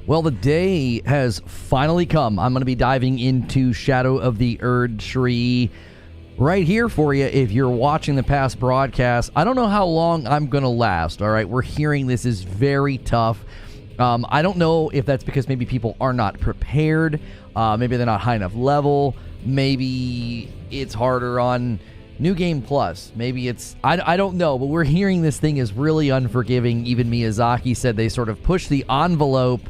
Well, the day has finally come. I'm going to be diving into Shadow of the Erdtree right here for you if you're watching the past broadcast. I don't know how long I'm going to last, all right? We're hearing this is very tough. I don't know if that's because maybe people are not prepared. Maybe they're not high enough level. Maybe it's harder on New Game Plus. Maybe it's... I don't know, but we're hearing this thing is really unforgiving. Even Miyazaki said they sort of pushed the envelope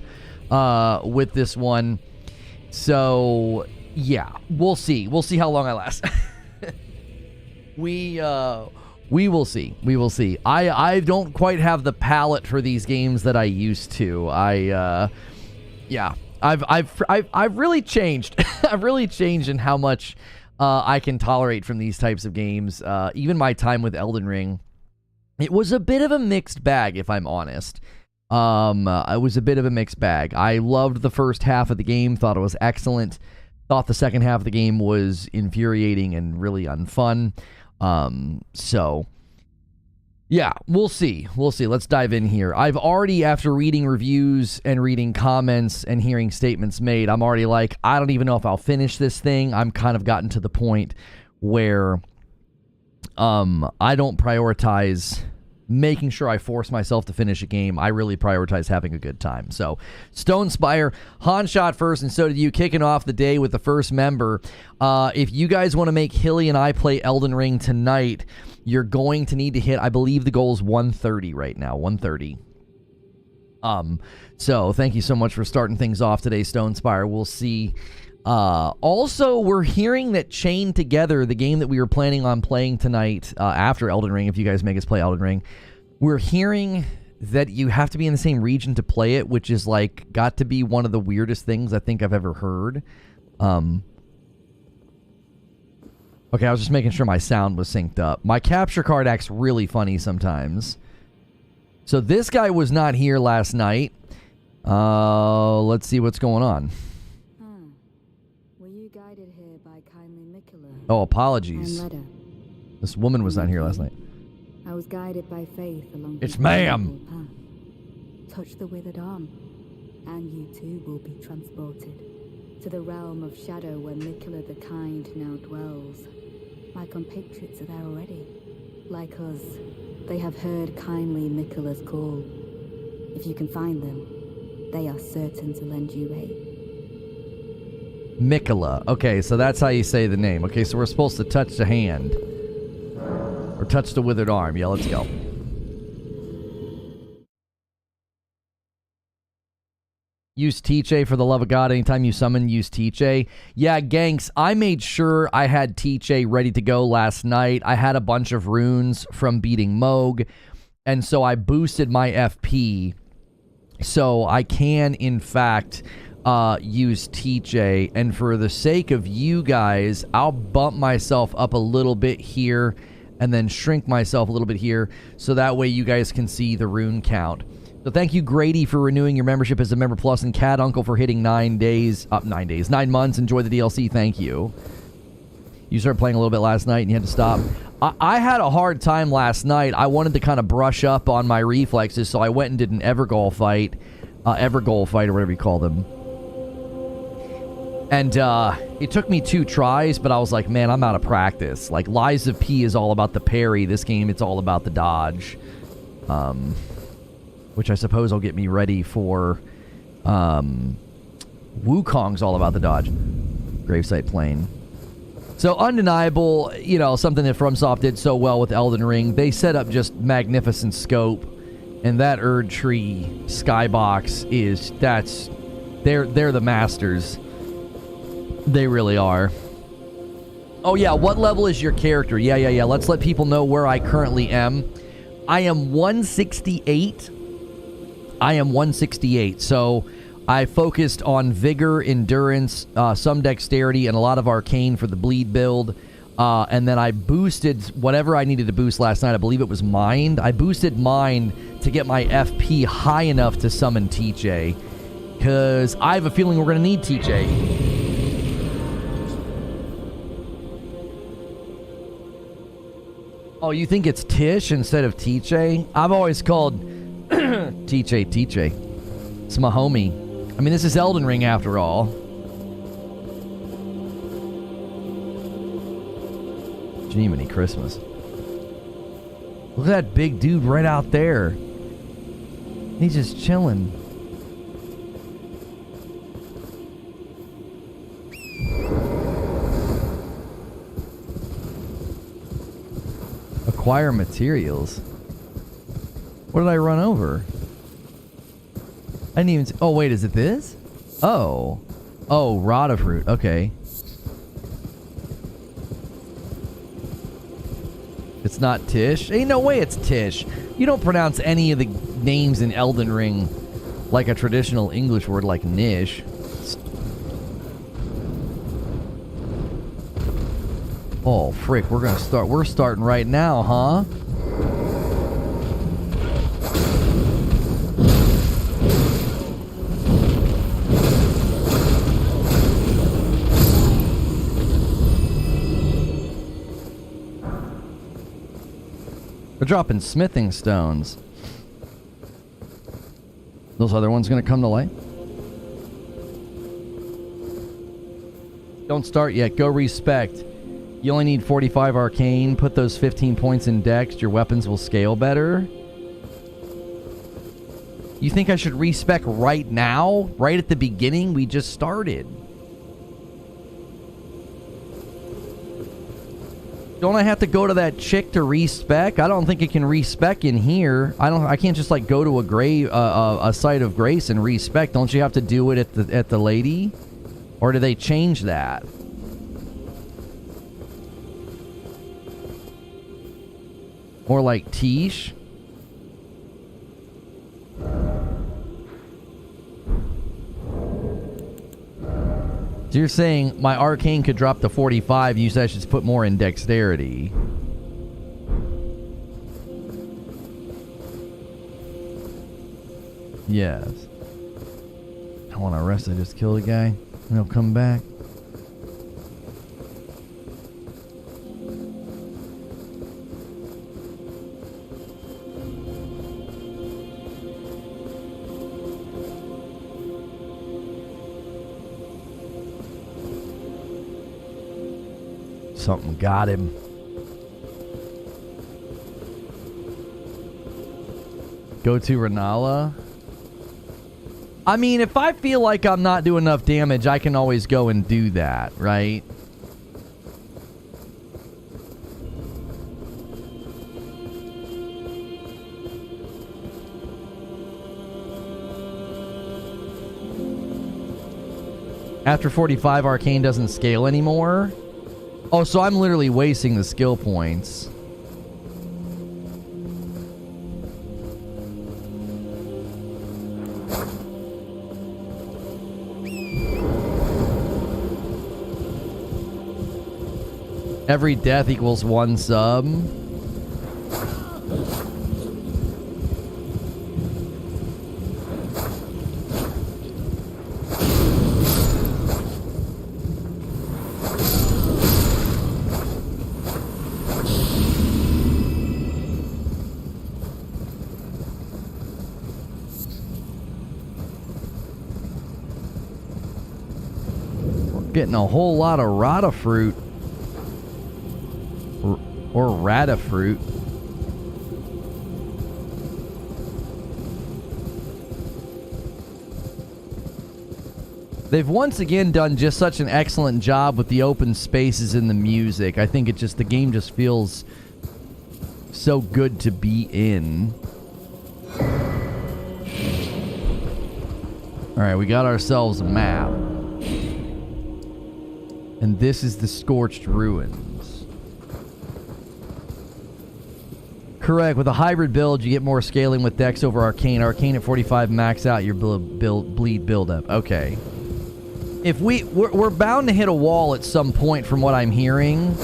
with this one. So, yeah. We'll see. We'll see how long I last. We will see. We will see. I don't quite have the palate for these games that I used to. Yeah. I've really changed. I've really changed in how much I can tolerate from these types of games. Even my time with Elden Ring, it was a bit of a mixed bag, if I'm honest. It was a bit of a mixed bag. I loved the first half of the game, thought it was excellent. Thought the second half of the game was infuriating and really unfun. So, yeah, we'll see. We'll see. Let's dive in here. I've already, after reading reviews and reading comments and hearing statements made, I'm already like, I don't even know if I'll finish this thing. I'm kind of gotten to the point where I don't prioritize making sure I force myself to finish a game. I really prioritize having a good time. So, Stone Spire, Han shot first, and so did you, kicking off the day with the first member. If you guys want to make Hilly and I play Elden Ring tonight, you're going to need to hit, I believe the goal is 130 right now, 130. So, thank you so much for starting things off today, Stone Spire. We'll see. Also, we're hearing that Chained Together, the game that we were planning on playing tonight after Elden Ring, if you guys make us play Elden Ring, we're hearing that you have to be in the same region to play it, which is like got to be one of the weirdest things I think I've ever heard. Okay, I was just making sure my sound was synced up. My capture card acts really funny sometimes. So this guy was not here last night. Let's see what's going on. Oh, apologies. This woman was not here last night. I was guided by faith along. It's ma'am. Touch the withered arm, and you too will be transported to the realm of shadow where Mikula the Kind now dwells. My compatriots are there already. Like us, they have heard kindly Mikula's call. If you can find them, they are certain to lend you aid. Mikula. Okay, so that's how you say the name. Okay, so we're supposed to touch the hand. Or touch the withered arm. Yeah, let's go. Use Teach for the love of God. Anytime you summon, use Teach. Yeah, Ganks, I made sure I had Teach ready to go last night. I had a bunch of runes from beating Moog, and so I boosted my FP. So I can, in fact... use Teach, and for the sake of you guys, I'll bump myself up a little bit here and then shrink myself a little bit here so that way you guys can see the rune count. So thank you, Grady, for renewing your membership as a Member Plus, and Cat Uncle for hitting 9 months. Enjoy the DLC. Thank you. You started playing a little bit last night and you had to stop. I had a hard time last night. I wanted to kind of brush up on my reflexes, so I went and did an Evergoal fight, or whatever you call them. And it took me 2 tries, but I was like, man, I'm out of practice. Like, Lies of P is all about the parry. This game, it's all about the dodge. Which I suppose will get me ready for... Wukong's all about the dodge. Gravesite Plane. So, undeniable, you know, something that FromSoft did so well with Elden Ring. They set up just magnificent scope. And that Erdtree skybox is... They're the masters. They really are. Oh, yeah. What level is your character? Yeah. Let's let people know where I currently am. I am 168. So I focused on vigor, endurance, some dexterity, and a lot of arcane for the bleed build. And then I boosted whatever I needed to boost last night. I believe it was mind. I boosted mind to get my FP high enough to summon Teach. Because I have a feeling we're going to need Teach. Oh, you think it's Tish instead of Teach? I've always called Teach. It's my homie. I mean, this is Elden Ring after all. Jiminy Christmas. Look at that big dude right out there. He's just chilling. Acquire materials. What did I run over? I didn't even... Oh, wait, is it this? Oh. Oh, rod of fruit. Okay. It's not Tish? Ain't no way it's Tish. You don't pronounce any of the names in Elden Ring like a traditional English word like Nish. Oh, frick. We're gonna start... We're starting right now, huh? They're dropping smithing stones. Those other ones gonna come to light? Don't start yet. Go respect. You only need 45 arcane. Put those 15 points in dex. Your weapons will scale better. You think I should respec right now? Right at the beginning? We just started. Don't I have to go to that chick to respec? I don't think it can respec in here. I can't just like go to a site of grace and respec. Don't you have to do it at the lady? Or do they change that? Or like Tish? So you're saying my arcane could drop to 45, you said I should put more in dexterity. Yes. I want to rest. I just killed a guy. And he'll come back. Something got him. Go to Renala. I mean, if I feel like I'm not doing enough damage, I can always go and do that, right? After 45, arcane doesn't scale anymore. Oh, so I'm literally wasting the skill points. Every death equals 1 sub. Getting a whole lot of rata fruit. Or rata fruit. They've once again done just such an excellent job with the open spaces and the music. I think the game just feels so good to be in. Alright, we got ourselves a map. And this is the Scorched Ruins. Correct. With a hybrid build, you get more scaling with Dex over Arcane. Arcane at 45 max out your bleed buildup. Okay. If we're bound to hit a wall at some point from what I'm hearing.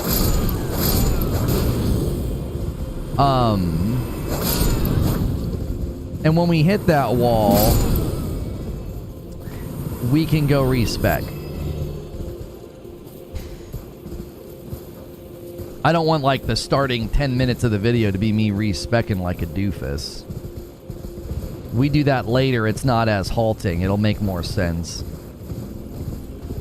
And when we hit that wall, we can go respec. I don't want, like, the starting 10 minutes of the video to be me respecing like a doofus. we do that later, it's not as halting. It'll make more sense.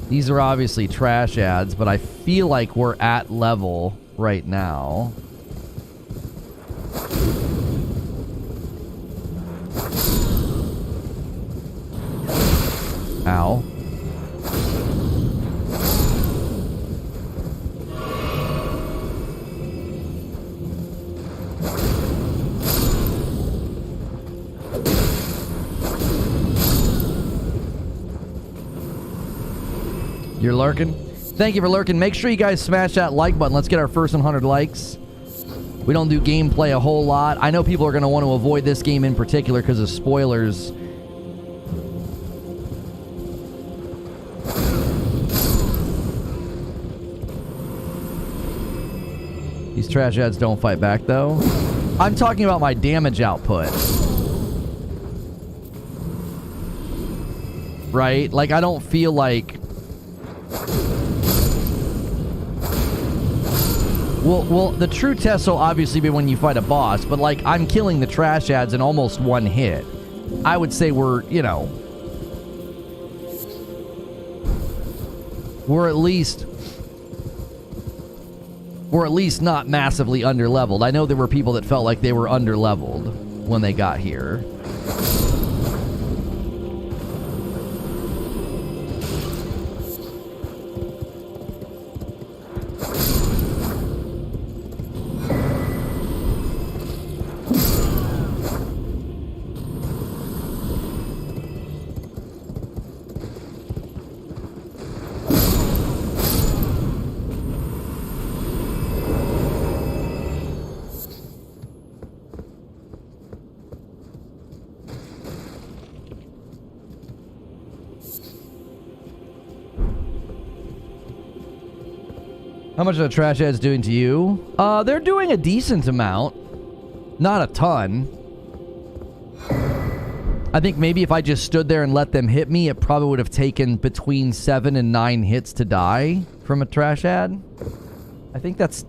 These are obviously trash ads, but I feel like we're at level right now. Ow. You're lurking? Thank you for lurking. Make sure you guys smash that like button. Let's get our first 100 likes. We don't do gameplay a whole lot. I know people are going to want to avoid this game in particular because of spoilers. These trash ads don't fight back, though. I'm talking about my damage output. Right? Like, I don't feel like... Well, the true test will obviously be when you fight a boss, but, like, I'm killing the trash ads in almost one hit. I would say we're, you know... We're at least not massively underleveled. I know there were people that felt like they were underleveled when they got here. How much are the trash ads doing to you? They're doing a decent amount. Not a ton. I think maybe if I just stood there and let them hit me, it probably would have taken between 7 and 9 hits to die from a trash ad. I think that's...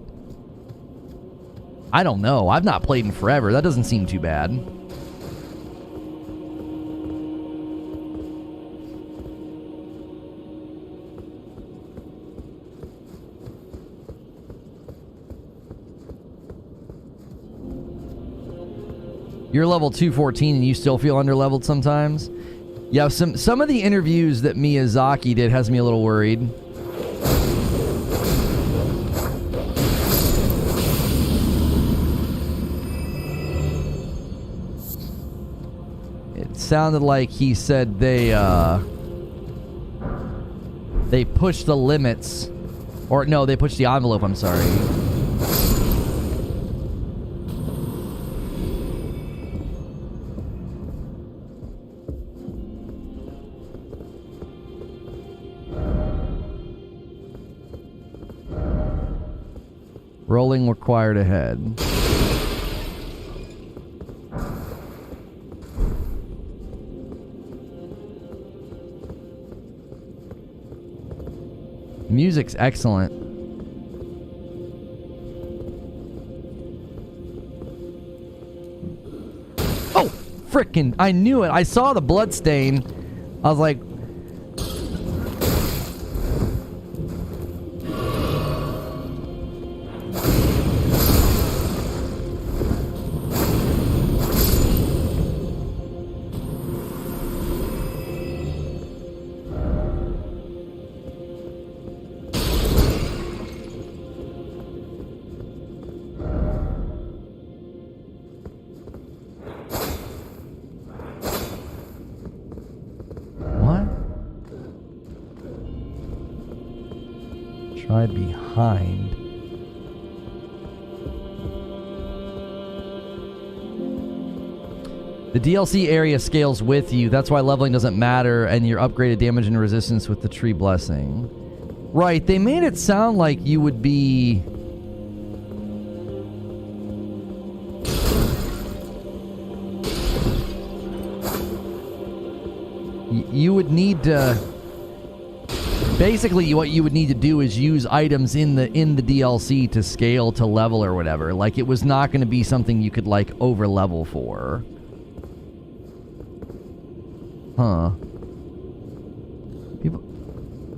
I don't know. I've not played in forever. That doesn't seem too bad. You're level 214 and you still feel underleveled sometimes? Yeah, some of the interviews that Miyazaki did has me a little worried. It sounded like he said they pushed the limits. Or no, they pushed the envelope, I'm sorry. Rolling required ahead. Music's excellent. Oh, frickin', I knew it. I saw the blood stain. I was like, behind. The DLC area scales with you. That's why leveling doesn't matter, and your upgraded damage and resistance with the tree blessing. Right, they made it sound like you would be... You would need to... Basically, what you would need to do is use items in the DLC to scale to level or whatever. Like, it was not going to be something you could, like, over-level for. Huh. People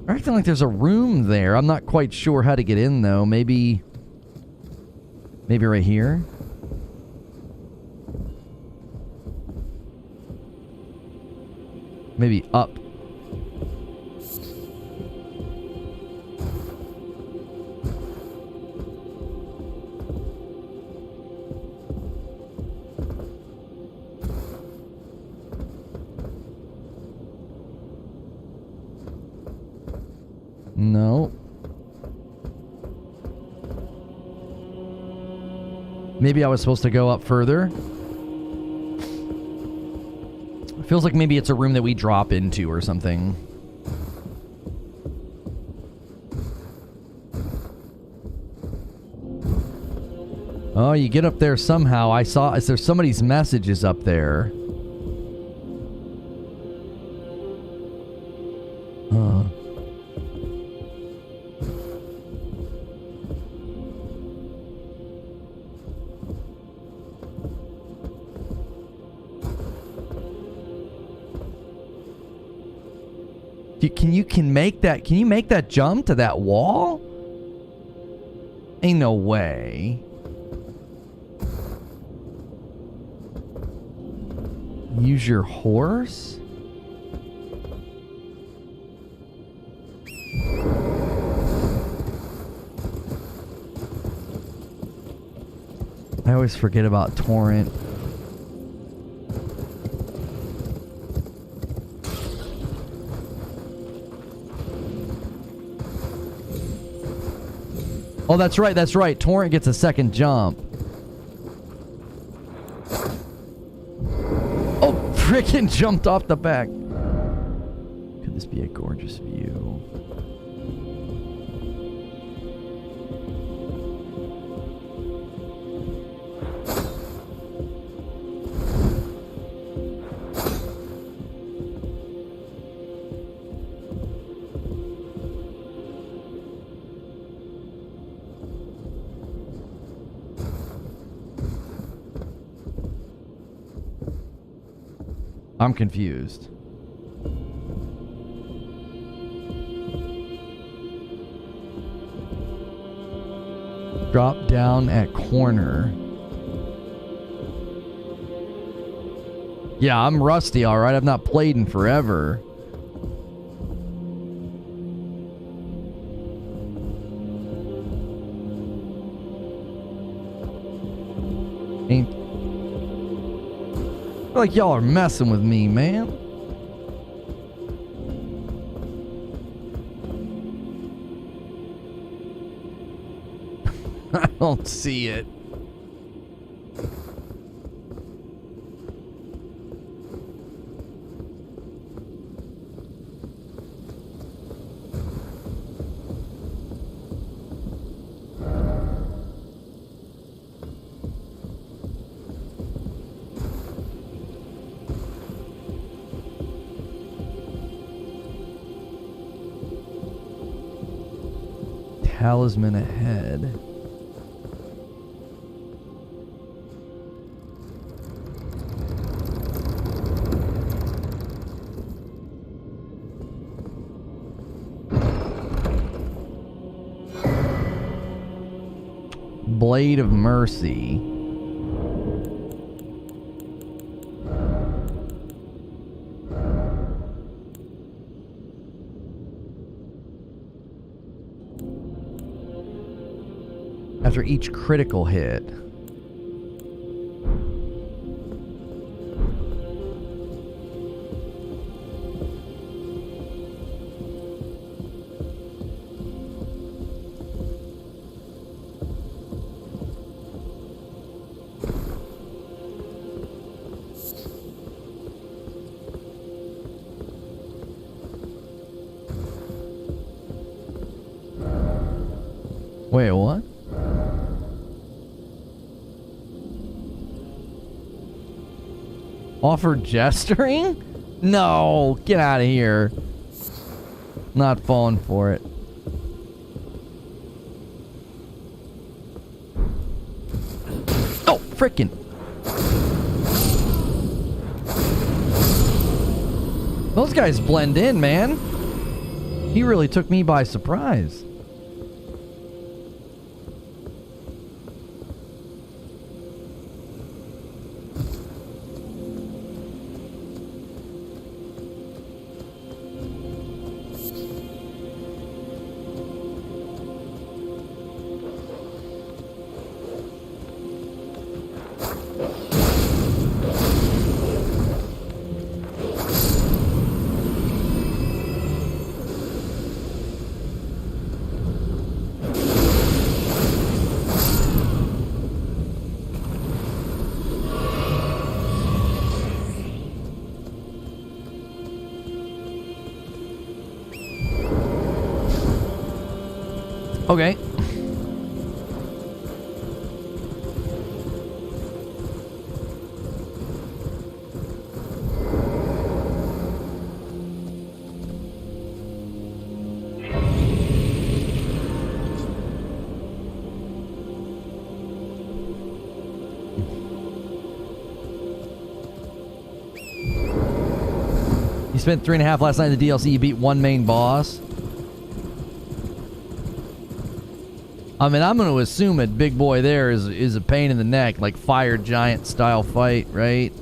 are acting like there's a room there. I'm not quite sure how to get in, though. Maybe right here? Maybe up. No. Maybe I was supposed to go up further. Feels like maybe it's a room that we drop into or something. Oh, you get up there somehow. I saw, is there somebody's messages up there? Can you make that jump to that wall? Ain't no way. Use your horse? I always forget about torrent. Oh, that's right, that's right. Torrent gets a second jump. Oh, frickin' jumped off the back. Could this be a gorgeous view? I'm confused. Drop down at corner. Yeah, I'm rusty, alright. I've not played in forever. Ain't... I feel like y'all are messing with me, man. I don't see it. Talisman ahead. Blade of Mercy. After each critical hit. Wait, what? Offer gesturing? No, get out of here. Not falling for it. Oh, frickin'. Those guys blend in, man. He really took me by surprise. Okay. You spent 3.5 last night in the DLC. You beat one main boss. I mean, I'm going to assume that big boy there is a pain in the neck, like fire giant style fight, right?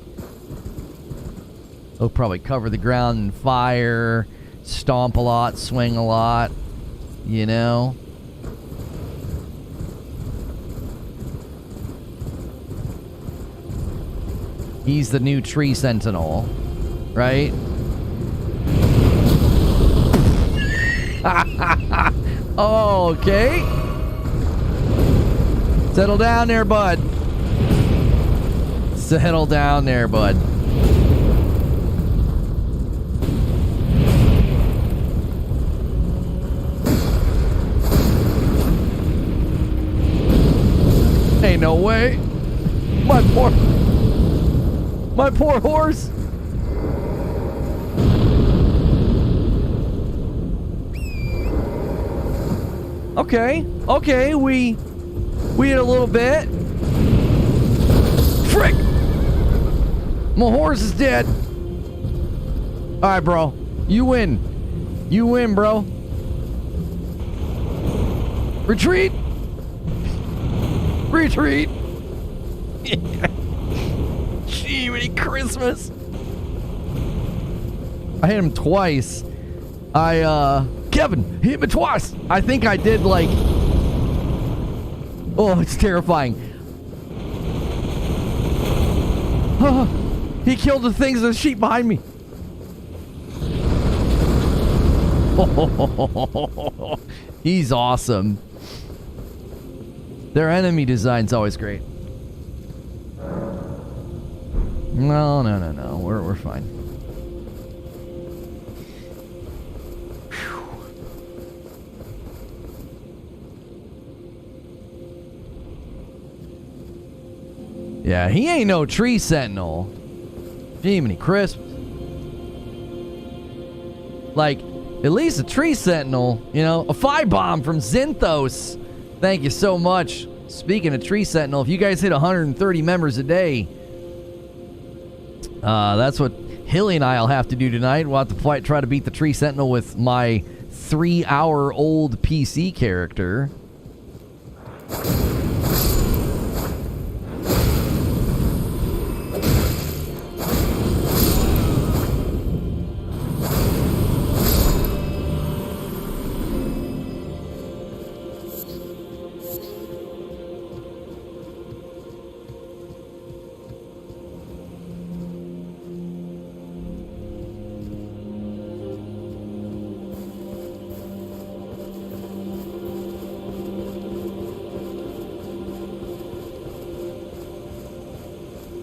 He'll probably cover the ground in fire, stomp a lot, swing a lot, you know? He's the new tree sentinel, right? Oh, okay. Settle down there, bud. Settle down there, bud. Ain't no way. My poor horse. Okay. Okay, we hit a little bit. Frick! My horse is dead. Alright, bro. You win. You win, bro. Retreat! Retreat! Jiminy Christmas! I hit him twice. Kevin, hit me twice! I think I did, like... Oh, it's terrifying. He killed the things, the sheep behind me. He's awesome. Their enemy design's always great. No. We're fine. Yeah, he ain't no tree sentinel. Jiminy Crisp. Like, at least a tree sentinel, you know, a firebomb from Zinthos. Thank you so much. Speaking of tree sentinel, if you guys hit 130 members a day, that's what Hilly and I'll have to do tonight. We'll have to try to beat the tree sentinel with my 3-hour-old PC character.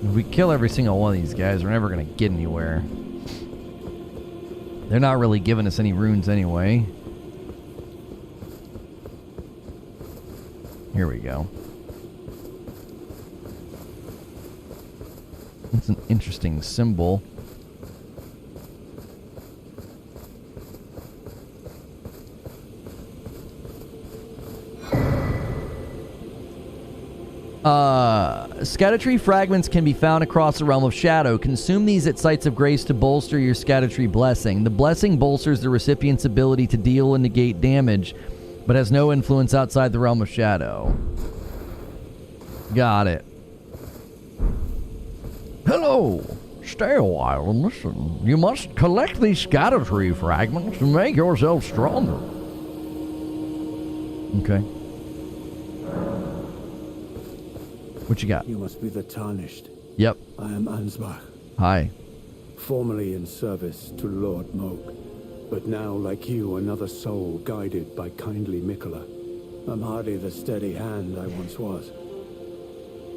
If we kill every single one of these guys, we're never going to get anywhere. They're not really giving us any runes anyway. Here we go. It's an interesting symbol. Scattertree fragments can be found across the realm of shadow. Consume these at sites of grace to bolster your Scattertree blessing. The blessing bolsters the recipient's ability to deal and negate damage, but has no influence outside the realm of shadow. Got it. Hello! Stay a while and listen. You must collect these Scattertree fragments to make yourself stronger. Okay. What you got? You must be the Tarnished. Yep. I am Ansbach. Hi. Formerly in service to Lord Moog, but now, like you, another soul guided by kindly Mikola. I'm hardly the steady hand I once was.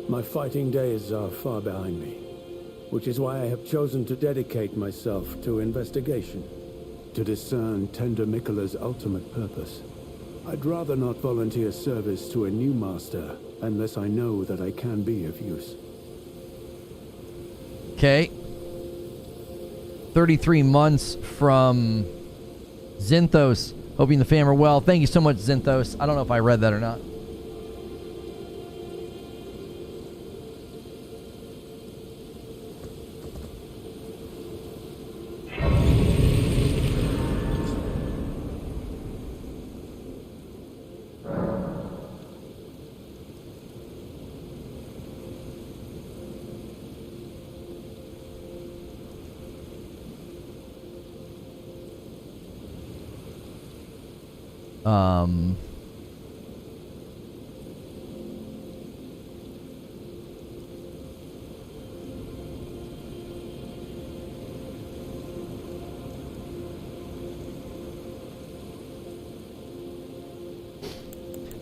My fighting days are far behind me, which is why I have chosen to dedicate myself to investigation, to discern tender Mikola's ultimate purpose. I'd rather not volunteer service to a new master unless I know that I can be of use. Okay. 33 months from Zinthos. Hoping the fam are well. Thank you so much, Zinthos. I don't know if I read that or not.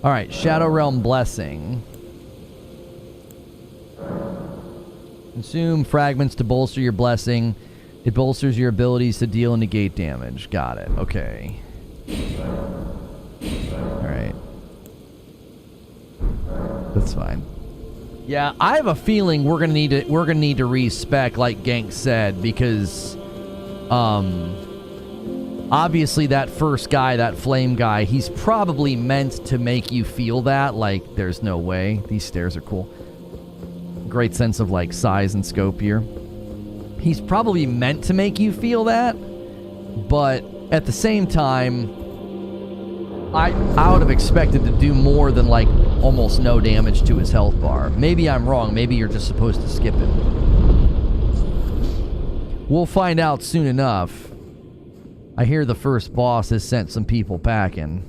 All right, Shadow Realm Blessing. Consume fragments to bolster your blessing. It bolsters your abilities to deal and negate damage. Got it. Okay. Alright. That's fine. Yeah, I have a feeling we're gonna need to respec, like Gank said, because obviously that first guy, that flame guy, he's probably meant to make you feel that. Like, there's no way. These stairs are cool. Great sense of like size and scope here. He's probably meant to make you feel that, but at the same time, I would have expected to do more than like almost no damage to his health bar. Maybe I'm wrong. Maybe you're just supposed to skip it. We'll find out soon enough. I hear the first boss has sent some people packing.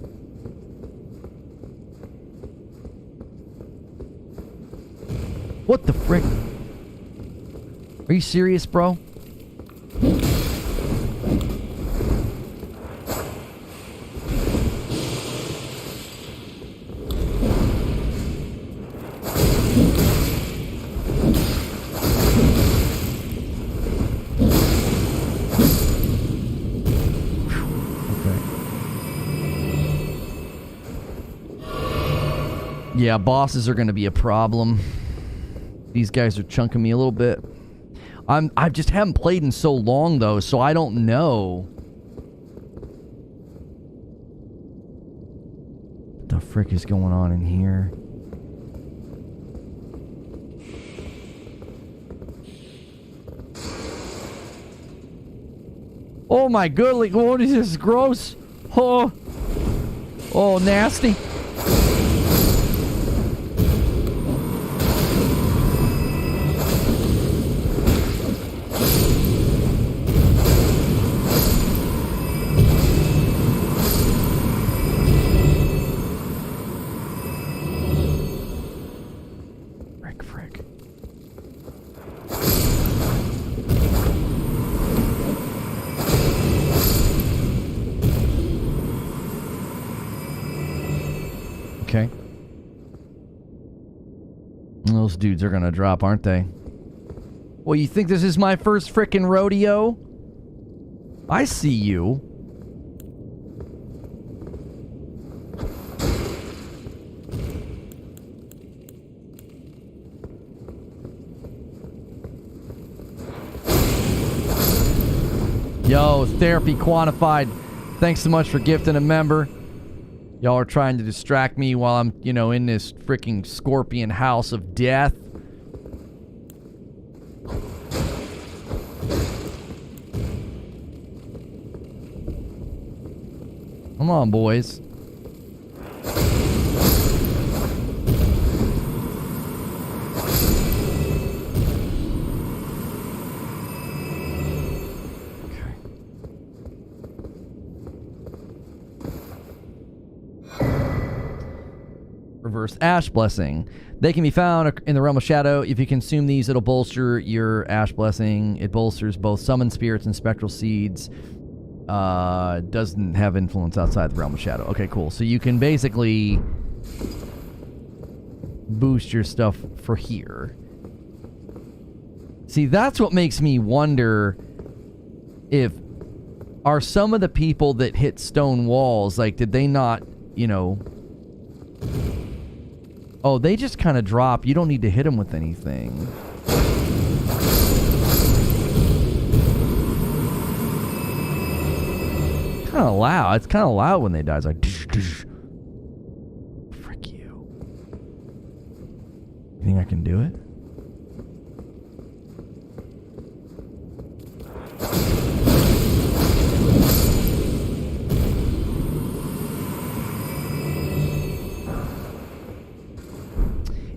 What the frick? Are you serious, bro? Yeah, bosses are going to be a problem. These guys are chunking me a little bit. I just haven't played in so long, though, so I don't know. What the frick is going on in here? Oh my goodness, what is this? Gross. Oh, oh, nasty. Okay. Those dudes are gonna drop, aren't they? Well, you think this is my first frickin' rodeo? I see you. Yo, Therapy Quantified. Thanks so much for gifting a member. Y'all are trying to distract me while I'm, you know, in this freaking scorpion house of death. Come on, boys. Reverse Ash Blessing. They can be found in the Realm of Shadow. If you consume these, it'll bolster your Ash Blessing. It bolsters both Summon Spirits and Spectral Seeds. Doesn't have influence outside the Realm of Shadow. Okay, cool. So you can basically boost your stuff for here. See, that's what makes me wonder if... Are some of the people that hit stone walls, like, did they not, you know... Oh, they just kind of drop. You don't need to hit them with anything. Kind of loud. It's kind of loud when they die. It's like... Frick you. You think I can do it?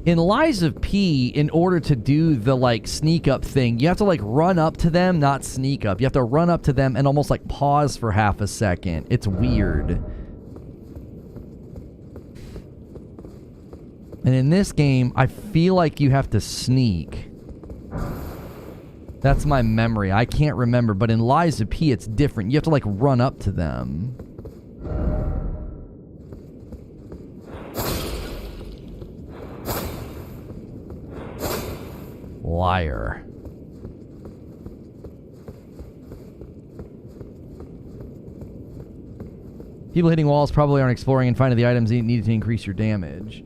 In Lies of P, in order to do the, like, sneak up thing, you have to, like, run up to them, not sneak up. You have to run up to them and almost, like, pause for half a second. It's weird. And in this game, I feel like you have to sneak. That's my memory. I can't remember, but in Lies of P, it's different. You have to, like, run up to them. Liar. People hitting walls probably aren't exploring and finding the items needed to increase your damage.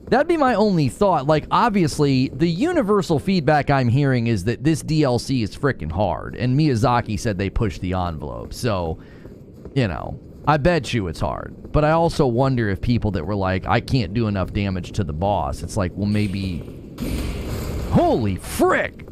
That'd be my only thought. Like, obviously, the universal feedback I'm hearing is that this DLC is freaking hard. And Miyazaki said they pushed the envelope. So, you know, I bet you it's hard. But I also wonder if people that were like, I can't do enough damage to the boss. It's like, well, maybe... Holy frick!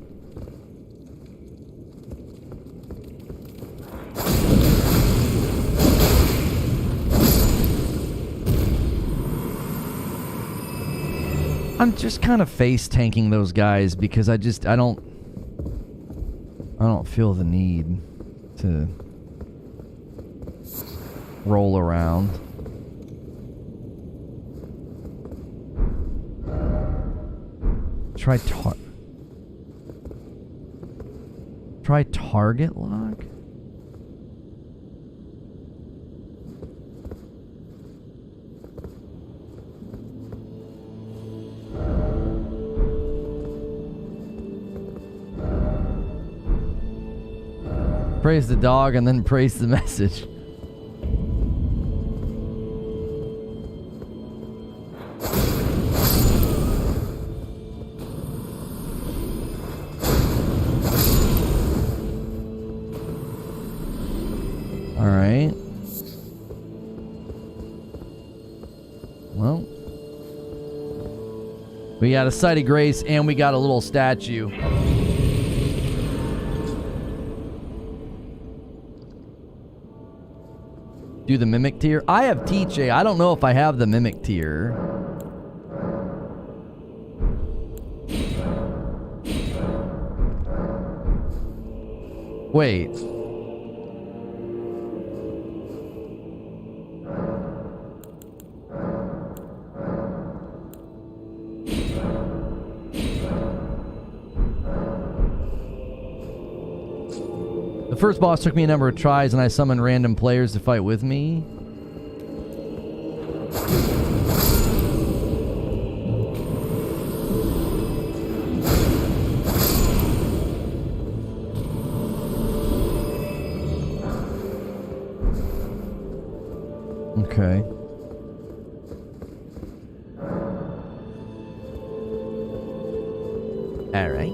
I'm just kind of face tanking those guys because I don't feel the need to roll around. Try target lock? Praise the dog and then praise the message. Alright. Well. We got a Sight of Grace and we got a little statue. Do the Mimic tier? I have TJ. I don't know if I have the Mimic tier. Wait. The first boss took me a number of tries and I summoned random players to fight with me. Okay. All right.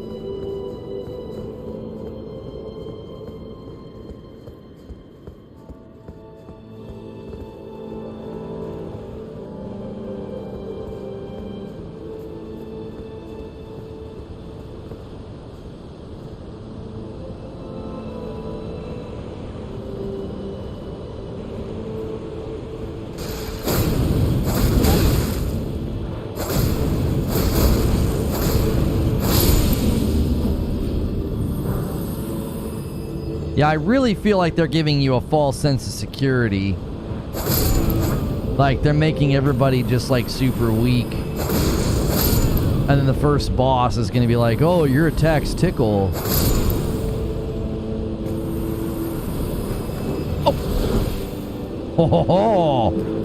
Yeah, I really feel like they're giving you a false sense of security. Like, they're making everybody just, like, super weak. And then the first boss is going to be like, oh, your attacks tickle. Oh! Ho ho ho!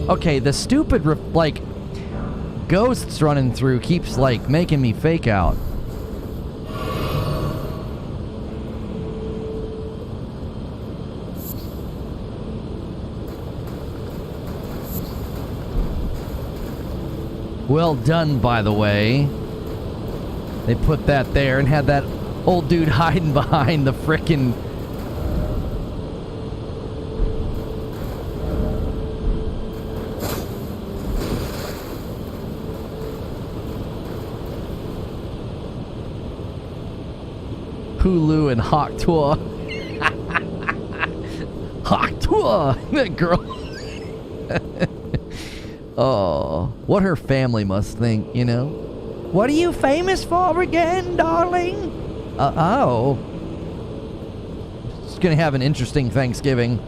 Okay, the stupid, like, ghosts running through keeps, like, making me fake out. Well done, by the way. They put that there and had that old dude hiding behind the frickin'... Hulu and Hawktua. Hawktua! That girl. Oh, what her family must think, you know? What are you famous for again, darling? Oh. It's gonna have an interesting Thanksgiving.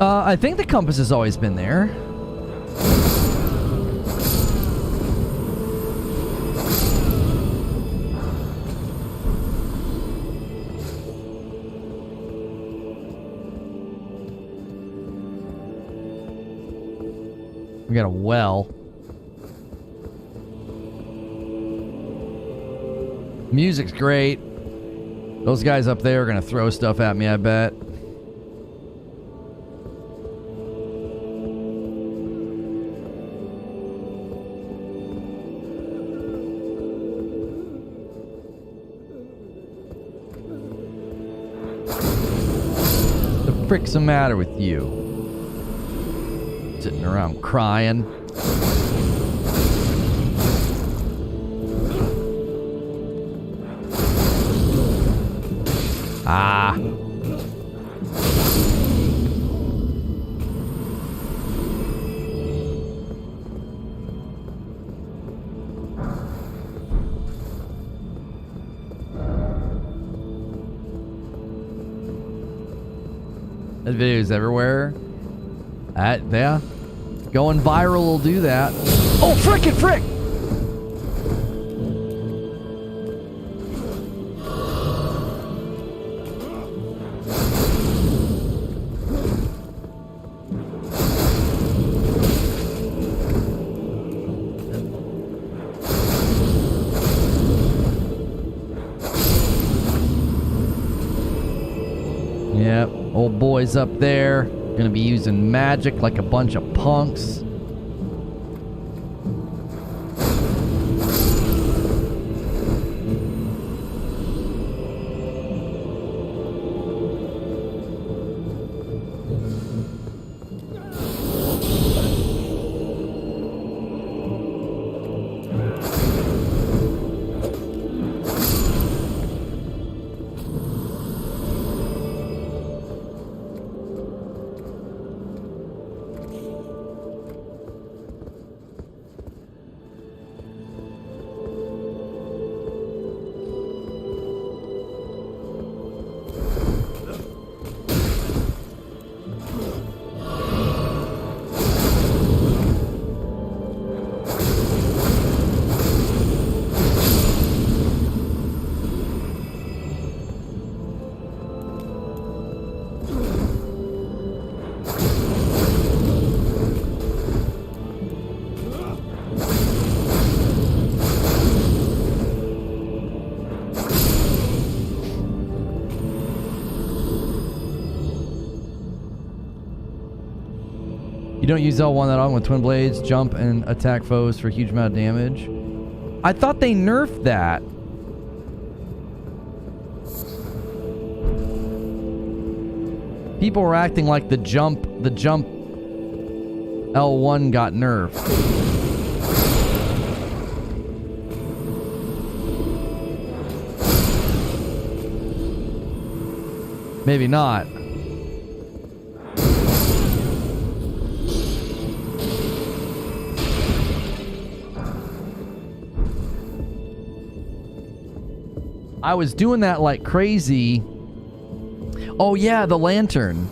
I think the compass has always been there. We got a well. Music's great. Those guys up there are gonna throw stuff at me, I bet. Frick's the matter with you? Sitting around crying. Ah. That video's everywhere. Yeah. Going viral will do that. Oh, frickin' frick! Yep, old boy's up there. Gonna be using magic like a bunch of punks. don't use L1 that often with twin blades, jump and attack foes for a huge amount of damage. I thought they nerfed that. People were acting like the jump L1 got nerfed. Maybe not. I was doing that like crazy. Oh yeah, the lantern.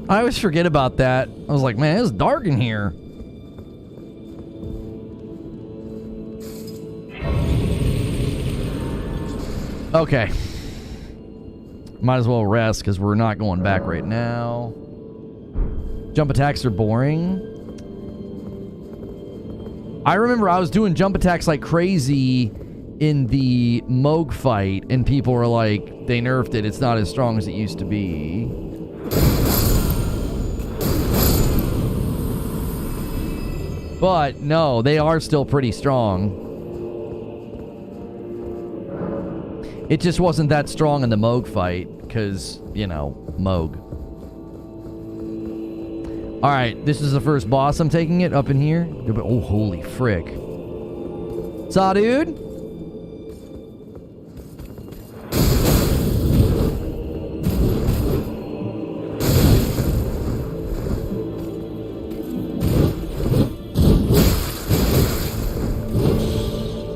I always forget about that. I was like, man, it's dark in here. Okay. Might as well rest because we're not going back right now. Jump attacks are boring. I remember I was doing jump attacks like crazy in the Moog fight, and people were like, they nerfed it. It's not as strong as it used to be. But no, they are still pretty strong. It just wasn't that strong in the Moog fight, because, you know, Moog. Alright, this is the first boss I'm taking it up in here. Oh, holy frick. Saw, dude?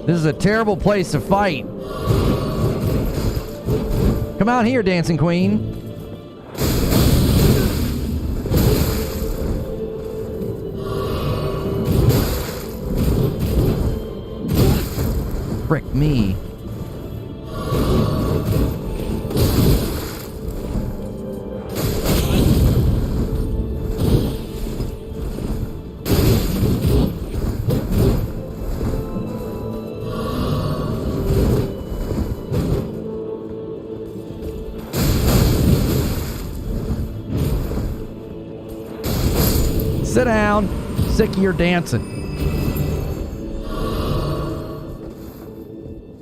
This is a terrible place to fight. Come out here, Dancing Queen. Frick me. Sit down. Sick of your dancing.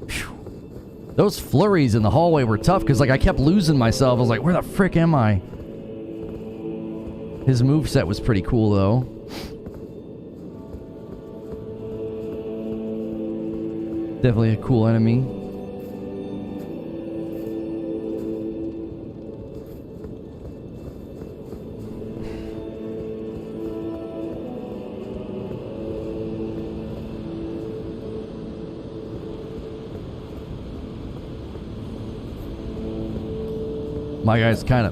Whew. Those flurries in the hallway were tough because, like, I kept losing myself. I was like, where the frick am I? His moveset was pretty cool, though. Definitely a cool enemy. My guy's kind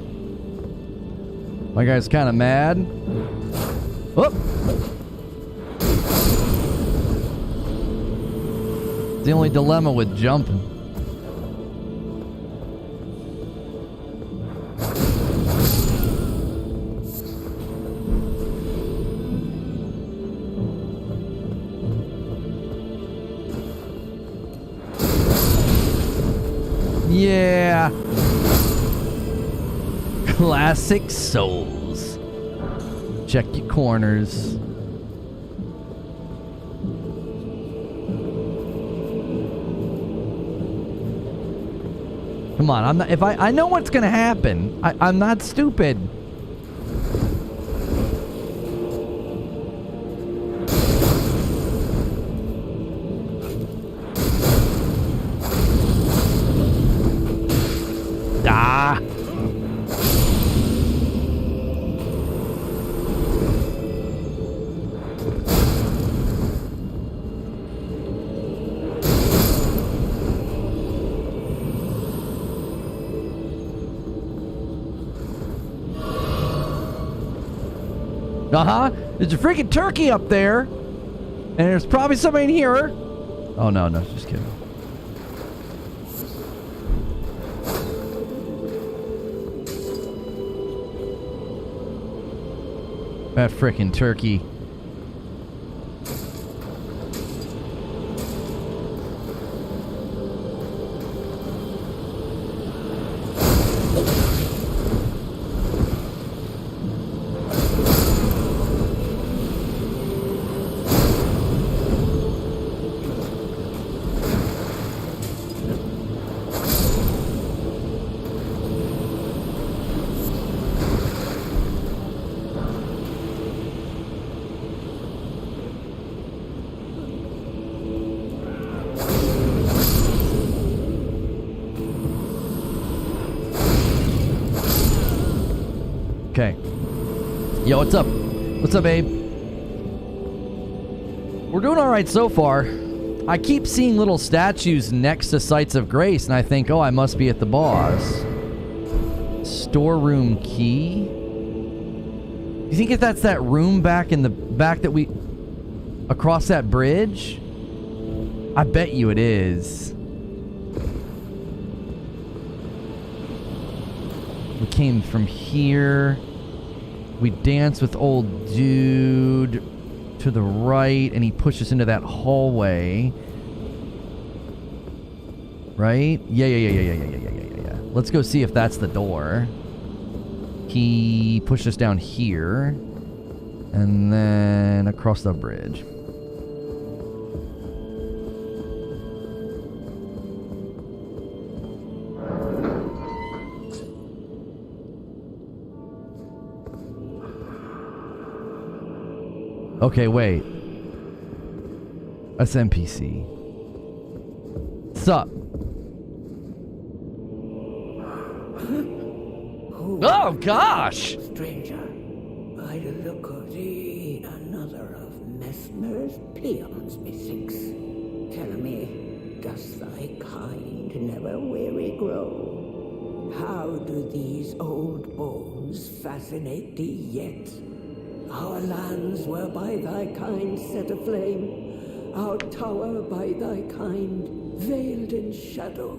of mad. Oh. It's the only dilemma with jumping. Yeah. Classic Souls. Check your corners. Come on, I'm not. If I know what's gonna happen. I'm not stupid. Ah. Uh-huh. There's a freaking turkey up there. And there's probably somebody in here. Oh, no, just kidding. That freaking turkey. Okay. Yo, what's up? What's up, Abe? We're doing all right so far. I keep seeing little statues next to sites of grace, and I think, oh, I must be at the boss. Storeroom key? You think if that's that room back in the back that we... across that bridge? I bet you it is. We came from here. We danced with old dude to the right, and he pushed us into that hallway. Right? Yeah. Let's go see if that's the door. He pushed us down here. And then across the bridge. Okay, wait. That's NPC. Sup? Oh, gosh! Stranger, by the look of thee, another of Mesmer's peons, methinks. Tell me, does thy kind never weary grow? How do these old bones fascinate thee yet? Our lands were by thy kind set aflame, our tower by thy kind veiled in shadow.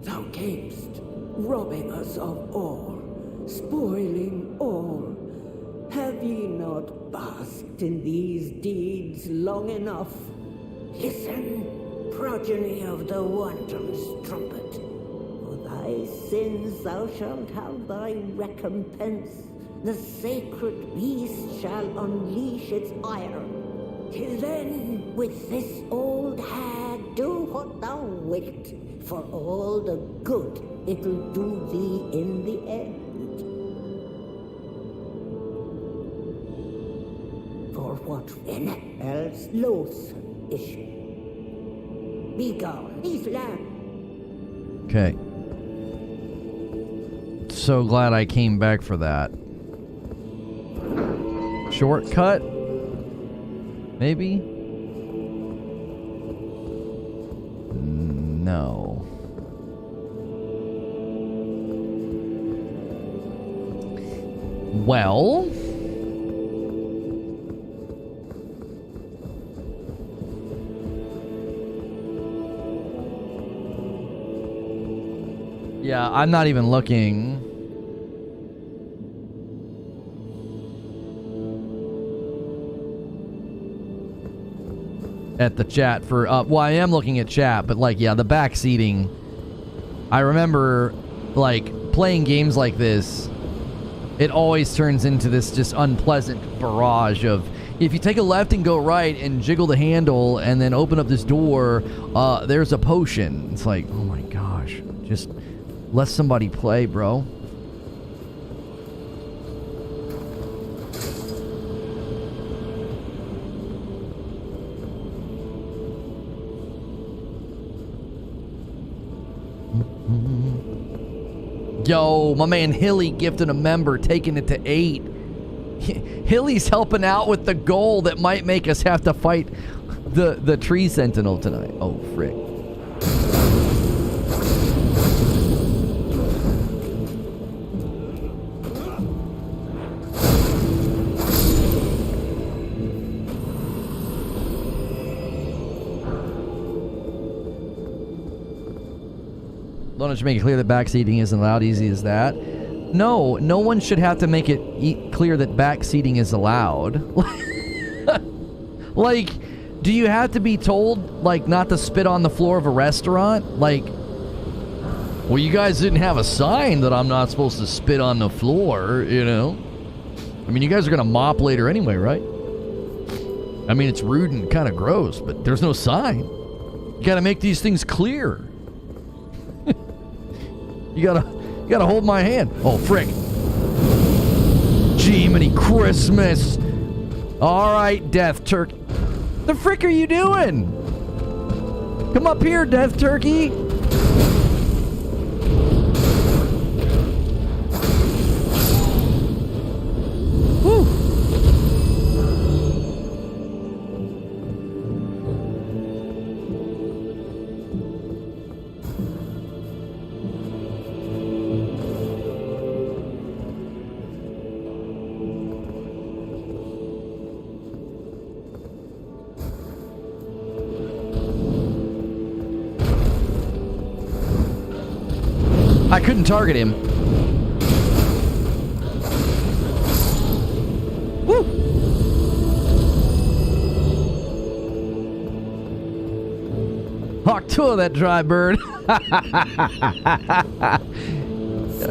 Thou camest, robbing us of all, spoiling all. Have ye not basked in these deeds long enough? Listen, progeny of the wanton's trumpet. For thy sins thou shalt have thy recompense. The sacred beast shall unleash its ire. Till then, with this old hag, do what thou wilt, for all the good it'll do thee in the end. For what then else loathsome issue? Begone, these land. Okay. So glad I came back for that. Shortcut? Maybe? No. Well... yeah, I'm not even looking... at the chat for well, I am looking at chat, but like, yeah, the back seating, I remember like playing games like this, it always turns into this just unpleasant barrage of, if you take a left and go right and jiggle the handle and then open up this door, there's a potion. It's like, oh my gosh, just let somebody play, bro. Yo, my man Hilly gifted a member, taking it to 8. Hilly's helping out with the goal that might make us have to fight the tree sentinel tonight. Oh, frick. Lono should make it clear that backseating isn't allowed. Easy as that. No, no one should have to make it clear that backseating is allowed. Like, do you have to be told, like, not to spit on the floor of a restaurant? Like, well, you guys didn't have a sign that I'm not supposed to spit on the floor, you know? I mean, you guys are going to mop later anyway, right? I mean, it's rude and kind of gross, but there's no sign. You got to make these things clear. You gotta hold my hand. Oh, frick. Jiminy Christmas. All right, Death Turkey. The frick are you doing? Come up here, Death Turkey. I couldn't target him. Woo! Hawk 2 of that dry bird.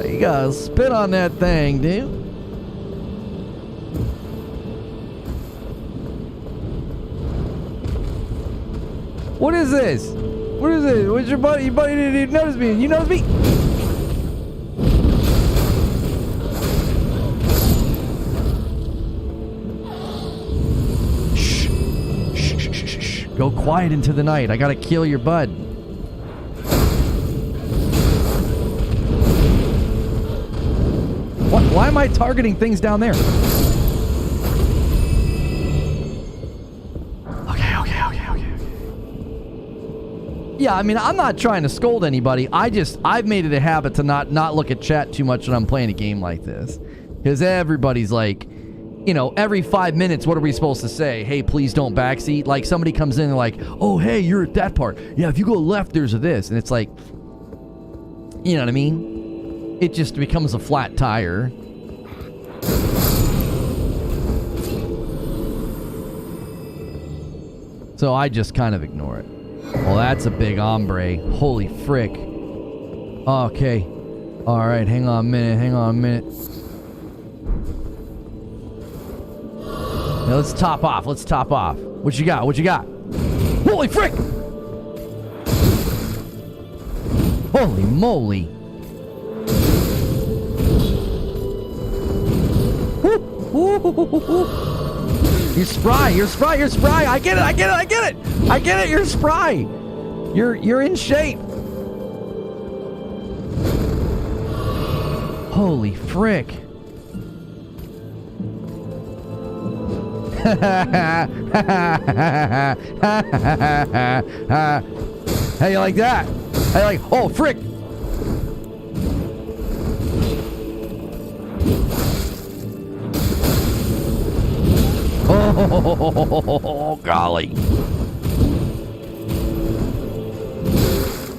You gotta spit on that thing, dude. What is this? What is this? What's your buddy? Your buddy didn't even notice me. You notice me? Shh. Shh, shh, shh, shh. Go quiet into the night. I gotta kill your bud. What? Why am I targeting things down there? Yeah, I mean, I'm not trying to scold anybody. I've made it a habit to not look at chat too much when I'm playing a game like this. Because everybody's like, you know, every 5 minutes, what are we supposed to say? Hey, please don't backseat. Like, somebody comes in and like, oh, hey, you're at that part. Yeah, if you go left, there's a this. And it's like, you know what I mean? It just becomes a flat tire. So I just kind of ignore it. Well, that's a big hombre. Holy frick. Okay. Alright, hang on a minute. Now let's top off. What you got? Holy frick! Holy moly. You're spry. I get it. You're spry. You're in shape. Holy frick. How you like that? Oh, frick. Oh, golly.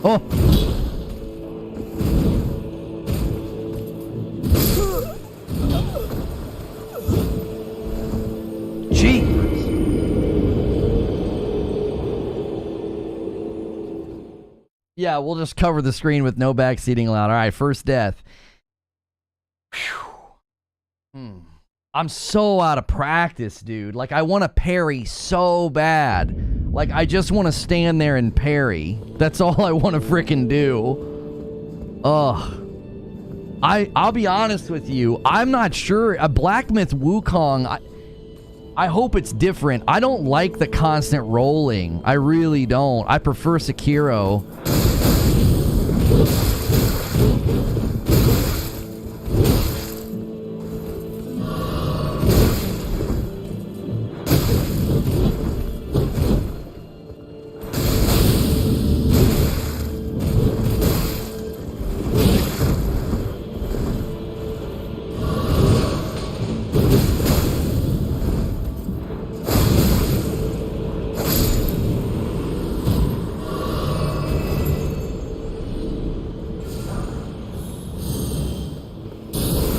Oh. Gee. Yeah, we'll just cover the screen with no backseating allowed. All right, first death. I'm so out of practice, dude. Like, I want to parry so bad. Like, I just want to stand there and parry. That's all I want to frickin' do. Ugh. I'll be honest with you. I'm not sure. A Black Myth Wukong, I hope it's different. I don't like the constant rolling. I really don't. I prefer Sekiro.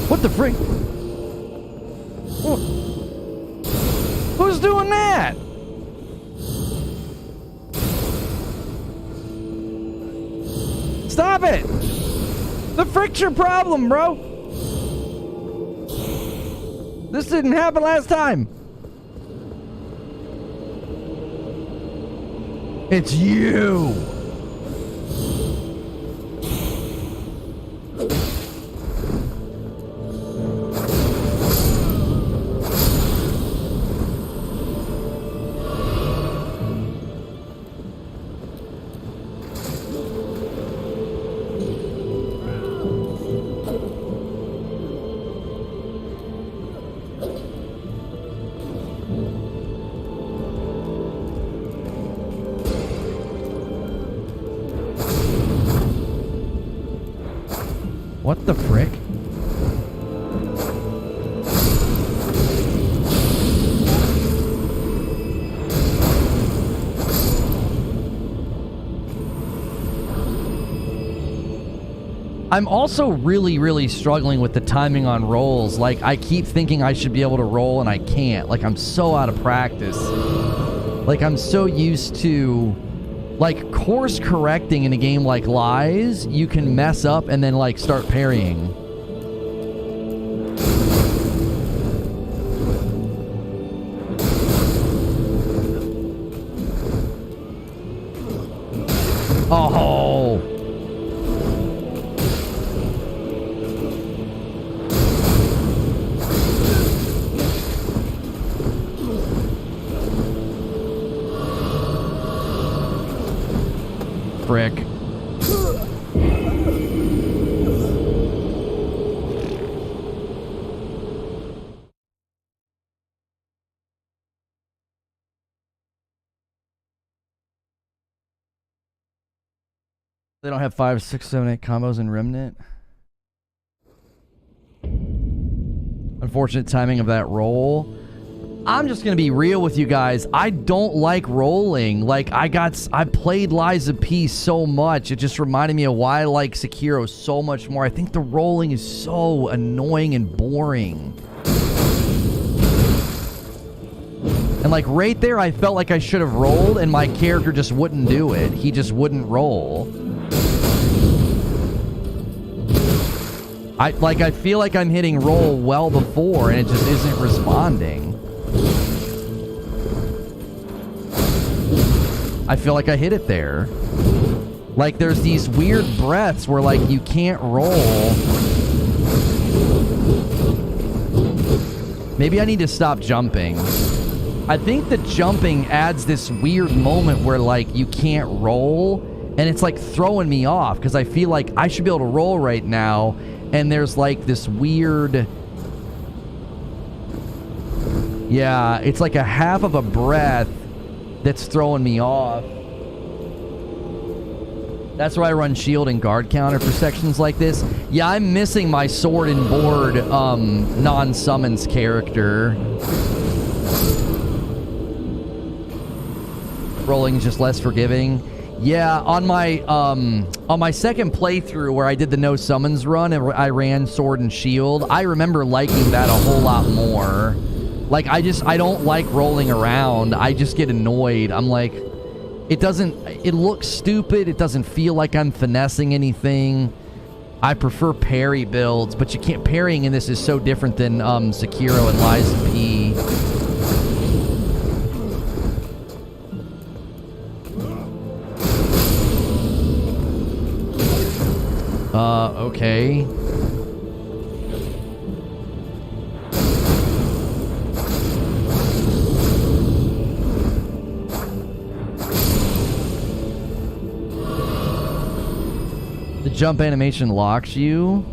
What the frick? Who's doing that? Stop it! The frick's your problem, bro! This didn't happen last time! It's you! What the frick? I'm also really, really struggling with the timing on rolls. Like, I keep thinking I should be able to roll, and I can't. Like, I'm so out of practice. Like, I'm so used to... Like, course correcting in a game like Lies, you can mess up and then, like, start parrying. Oh! Frick. They don't have 5, 6, 7, 8 combos in Remnant. Unfortunate timing of that roll. I'm just gonna be real with you guys. I don't like rolling. Like, I played Lies of P so much. It just reminded me of why I like Sekiro so much more. I think the rolling is so annoying and boring. And like right there, I felt like I should have rolled, and my character just wouldn't do it. He just wouldn't roll. I feel like I'm hitting roll well before, and it just isn't responding. I feel like I hit it there. Like, there's these weird breaths where, like, you can't roll. Maybe I need to stop jumping. I think that jumping adds this weird moment where, like, you can't roll, and it's, like, throwing me off, because I feel like I should be able to roll right now, and there's, like, this weird... Yeah, it's like a half of a breath that's throwing me off. That's why I run shield and guard counter for sections like this. Yeah, I'm missing my sword and board non-summons character. Rolling is just less forgiving. Yeah, on my second playthrough where I did the no summons run and I ran sword and shield, I remember liking that a whole lot more. Like, I don't like rolling around. I just get annoyed. I'm like, it looks stupid. It doesn't feel like I'm finessing anything. I prefer parry builds, but you can't, parrying in this is so different than Sekiro and Lies of P. Okay. The jump animation locks you.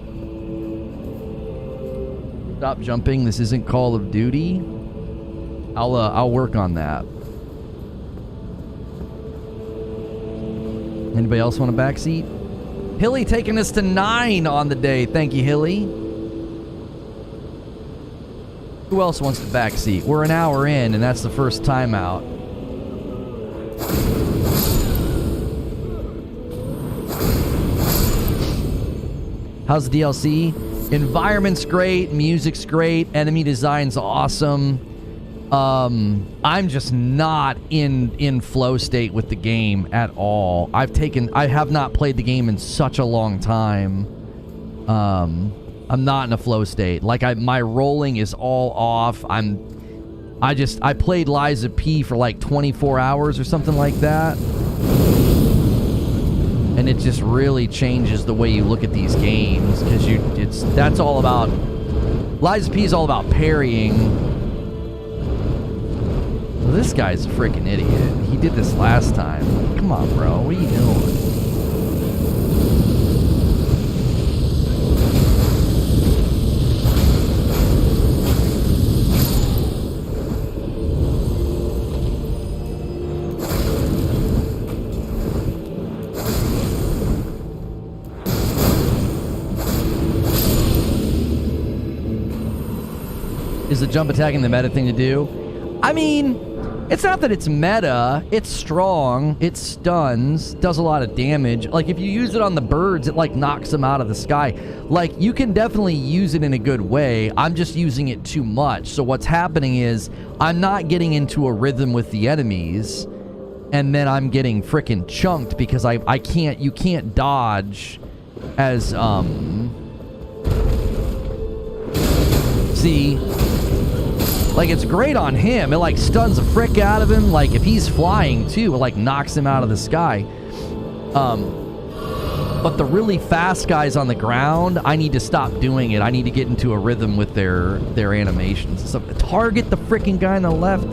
Stop jumping. This isn't Call of Duty. I'll work on that. Anybody else want a backseat? Hilly taking us to 9 on the day. Thank you, Hilly. Who else wants the backseat? We're an hour in, and that's the first timeout. How's the DLC? Environment's great, music's great, enemy design's awesome. I'm just not in flow state with the game at all. I have not played the game in such a long time. I'm not in a flow state. Like, my rolling is all off. I played Lies of P for like 24 hours or something like that. And it just really changes the way you look at these games, because that's all about... Lies of P is all about parrying. Well, this guy's a freaking idiot. He did this last time. Come on, bro. What are you doing? Is the jump attacking the meta thing to do? I mean, It's not that it's meta. It's strong. It stuns. Does a lot of damage. Like, if you use it on the birds, it, like, knocks them out of the sky. Like, you can definitely use it in a good way. I'm just using it too much. So what's happening is I'm not getting into a rhythm with the enemies, and then I'm getting frickin' chunked because I can't... You can't dodge as, See... Like, it's great on him. It, like, stuns the frick out of him. Like, if he's flying, too, it, like, knocks him out of the sky. But the really fast guys on the ground, I need to stop doing it. I need to get into a rhythm with their animations. So, target the frickin' guy on the left.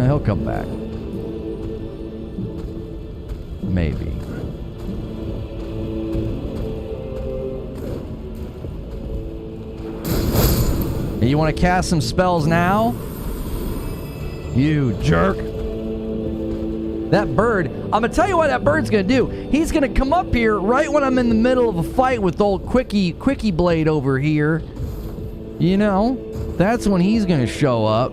He'll come back. Maybe. You want to cast some spells now? You jerk. That bird, I'm going to tell you what that bird's going to do. He's going to come up here right when I'm in the middle of a fight with old Quickie Blade over here. You know, that's when he's going to show up.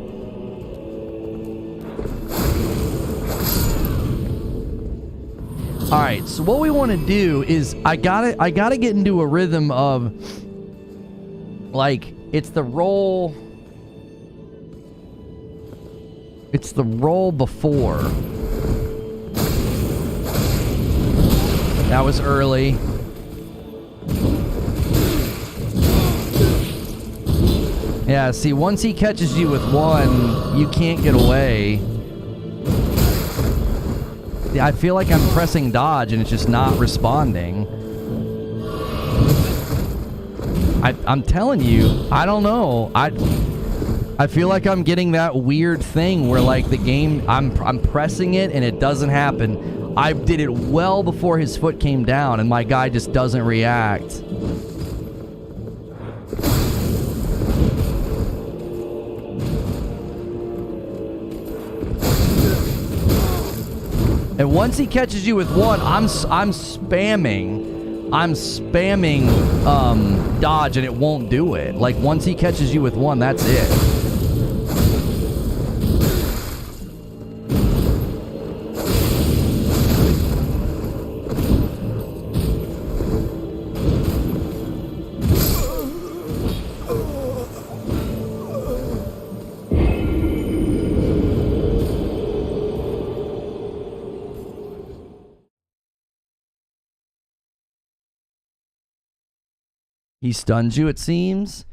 All right, so what we want to do is I gotta get into a rhythm of, like, it's the roll before. That was early. Yeah, see, once he catches you with one, you can't get away. I feel like I'm pressing dodge and it's just not responding. I'm telling you, I don't know. I feel like I'm getting that weird thing where, like, the game, I'm pressing it and it doesn't happen. I did it well before his foot came down and my guy just doesn't react. And once he catches you with one, I'm spamming dodge and it won't do it. Like, once he catches you with one, that's it. He stuns you, it seems.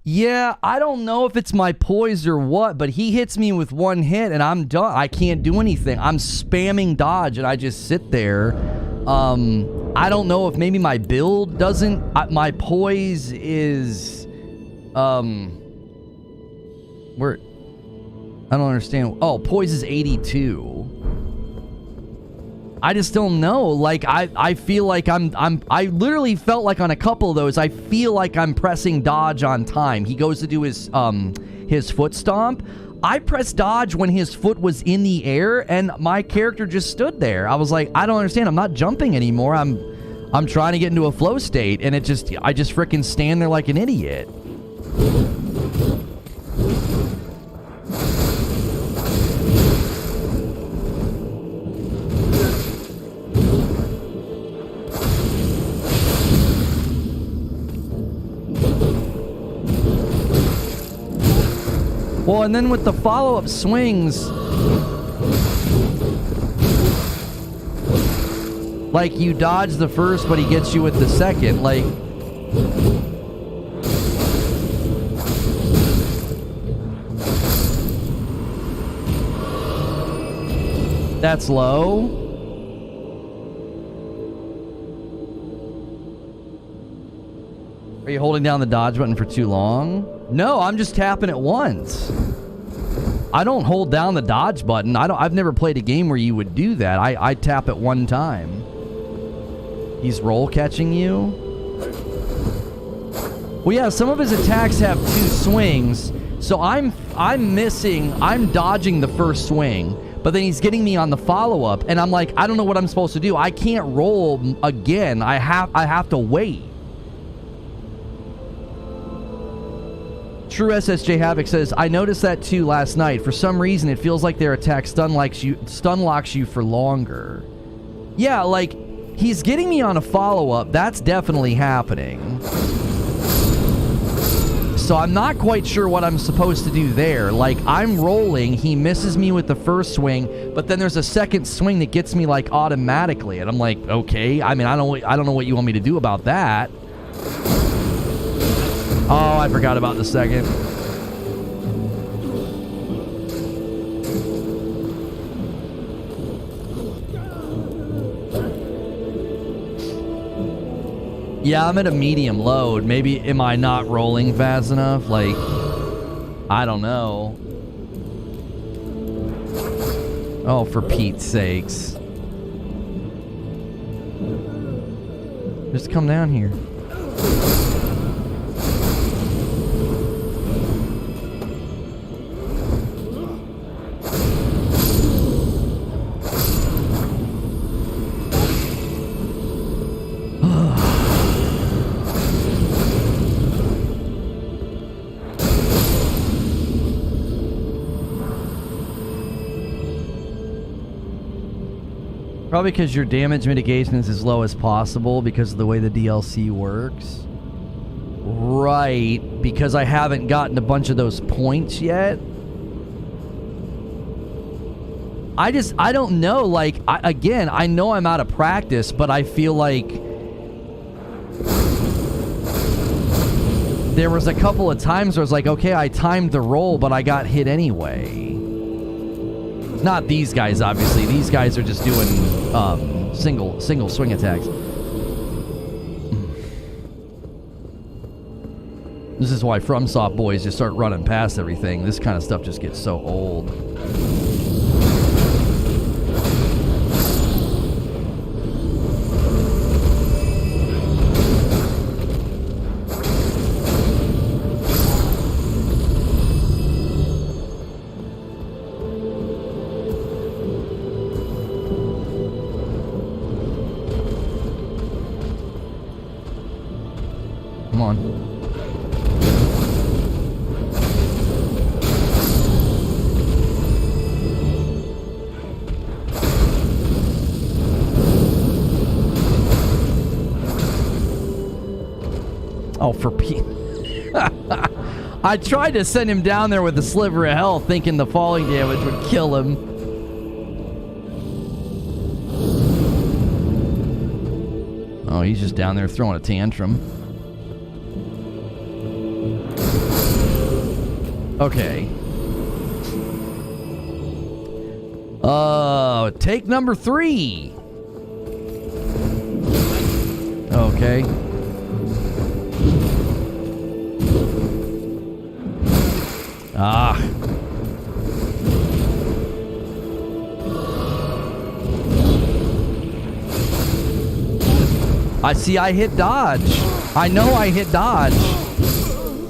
Yeah, I don't know if it's my poise or what, but he hits me with one hit and I'm done. I can't do anything. I'm spamming dodge and I just sit there. I don't know if maybe my build doesn't... my poise is... where... I don't understand. Oh, poise is 82. I just don't know. Like, I feel like I literally felt like on a couple of those, I feel like I'm pressing dodge on time. He goes to do his foot stomp. I pressed dodge when his foot was in the air and my character just stood there. I was like, I don't understand. I'm not jumping anymore. I'm trying to get into a flow state and I just freaking stand there like an idiot. Well, and then with the follow-up swings, like, you dodge the first, but he gets you with the second. Like, that's low. Are you holding down the dodge button for too long? No, I'm just tapping it once. I don't hold down the dodge button. I've never played a game where you would do that. I tap it one time. He's roll catching you. Well, yeah, some of his attacks have two swings. So I'm dodging the first swing, but then he's getting me on the follow-up, and I'm like, I don't know what I'm supposed to do. I can't roll again. I have to wait. True SSJ Havoc says, I noticed that too last night. For some reason, it feels like their attack stun locks you for longer. Yeah, like, he's getting me on a follow-up. That's definitely happening. So I'm not quite sure what I'm supposed to do there. Like, I'm rolling, he misses me with the first swing, but then there's a second swing that gets me, like, automatically. And I'm like, okay, I mean, I don't know what you want me to do about that. Oh, I forgot about the second. Yeah, I'm at a medium load. Maybe am I not rolling fast enough? Like, I don't know. Oh, for Pete's sakes. Just come down here. Probably because your damage mitigation is as low as possible because of the way the DLC works. Right, because I haven't gotten a bunch of those points yet. I don't know, like, again, I know I'm out of practice, but I feel like there was a couple of times where I was like, okay, I timed the roll, but I got hit anyway. Not these guys, obviously. These guys are just doing single swing attacks. This is why FromSoft boys just start running past everything. This kind of stuff just gets so old. Come on. Oh, for Pete. I tried to send him down there with a sliver of health, thinking the falling damage would kill him. Oh, he's just down there throwing a tantrum. Okay. Take number 3. Okay. Ah. I hit dodge. I know I hit dodge.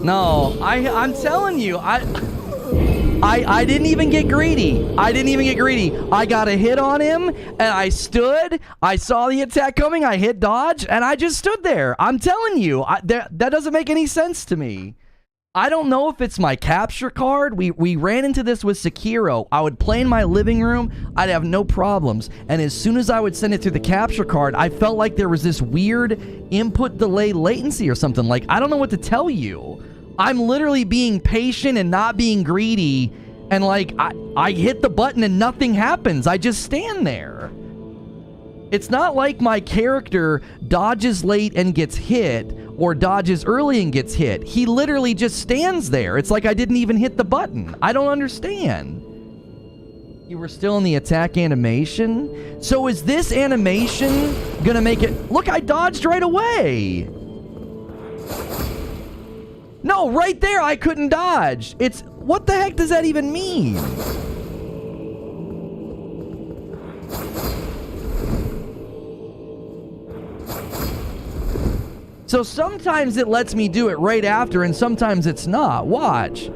No, I'm telling you, I didn't even get greedy. I got a hit on him, and I stood. I saw the attack coming. I hit dodge, and I just stood there. I'm telling you, that doesn't make any sense to me. I don't know if it's my capture card. We ran into this with Sekiro. I would play in my living room. I'd have no problems. And as soon as I would send it through the capture card, I felt like there was this weird input delay latency or something. Like, I don't know what to tell you. I'm literally being patient and not being greedy. And like, I hit the button and nothing happens. I just stand there. It's not like my character dodges late and gets hit, or dodges early and gets hit. He literally just stands there. It's like I didn't even hit the button. I don't understand. You were still in the attack animation? So is this animation gonna make it... Look, I dodged right away. No, right there I couldn't dodge. It's... What the heck does that even mean? So sometimes it lets me do it right after, and sometimes it's not. Watch.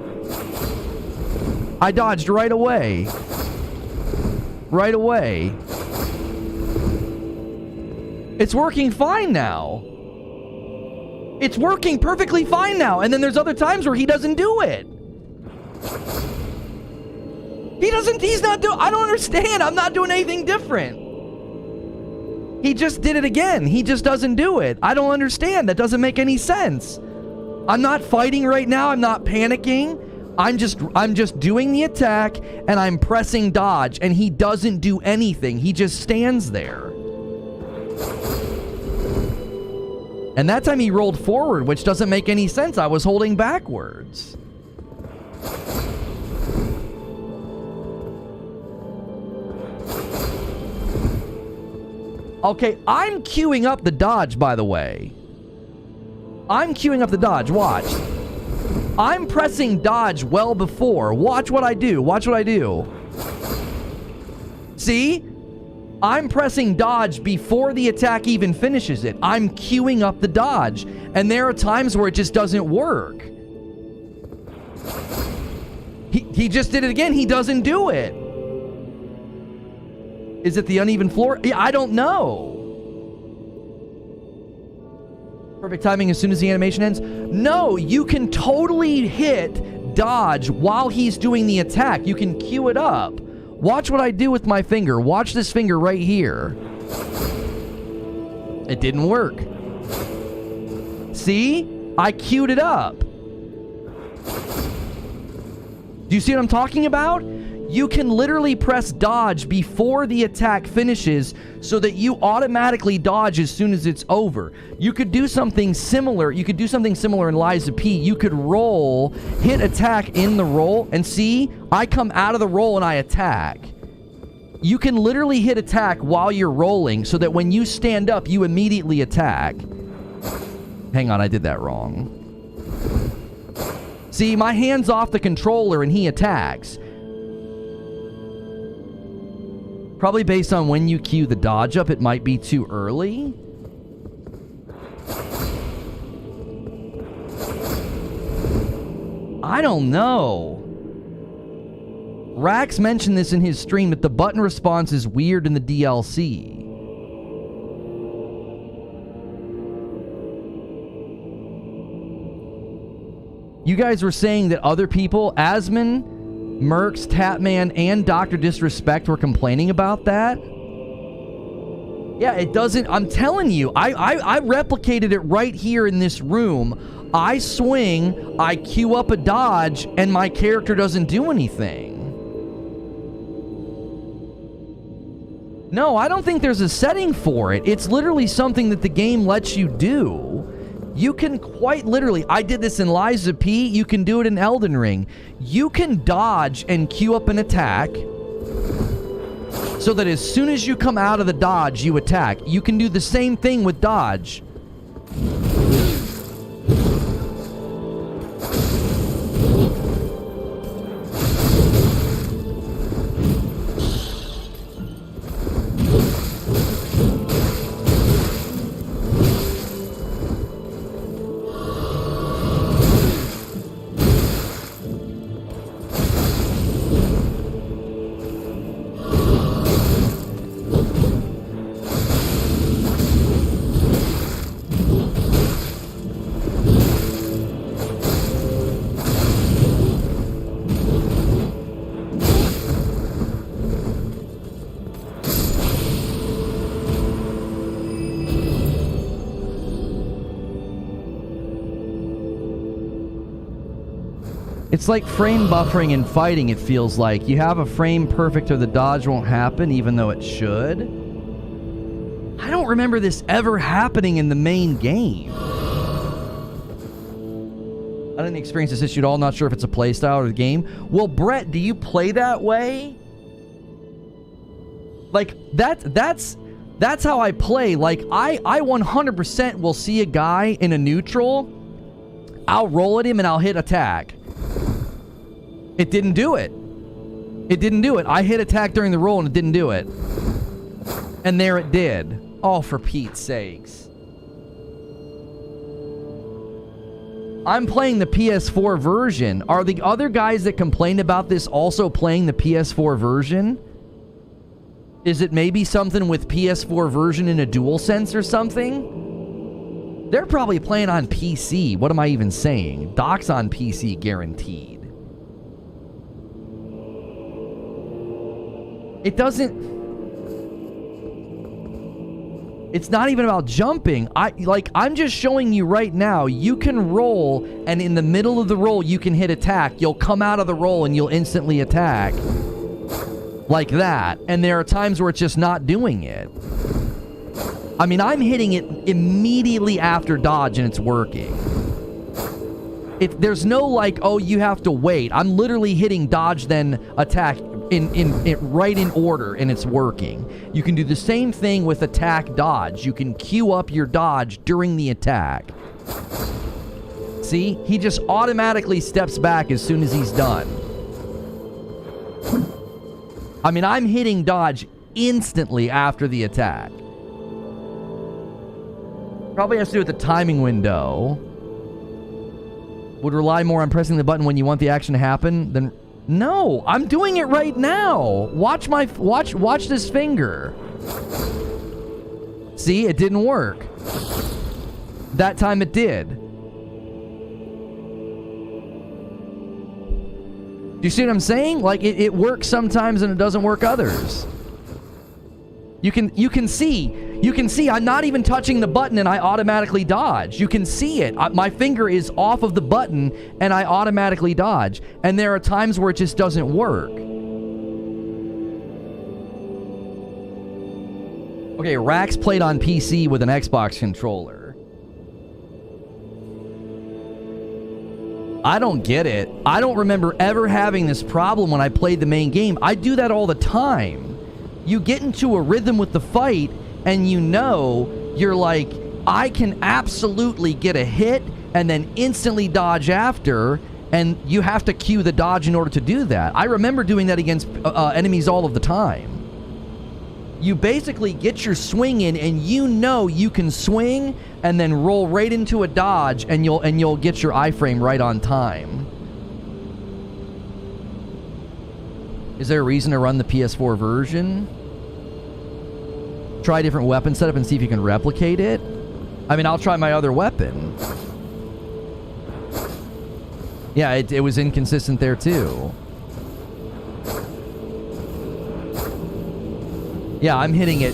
I dodged right away. right away. It's working fine now. It's working perfectly fine now. And then there's other times where he doesn't do it. He's not doing, I don't understand. I'm not doing anything different. He just did it again. He just doesn't do it. I don't understand. That doesn't make any sense. I'm not fighting right now. I'm not panicking. I'm just doing the attack and I'm pressing dodge and he doesn't do anything. He just stands there. And that time he rolled forward, which doesn't make any sense. I was holding backwards. Okay, I'm queuing up the dodge, by the way. I'm queuing up the dodge. Watch. I'm pressing dodge well before. Watch what I do. Watch what I do. See? I'm pressing dodge before the attack even finishes it. I'm queuing up the dodge. And there are times where it just doesn't work. He just did it again. He doesn't do it. Is it the uneven floor? Yeah, I don't know. Perfect timing as soon as the animation ends? No, you can totally hit dodge while he's doing the attack. You can queue it up. Watch what I do with my finger. Watch this finger right here. It didn't work. See? I queued it up. Do you see what I'm talking about? You can literally press dodge before the attack finishes so that you automatically dodge as soon as it's over. You could do something similar. You could do something similar in Liza P. You could roll, hit attack in the roll, and see, I come out of the roll and I attack. You can literally hit attack while you're rolling so that when you stand up, you immediately attack. Hang on, I did that wrong. See, my hand's off the controller and he attacks. Probably based on when you queue the dodge up, it might be too early. I don't know. Rax mentioned this in his stream, that the button response is weird in the DLC. You guys were saying that other people, Asmon, Mercs, Tatman, and Dr. Disrespect were complaining about that. Yeah, it doesn't... I'm telling you, I replicated it right here in this room. I swing, I queue up a dodge, and my character doesn't do anything. No, I don't think there's a setting for it. It's literally something that the game lets you do. You can quite literally, I did this in Liza P, you can do it in Elden Ring. You can dodge and queue up an attack so that as soon as you come out of the dodge, you attack. You can do the same thing with dodge. It's like frame buffering in fighting, it feels like. You have a frame perfect or the dodge won't happen, even though it should. I don't remember this ever happening in the main game. I didn't experience this issue at all. Not sure if it's a playstyle or the game. Well, Brett, do you play that way? Like, that's how I play. Like, I 100% will see a guy in a neutral. I'll roll at him and I'll hit attack. It didn't do it. It didn't do it. I hit attack during the roll and it didn't do it. And there it did. Oh, for Pete's sakes. I'm playing the PS4 version. Are the other guys that complained about this also playing the PS4 version? Is it maybe something with PS4 version in a DualSense or something? They're probably playing on PC. What am I even saying? Docs on PC guaranteed. It doesn't... It's not even about jumping. I'm just showing you right now, you can roll, and in the middle of the roll, you can hit attack. You'll come out of the roll, and you'll instantly attack. Like that. And there are times where it's just not doing it. I mean, I'm hitting it immediately after dodge, and it's working. There's no, like, oh, you have to wait. I'm literally hitting dodge, then attack right in order, and it's working. You can do the same thing with attack dodge. You can queue up your dodge during the attack. See? He just automatically steps back as soon as he's done. I mean, I'm hitting dodge instantly after the attack. Probably has to do with the timing window. Would rely more on pressing the button when you want the action to happen than... No, I'm doing it right now. Watch this finger. See, it didn't work. That time it did. Do you see what I'm saying? Like, it works sometimes and it doesn't work others. You can see I'm not even touching the button and I automatically dodge. You can see it. My finger is off of the button and I automatically dodge. And there are times where it just doesn't work. Okay, Rax played on PC with an Xbox controller. I don't get it. I don't remember ever having this problem when I played the main game. I do that all the time. You get into a rhythm with the fight, and you know, you're like, I can absolutely get a hit and then instantly dodge after, and you have to cue the dodge in order to do that. I remember doing that against enemies all of the time. You basically get your swing in, and you know you can swing and then roll right into a dodge, and you'll get your iframe right on time. Is there a reason to run the PS4 version? Try a different weapon setup and see if you can replicate it. I mean, I'll try my other weapon. Yeah, it was inconsistent there too. Yeah, I'm hitting it.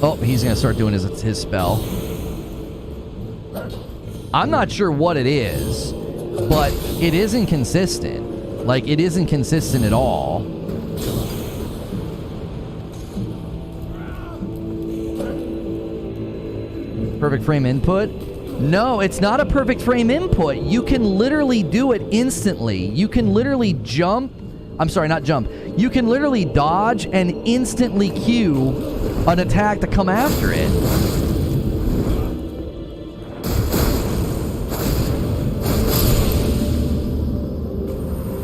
Oh, he's gonna start doing his spell. I'm not sure what it is, but it isn't consistent. Like, it isn't consistent at all. Perfect frame input? No, it's not a perfect frame input. You can literally do it instantly. You can literally jump. I'm sorry, not jump. You can literally dodge and instantly cue an attack to come after it.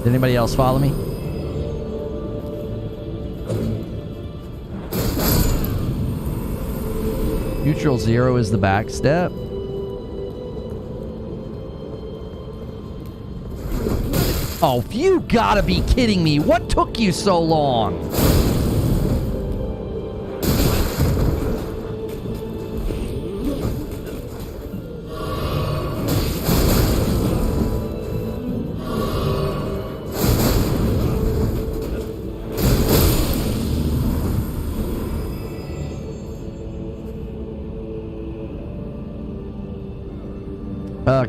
Did anybody else follow me? Neutral 0 is the back step. Oh, you gotta be kidding me. What took you so long?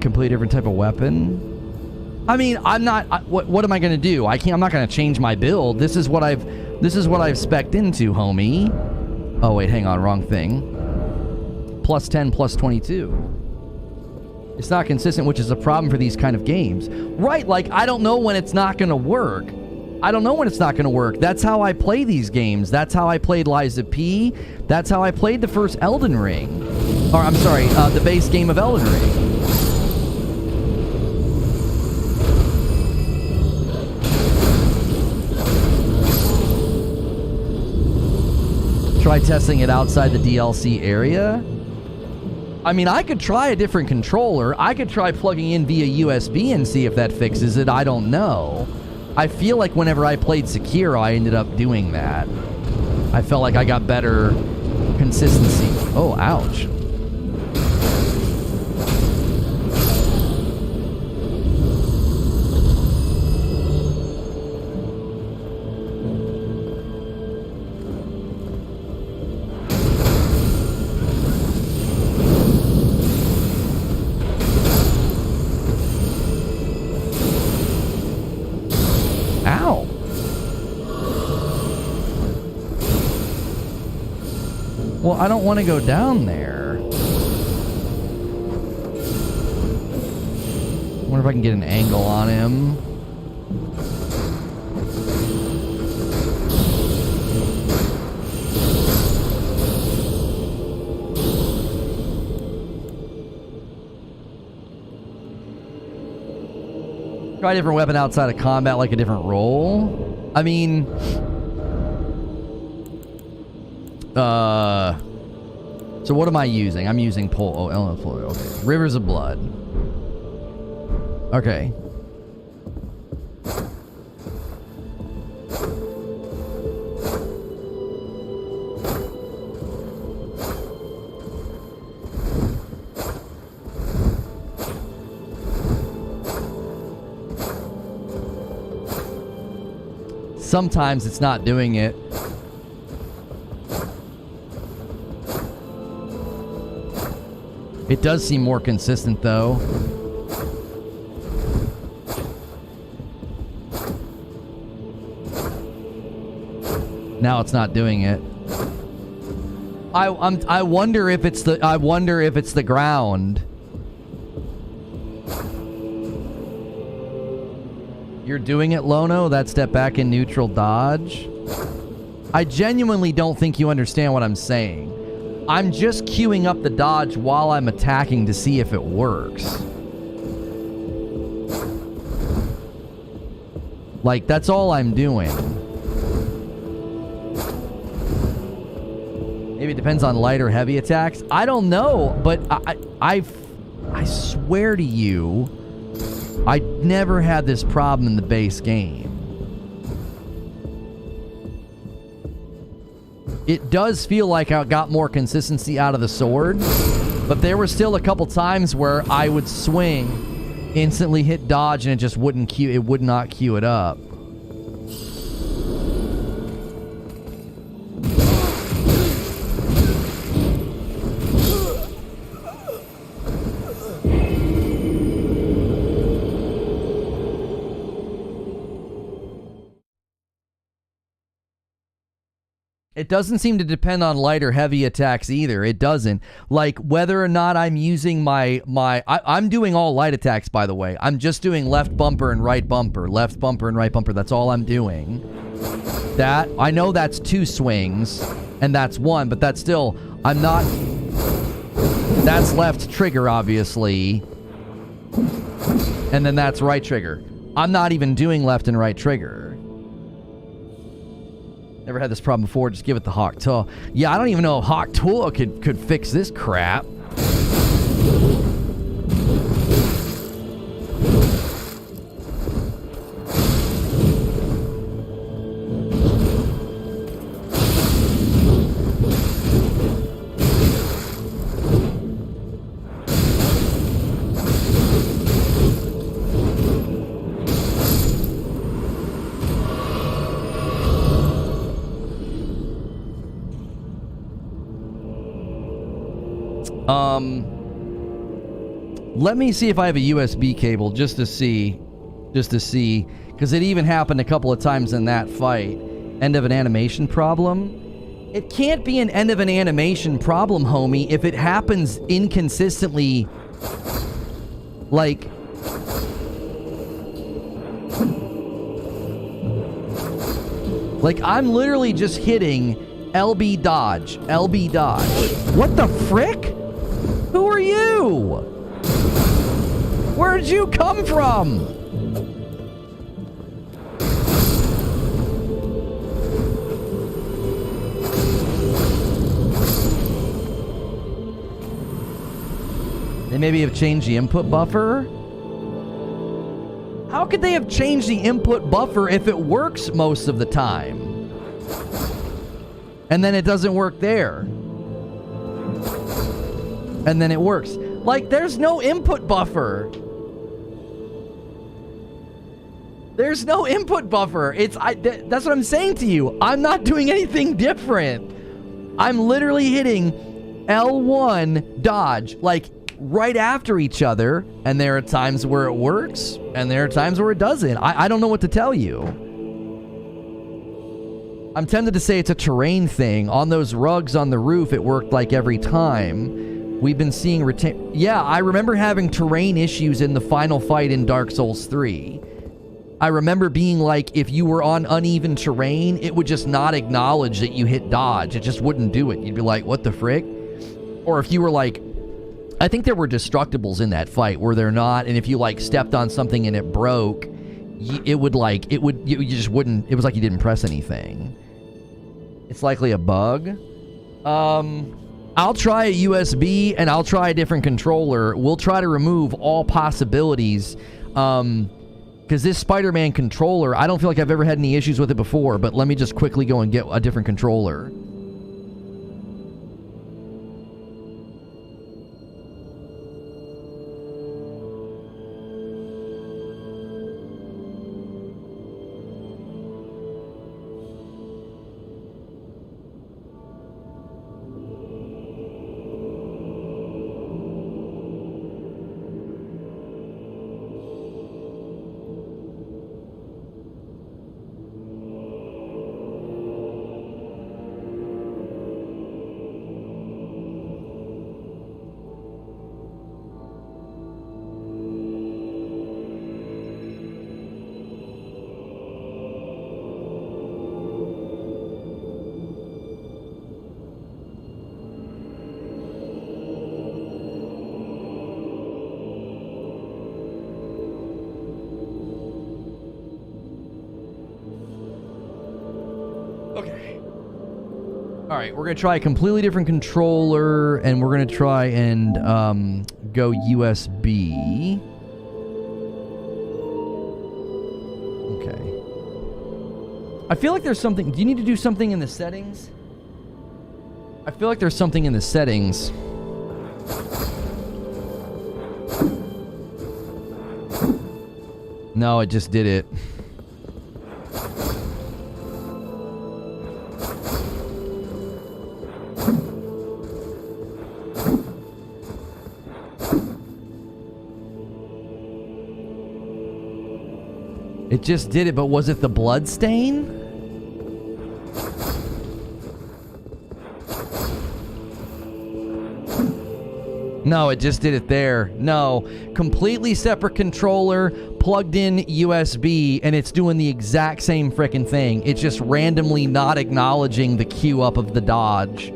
Complete different type of weapon. I mean, I'm not. What am I gonna do? I'm not gonna change my build. This is what I've spec'd into, homie. Oh wait, hang on, wrong thing. Plus 10, plus 22. It's not consistent, which is a problem for these kind of games, right? Like, I don't know when it's not gonna work. I don't know when it's not gonna work. That's how I play these games. That's how I played Liza P. That's how I played the first Elden Ring, or I'm sorry, the base game of Elden Ring. Try testing it outside the DLC area. I mean, I could try a different controller. I could try plugging in via USB and see if that fixes it. I don't know. I feel like whenever I played Sekiro, I ended up doing that. I felt like I got better consistency. Oh, ouch. Ow. Well, I don't want to go down there. I wonder if I can get an angle on him. Try a different weapon outside of combat, like a different role. I mean... So what am I using? I'm using pole. Oh, elemental fluid. Okay. Rivers of Blood. Okay. Sometimes it's not doing it. It does seem more consistent, though. Now it's not doing it. I wonder if it's the ground. You're doing it, Lono? That step back in neutral dodge? I genuinely don't think you understand what I'm saying. I'm just queuing up the dodge while I'm attacking to see if it works. Like, that's all I'm doing. Maybe it depends on light or heavy attacks. I don't know, but I swear to you, I never had this problem in the base game. It does feel like I got more consistency out of the sword, but there were still a couple times where I would swing, instantly hit dodge, and it just wouldn't queue. It would not queue it up. It doesn't seem to depend on light or heavy attacks either. It doesn't. Like, whether or not I'm using I'm doing all light attacks, by the way. I'm just doing left bumper and right bumper. Left bumper and right bumper. That's all I'm doing. That, I know that's 2 swings, and that's 1, but that's still, I'm not... That's left trigger, obviously. And then that's right trigger. I'm not even doing left and right trigger. Never had this problem before. Just give it the Hawk Tuah. Yeah, I don't even know if Hawk Tuah could fix this crap. Let me see if I have a USB cable just to see, because it even happened a couple of times in that fight. End of an animation problem? It can't be an end of an animation problem, homie, if it happens inconsistently. Like, I'm literally just hitting LB dodge, LB dodge. What the frick? Who are you? Where'd you come from? They maybe have changed the input buffer? How could they have changed the input buffer if it works most of the time? And then it doesn't work there. And then it works. Like, there's no input buffer. There's no input buffer. That's what I'm saying to you. I'm not doing anything different. I'm literally hitting L1 dodge, like, right after each other, and there are times where it works, and there are times where it doesn't. I don't know what to tell you. I'm tempted to say it's a terrain thing. On those rugs on the roof, it worked like every time. We've been seeing Yeah, I remember having terrain issues in the final fight in Dark Souls 3. I remember being like, if you were on uneven terrain, it would just not acknowledge that you hit dodge. It just wouldn't do it. You'd be like, what the frick? Or if you were like, I think there were destructibles in that fight, were there not? And if you like stepped on something and it broke, you just wouldn't, it was like you didn't press anything. It's likely a bug. I'll try a USB and I'll try a different controller. We'll try to remove all possibilities. Because this Spider-Man controller, I don't feel like I've ever had any issues with it before, but let me just quickly go and get a different controller. Alright, we're going to try a completely different controller, and we're going to try and go USB. Okay. I feel like there's something... Do you need to do something in the settings? I feel like there's something in the settings. No, it just did it. It just did it, but was it the blood stain? No, it just did it there. No, completely separate controller, plugged in USB, and it's doing the exact same frickin' thing. It's just randomly not acknowledging the queue up of the dodge.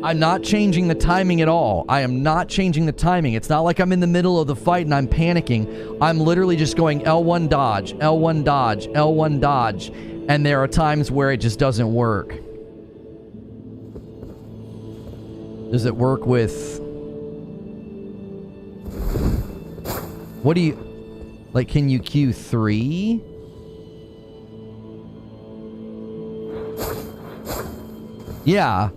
I'm not changing the timing at all. I am not changing the timing. It's not like I'm in the middle of the fight and I'm panicking. I'm literally just going L1 dodge, L1 dodge, L1 dodge. And there are times where it just doesn't work. Does it work with... What do you... Like, can you Q3? Yeah.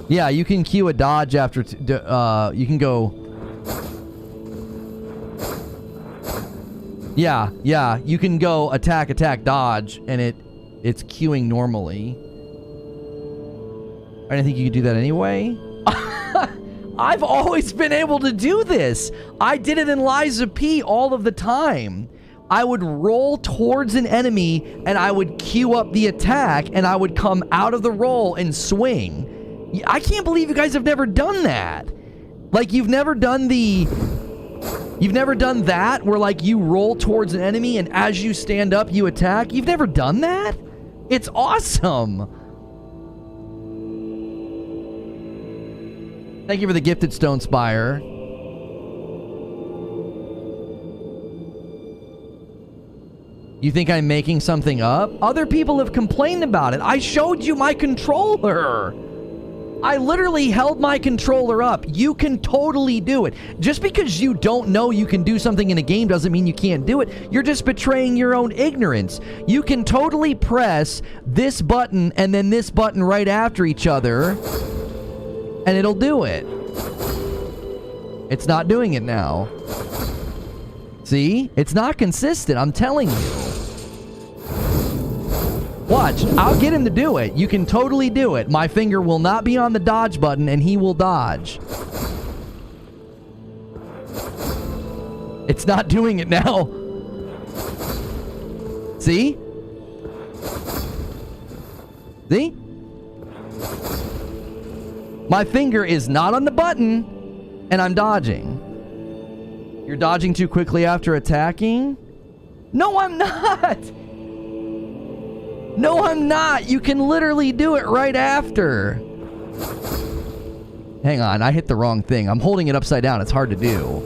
Yeah, you can queue a dodge after... you can go... Yeah, you can go attack, dodge, and it's queuing normally. I didn't think you could do that anyway. I've always been able to do this. I did it in Liza P all of the time. I would roll towards an enemy, and I would queue up the attack, and I would come out of the roll and swing. I can't believe you guys have never done that. Like, you've never done that where, like, you roll towards an enemy and as you stand up, you attack? You've never done that? It's awesome. Thank you for the gifted Stone Spire. You think I'm making something up? Other people have complained about it. I showed you my controller. I literally held my controller up. You can totally do it. Just because you don't know you can do something in a game doesn't mean you can't do it. You're just betraying your own ignorance. You can totally press this button and then this button right after each other, and it'll do it. It's not doing it now. See? It's not consistent, I'm telling you. Watch, I'll get him to do it. You can totally do it. My finger will not be on the dodge button and he will dodge. It's not doing it now. See? See? My finger is not on the button and I'm dodging. You're dodging too quickly after attacking? No, I'm not! No, I'm not! You can literally do it right after. Hang on, I hit the wrong thing. I'm holding it upside down. It's hard to do.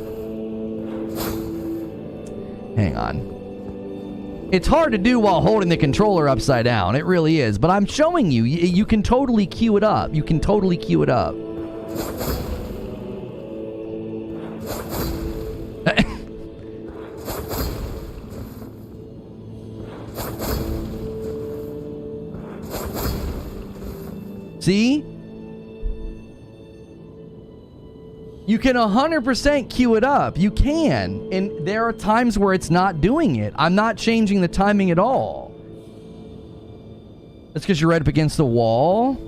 Hang on. It's hard to do while holding the controller upside down. It really is. But I'm showing you. You can totally queue it up. You can totally queue it up. See? You can 100% queue it up. You can. And there are times where it's not doing it. I'm not changing the timing at all. That's because you're right up against the wall.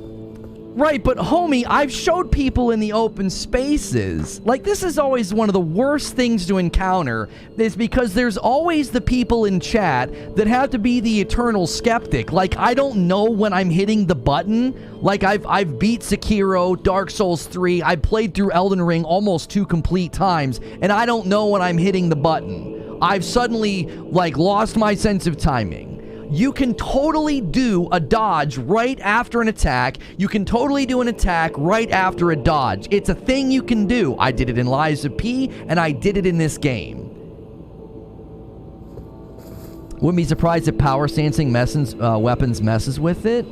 Right, but homie, I've showed people in the open spaces. Like, this is always one of the worst things to encounter, is because there's always the people in chat that have to be the eternal skeptic. Like, I don't know when I'm hitting the button. Like, I've beat Sekiro, Dark Souls 3, I played through Elden Ring almost 2 complete times, and I don't know when I'm hitting the button. I've suddenly, like, lost my sense of timing. You can totally do a dodge right after an attack. You can totally do an attack right after a dodge. It's a thing you can do. I did it in Lies of P, and I did it in this game. Wouldn't be surprised if power stancing weapons messes with it.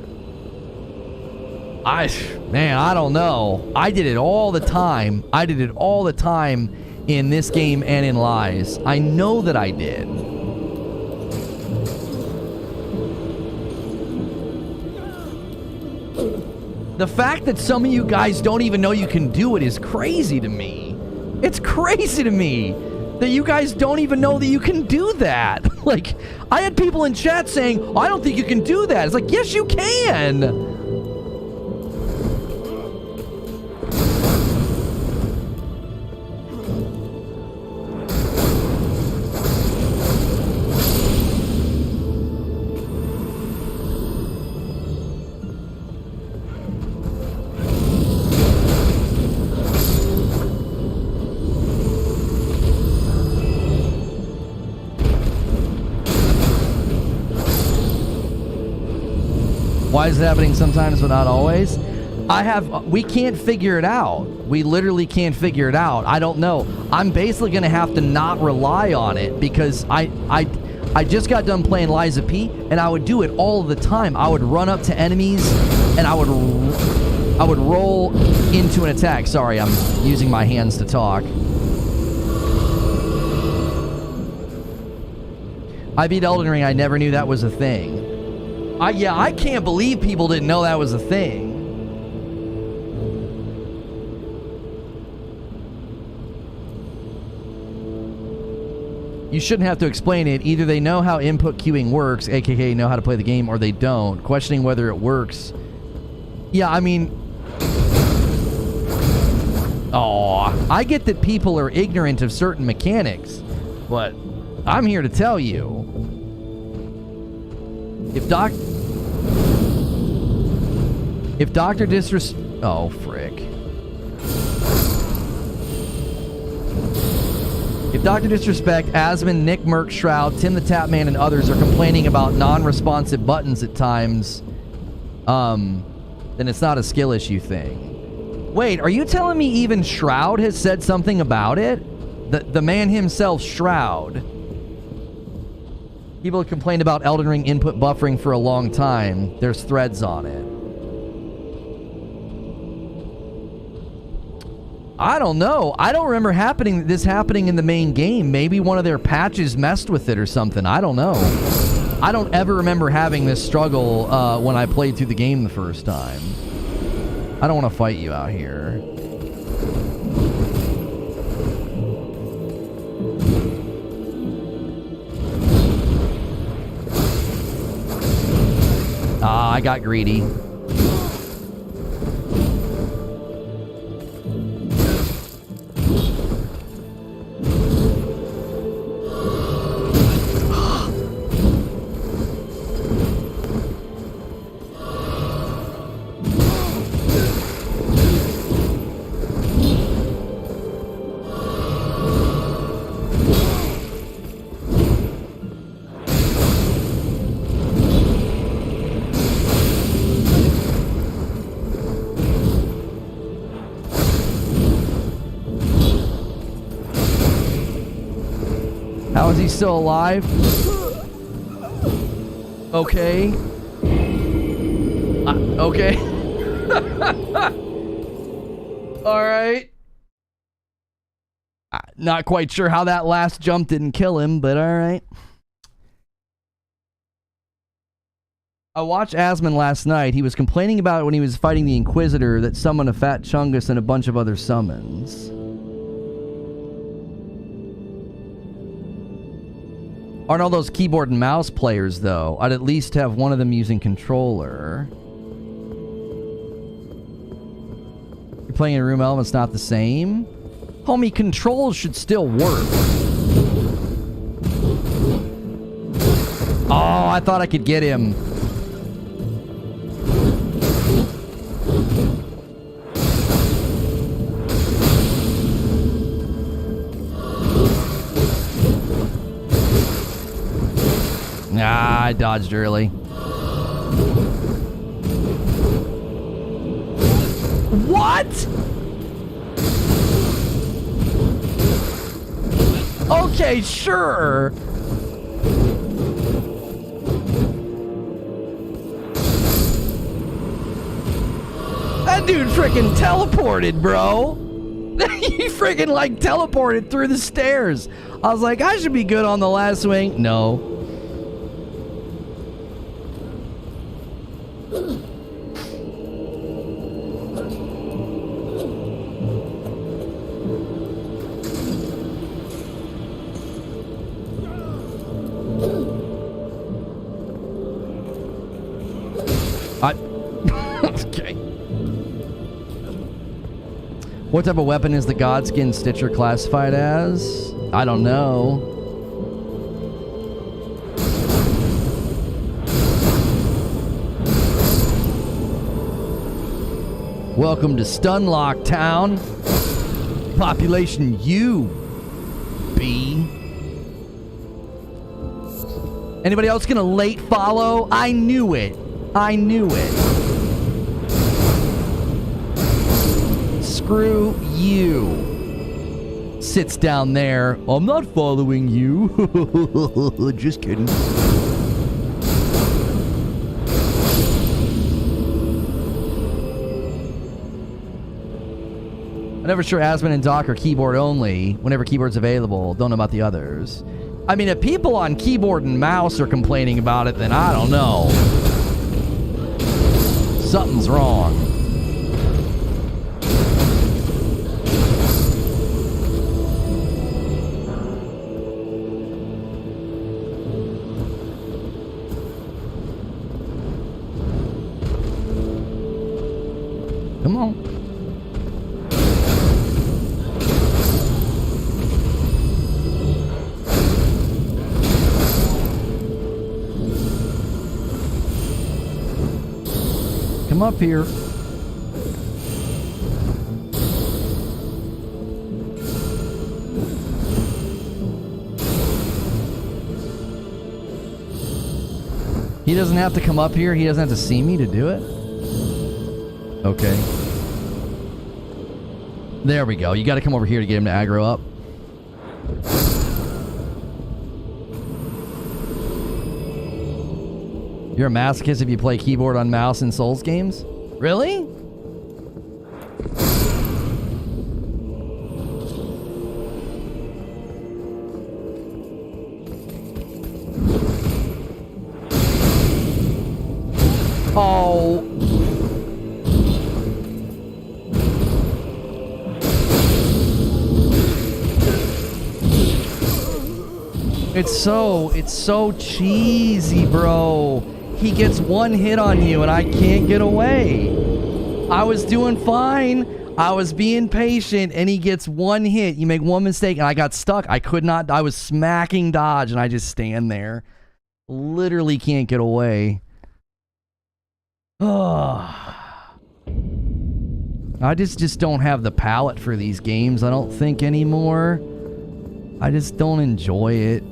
Man, I don't know. I did it all the time. I did it all the time in this game and in Lies. I know that I did. The fact that some of you guys don't even know you can do it is crazy to me. It's crazy to me that you guys don't even know that you can do that. Like, I had people in chat saying, oh, I don't think you can do that. It's like, yes, you can. Why is it happening sometimes but not always? We can't figure it out. We literally can't figure it out. I don't know. I'm basically going to have to not rely on it because I just got done playing Lies of P and I would do it all the time. I would run up to enemies and I would roll into an attack. Sorry, I'm using my hands to talk. I beat Elden Ring. I never knew that was a thing. Yeah, I can't believe people didn't know that was a thing. You shouldn't have to explain it. Either they know how input queuing works, aka know how to play the game, or they don't. Questioning whether it works. Yeah, I mean... Oh, I get that people are ignorant of certain mechanics, but I'm here to tell you. If Dr. Oh, frick. If Dr. Disrespect, Asmon, Nick Merck, Shroud, Tim the Tapman, and others are complaining about non-responsive buttons at times, then it's not a skill issue thing. Wait, are you telling me even Shroud has said something about it? The man himself, Shroud. People have complained about Elden Ring input buffering for a long time. There's threads on it. I don't know. I don't remember this happening in the main game. Maybe one of their patches messed with it or something. I don't know. I don't ever remember having this struggle when I played through the game the first time. I don't want to fight you out here. Ah, I got greedy. How is he still alive? Okay. Okay. All right. Not quite sure how that last jump didn't kill him, but all right. I watched Asmon last night. He was complaining about it when he was fighting the Inquisitor that summoned a Fat Chungus and a bunch of other summons. Aren't all those keyboard and mouse players, though? I'd at least have one of them using controller. You're playing in a room element's not the same? Homie, controls should still work. Oh, I thought I could get him. Ah, I dodged early. What? Okay, sure. That dude freaking teleported, bro. He freaking like teleported through the stairs. I was like, I should be good on the last swing. No. Okay. What type of weapon is the Godskin Stitcher classified as? I don't know. Welcome to Stunlock Town. Population U, B. Anybody else gonna late follow? I knew it. I knew it. Screw you. Sits down there. I'm not following you. Just kidding. I'm never sure Asmon and Doc are keyboard only. Whenever keyboard's available. Don't know about the others. I mean, if people on keyboard and mouse are complaining about it, then I don't know. Something's wrong. Come on. Come up here. He doesn't have to come up here. He doesn't have to see me to do it. Okay. There we go. You got to come over here to get him to aggro up. You're a masochist if you play keyboard on mouse in Souls games? Really? Oh. It's so cheesy, bro. He gets one hit on you and I can't get away. I was doing fine. I was being patient and he gets one hit. You make one mistake and I got stuck. I could not. I was smacking dodge and I just stand there. Literally can't get away. I just don't have the palate for these games, I don't think, anymore. I just don't enjoy it.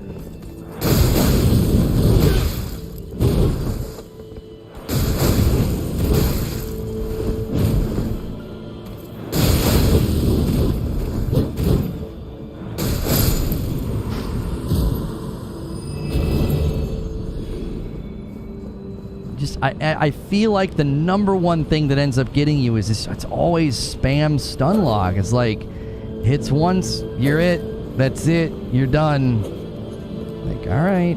I feel like the number one thing that ends up getting you is this, it's always spam stun lock. It's like, hits once, you're it, that's it, you're done. Like, alright.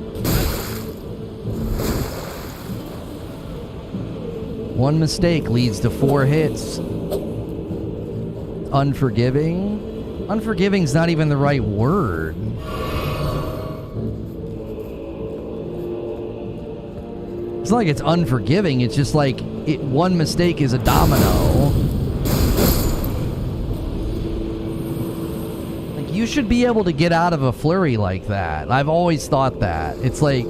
One mistake leads to 4 hits. Unforgiving? Unforgiving's not even the right word. It's not like it's unforgiving, it's just like one mistake is a domino. Like, you should be able to get out of a flurry like that. I've always thought that. It's like...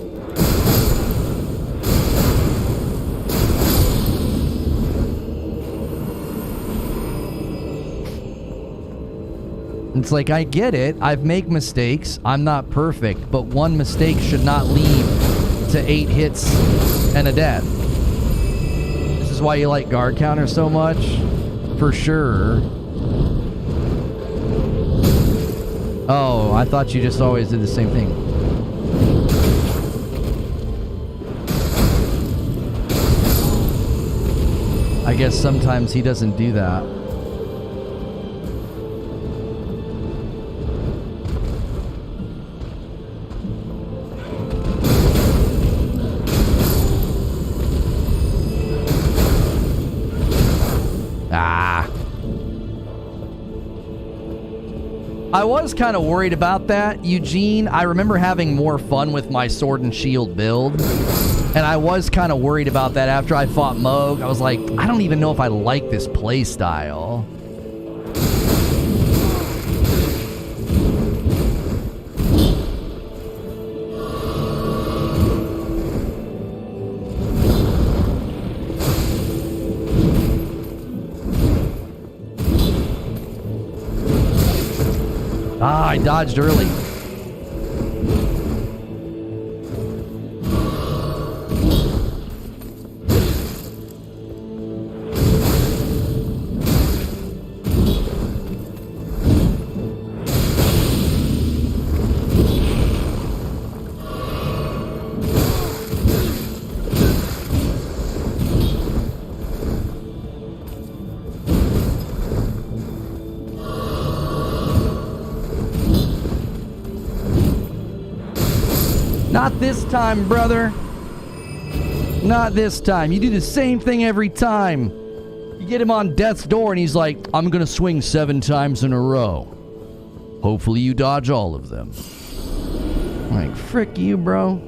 It's like, I get it. I make mistakes. I'm not perfect. But one mistake should not lead to 8 hits and a death. This is why you like guard counter so much? For sure. Oh, I thought you just always did the same thing. I guess sometimes he doesn't do that. I was kind of worried about that, Eugene. I remember having more fun with my sword and shield build. And I was kind of worried about that after I fought Moog. I was like, I don't even know if I like this play style. Ah, I dodged early. Not this time, brother. Not this time. You do the same thing every time. You get him on death's door and he's like, I'm gonna swing 7 times in a row. Hopefully you dodge all of them. I'm like, frick you, bro.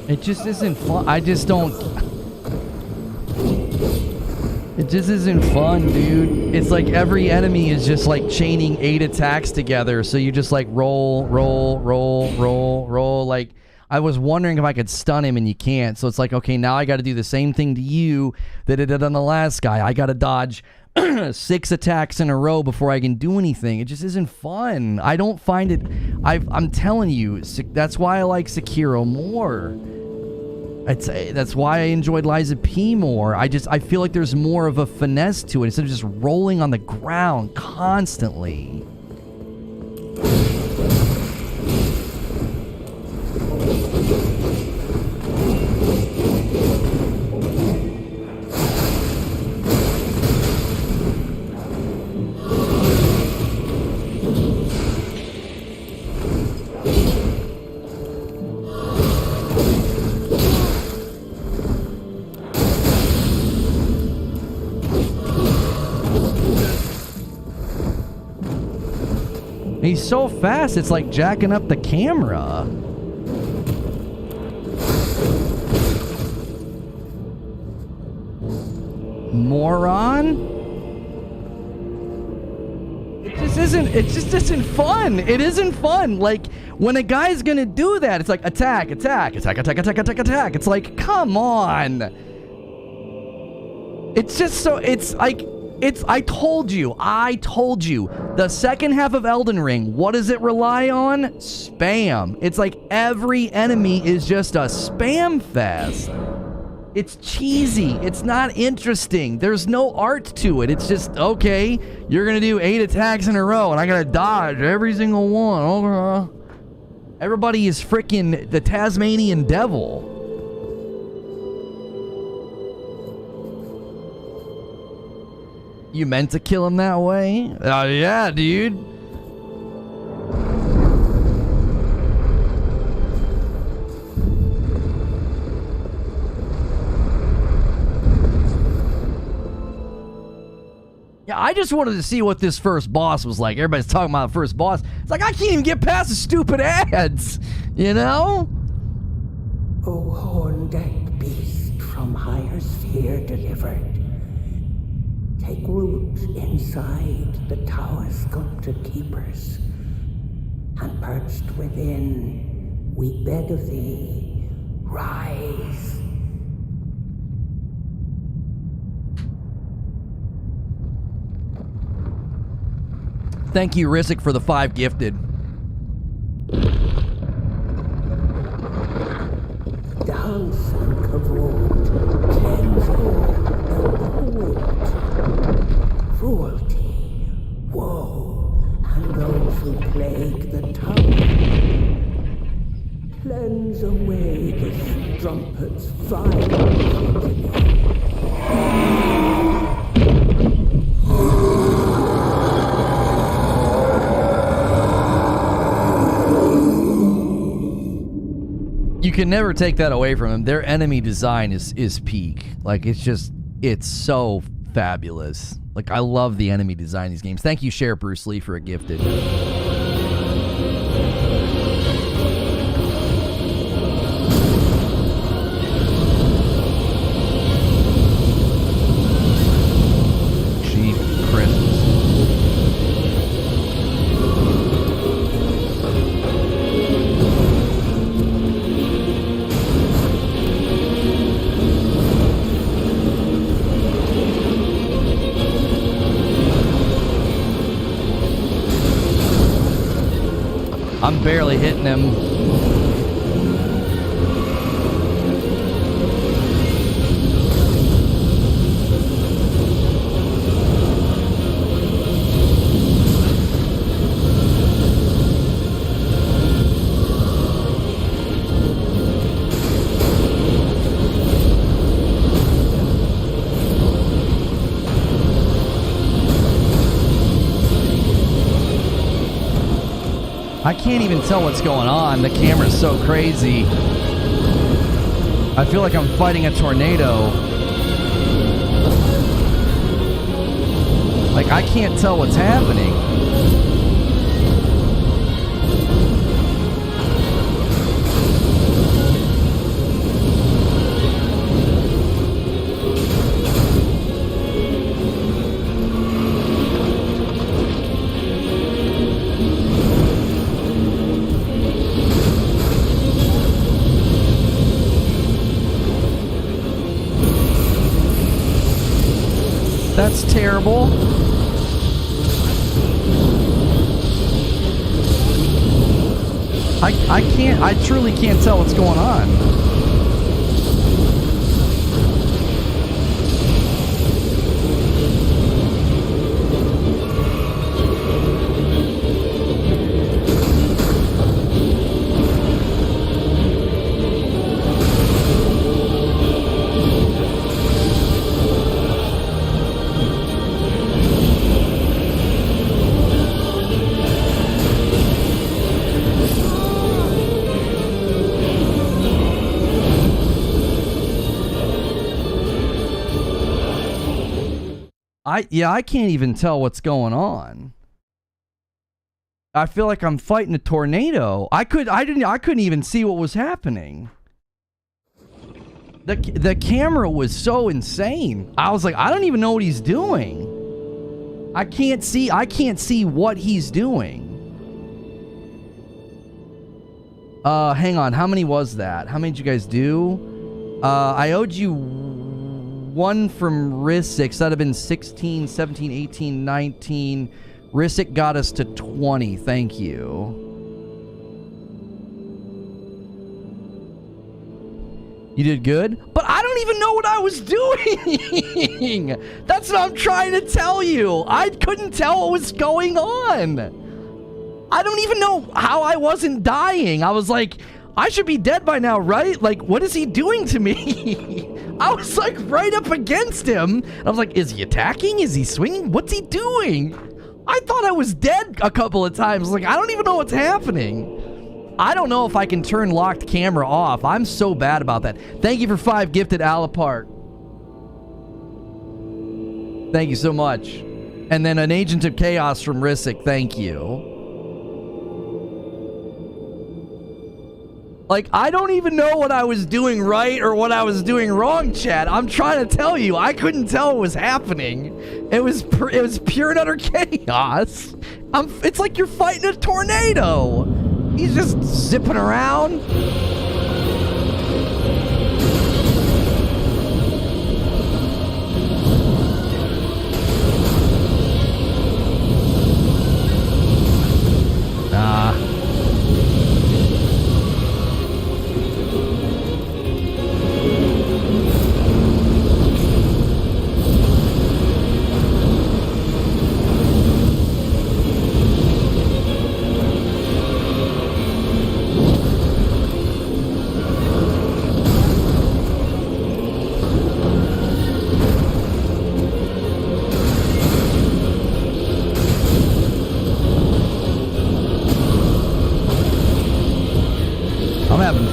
It just isn't fun. I just don't... It just isn't fun, dude. It's like every enemy is just like chaining 8 attacks together, so you just like roll. Like, I was wondering if I could stun him and you can't, so it's like, okay, now I gotta do the same thing to you that I did on the last guy. I gotta dodge 6 attacks in a row before I can do anything. It just isn't fun. I don't find it... I'm telling you, that's why I like Sekiro more. That's why I enjoyed Liza P more. I feel like there's more of a finesse to it instead of just rolling on the ground constantly. He's so fast, it's like jacking up the camera. Moron? It just isn't fun. It isn't fun. Like, when a guy's gonna do that, it's like attack. It's like, come on. It's just so, it's like, I told you, the second half of Elden Ring, what does it rely on? Spam. It's like every enemy is just a spam fest. It's cheesy. It's not interesting. There's no art to it. It's just, okay, you're gonna do 8 attacks in a row, and I gotta dodge every single one. Everybody is freaking the Tasmanian devil. You meant to kill him that way? Yeah, dude. Yeah, I just wanted to see what this first boss was like. Everybody's talking about the first boss. It's like, I can't even get past the stupid ads, you know? O horn-decked beast from higher sphere delivered, take root inside the tower sculpted keepers, and perched within, we beg of thee, rise. Thank you, Rissick, for the 5 gifted. Dance and kavod, cleanse all the cruelty, woe, and those who plague the tongue. Cleanse away the strumpet's vile. You can never take that away from them. Their enemy design is peak. Like, it's so fabulous. Like, I love the enemy design in these games. Thank you, Share Bruce Lee, for a gifted. Cheap Christmas. I'm barely hitting him. I can't even tell what's going on. The camera's so crazy. I feel like I'm fighting a tornado. Like, I can't tell what's happening. That's terrible. I truly can't tell what's going on. I can't even tell what's going on. I feel like I'm fighting a tornado. I couldn't even see what was happening. The camera was so insane. I was like, I don't even know what he's doing. I can't see what he's doing. Hang on. How many was that? How many did you guys do? I owed you one from Risik. That'd have been 16, 17, 18, 19. Risik got us to 20. Thank you. You did good? But I don't even know what I was doing! That's what I'm trying to tell you! I couldn't tell what was going on! I don't even know how I wasn't dying. I was like, I should be dead by now, right? Like, what is he doing to me? I was like right up against him. I was like, is he attacking? Is he swinging? What's he doing? I thought I was dead a couple of times. Like, I don't even know what's happening. I don't know if I can turn locked camera off. I'm so bad about that. Thank you for 5 gifted Alapart. Thank you so much. And then an Agent of Chaos from Risik. Thank you. Like, I don't even know what I was doing right or what I was doing wrong, chat. I'm trying to tell you, I couldn't tell what was happening. It was pure and utter chaos. It's like you're fighting a tornado. He's just zipping around.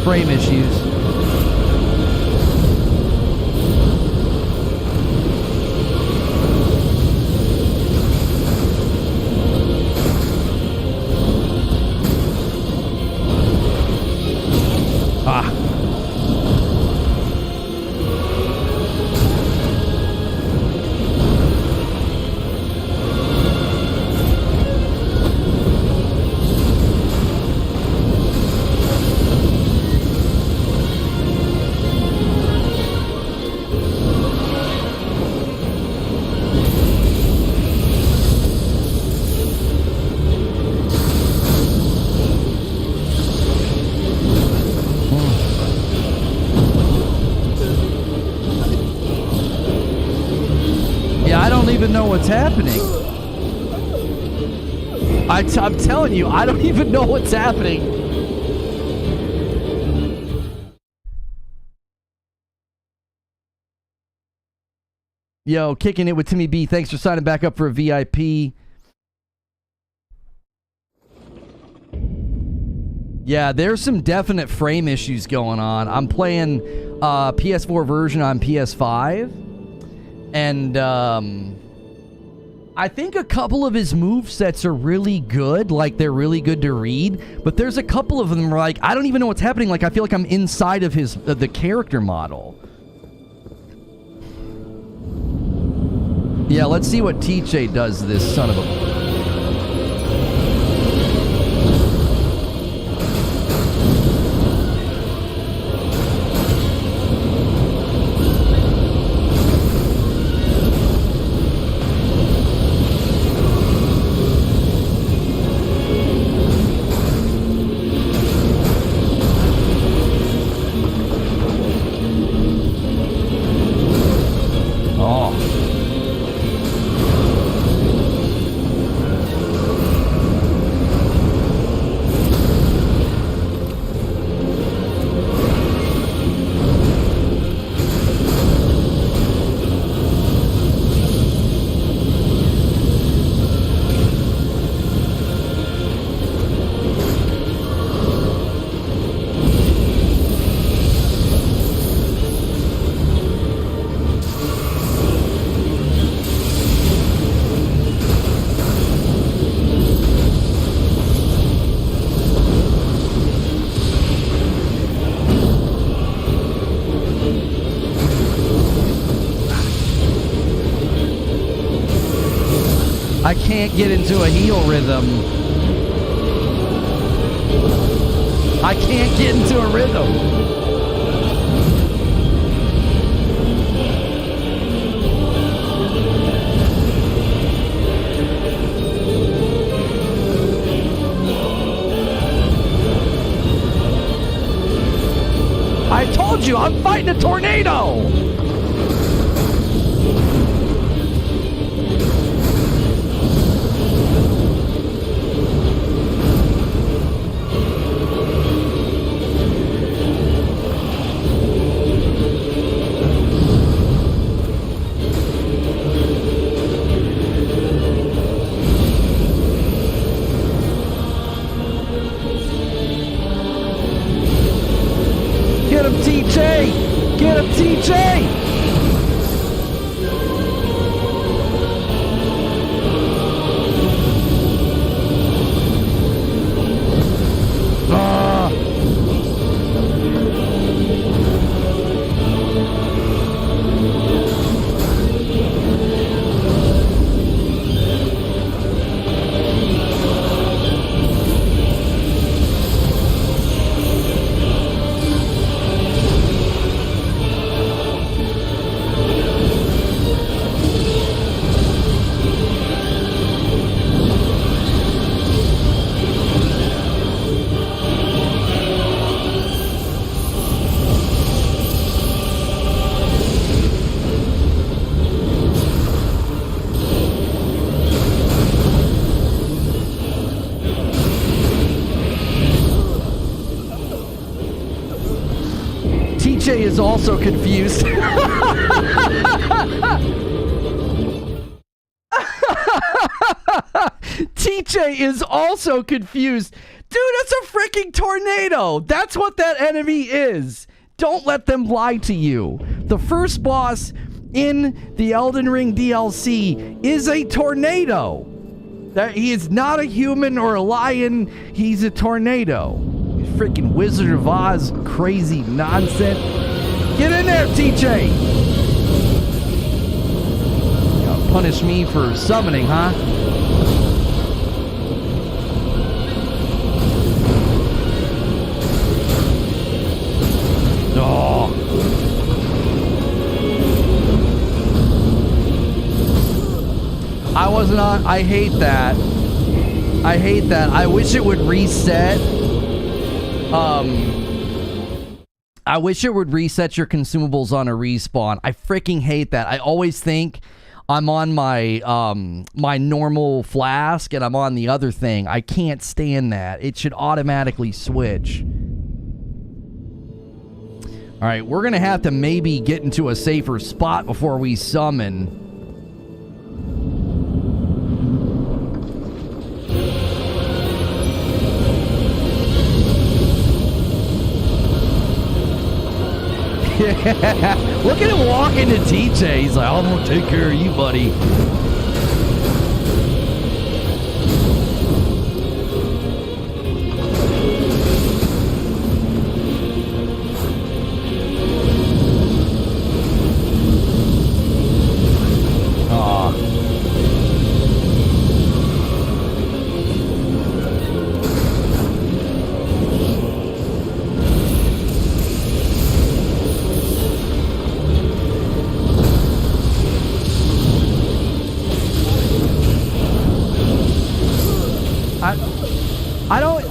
Frame issues. Know what's happening. I'm telling you, I don't even know what's happening. Yo, kicking it with Timmy B. Thanks for signing back up for a VIP. Yeah, there's some definite frame issues going on. I'm playing PS4 version on PS5, and I think a couple of his movesets are really good, like they're really good to read, but there's a couple of them where, like, I don't even know what's happening. Like, I feel like I'm inside of his the character model. Yeah, let's see what TJ does to this son of a... can't get into a heal rhythm. I can't get into a rhythm. I told you, I'm fighting a tornado! Get him, TJ! Get him, TJ! TJ is also confused. TJ is also confused. Dude, that's a freaking tornado. That's what that enemy is. Don't let them lie to you. The first boss in the Elden Ring DLC is a tornado. That he is not a human or a lion. He's a tornado. Freaking Wizard of Oz crazy nonsense. Get in there, TJ. Gonna punish me for summoning, huh? Oh. I wasn't on. I hate that. I hate that. I wish it would reset. I wish it would reset your consumables on a respawn. I freaking hate that. I always think I'm on my my normal flask and I'm on the other thing. I can't stand that. It should automatically switch. All right, we're gonna have to maybe get into a safer spot before we summon. Look at him walk into TJ. He's like, I'm gonna take care of you, buddy.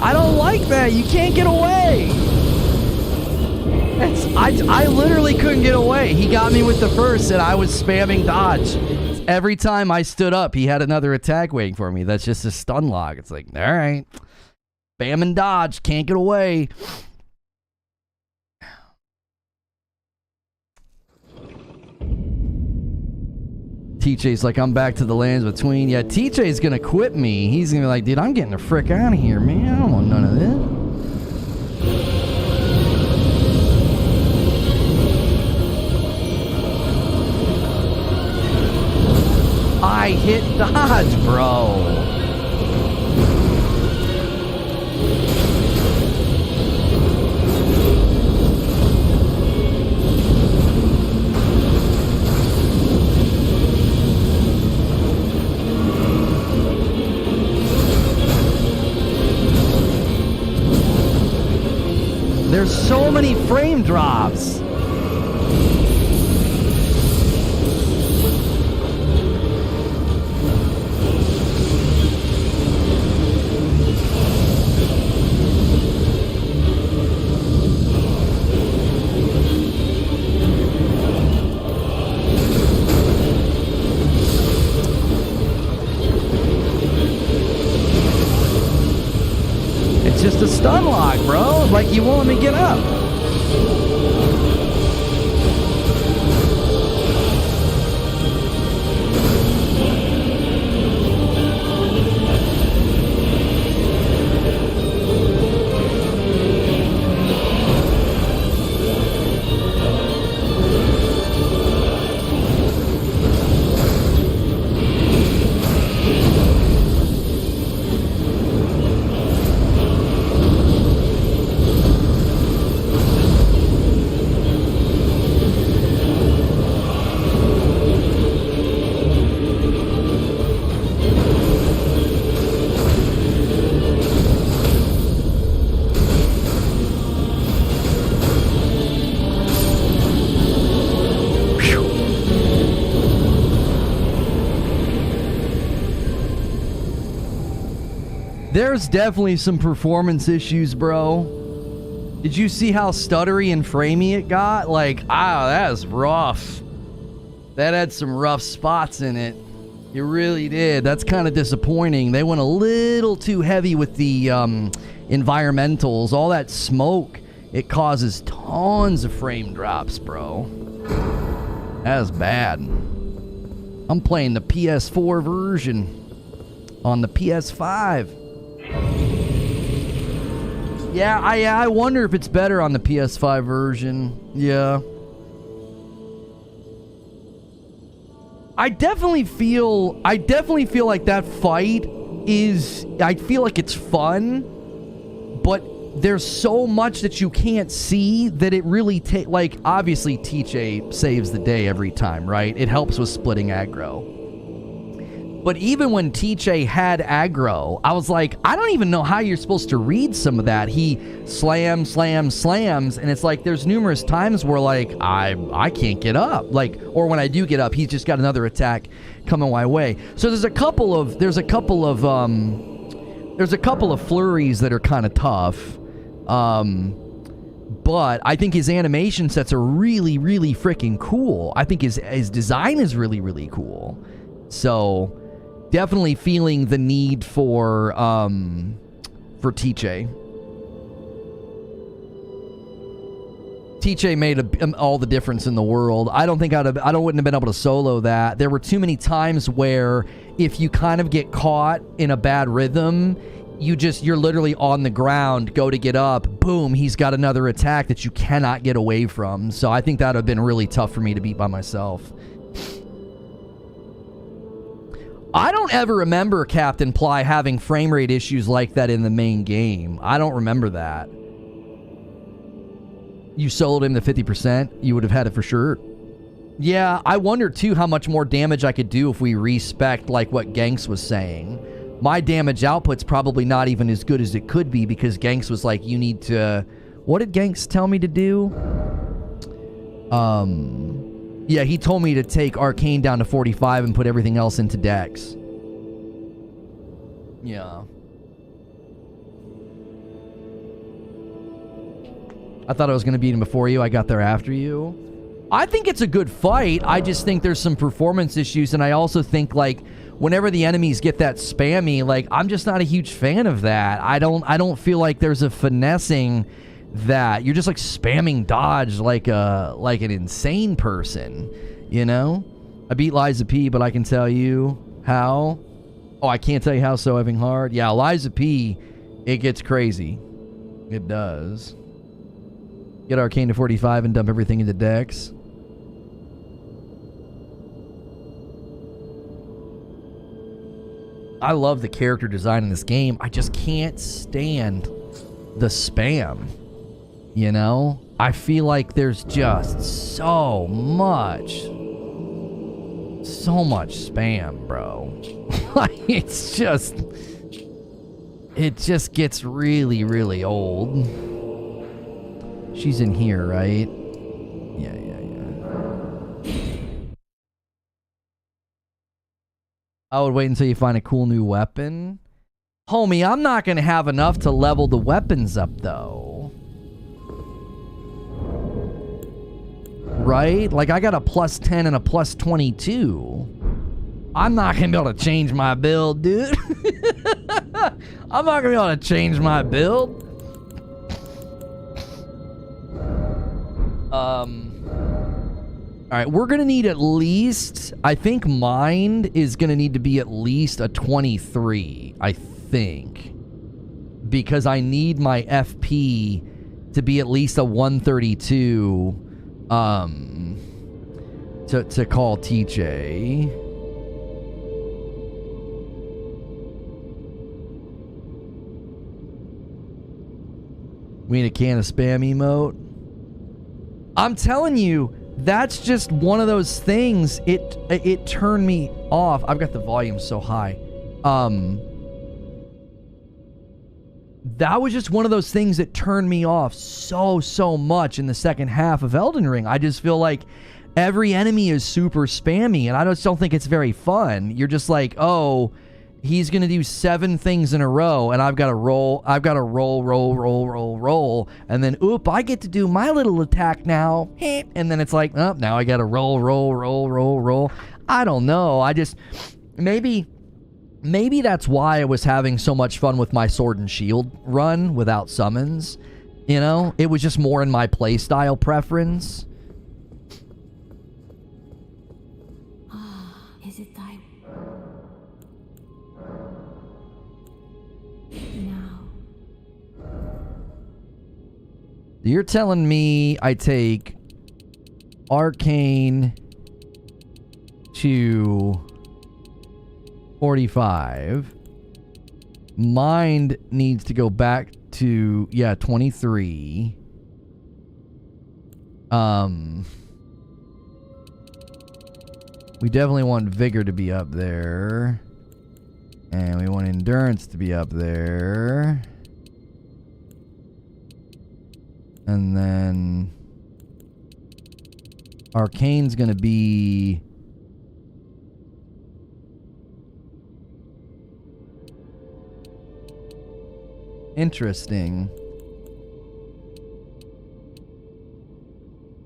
I don't like that. You can't get away. I literally couldn't get away. He got me with the first and I was spamming dodge. Every time I stood up, he had another attack waiting for me. That's just a stun lock. It's like, all right. Spam and dodge. Can't get away. TJ's like, I'm back to the lands between. Yeah, TJ's gonna quit me. He's gonna be like, dude, I'm getting the frick out of here, man. I don't want none of this. I hit dodge, bro. There's so many frame drops. It's just a stun lock, bro. Like, you won't let me get up. There's definitely some performance issues, bro. Did you see how stuttery and framey it got? Like, that was rough. That had some rough spots in it. It really did. That's kind of disappointing. They went a little too heavy with the environmentals. All that smoke, it causes tons of frame drops, bro. That was bad. I'm playing the PS4 version on the PS5. Yeah, I wonder if it's better on the PS5 version. Yeah. I definitely feel like that fight is, I feel like it's fun, but there's so much that you can't see that it really like, obviously TJ saves the day every time, right? It helps with splitting aggro. But even when TJ had aggro, I was like, I don't even know how you're supposed to read some of that. He slams, and it's like there's numerous times where like I can't get up. Like, or when I do get up, he's just got another attack coming my way. So there's a couple of flurries that are kind of tough. But I think his animation sets are really, really freaking cool. I think his design is really, really cool. So definitely feeling the need for TJ. TJ made all the difference in the world. I wouldn't have been able to solo that. There were too many times where if you kind of get caught in a bad rhythm, you're literally on the ground, go to get up, boom, he's got another attack that you cannot get away from. So I think that would have been really tough for me to beat by myself. I don't ever remember Captain Ply having frame rate issues like that in the main game. I don't remember that. You soloed him to 50%, you would have had it for sure. Yeah, I wonder too how much more damage I could do if we respect like what Ganks was saying. My damage output's probably not even as good as it could be because Ganks was like, you need to... What did Ganks tell me to do? Yeah, he told me to take Arcane down to 45 and put everything else into Dex. Yeah. I thought I was going to beat him before you. I got there after you. I think it's a good fight. I just think there's some performance issues, and I also think, like, whenever the enemies get that spammy, like, I'm just not a huge fan of that. I don't feel like there's a finessing that. You're just like spamming dodge like an insane person, you know? I beat Liza P, but I can tell you how. Oh, I can't tell you how so effing hard. Yeah, Liza P, it gets crazy. It does. Get Arcane to 45 and dump everything into Dex. I love the character design in this game. I just can't stand the spam. You know? I feel like there's just so much spam, bro. Like, it just gets really, really old. She's in here, right? Yeah. I would wait until you find a cool new weapon. Homie, I'm not going to have enough to level the weapons up, though. Right? Like, I got a plus 10 and a plus 22. I'm not going to be able to change my build, dude. I'm not going to be able to change my build. Alright, we're going to need at least... I think mind is going to need to be at least a 23, I think. Because I need my FP to be at least a 132 to call TJ. We need a can of spam emote. I'm telling you, that's just one of those things. It turned me off. I've got the volume so high. That was just one of those things that turned me off so much in the second half of Elden Ring. I just feel like every enemy is super spammy, and I just don't think it's very fun. You're just like, oh, he's gonna do 7 things in a row, and I've got to roll, roll, and then oop, I get to do my little attack now, and then it's like, oh, now I got to roll. I don't know. I just maybe that's why I was having so much fun with my sword and shield run without summons. You know, it was just more in my playstyle preference. Is it time? Now. You're telling me I take Arcane to 45. Mind needs to go back to, 23. We definitely want Vigor to be up there. And we want Endurance to be up there. And then Arcane's gonna be... interesting.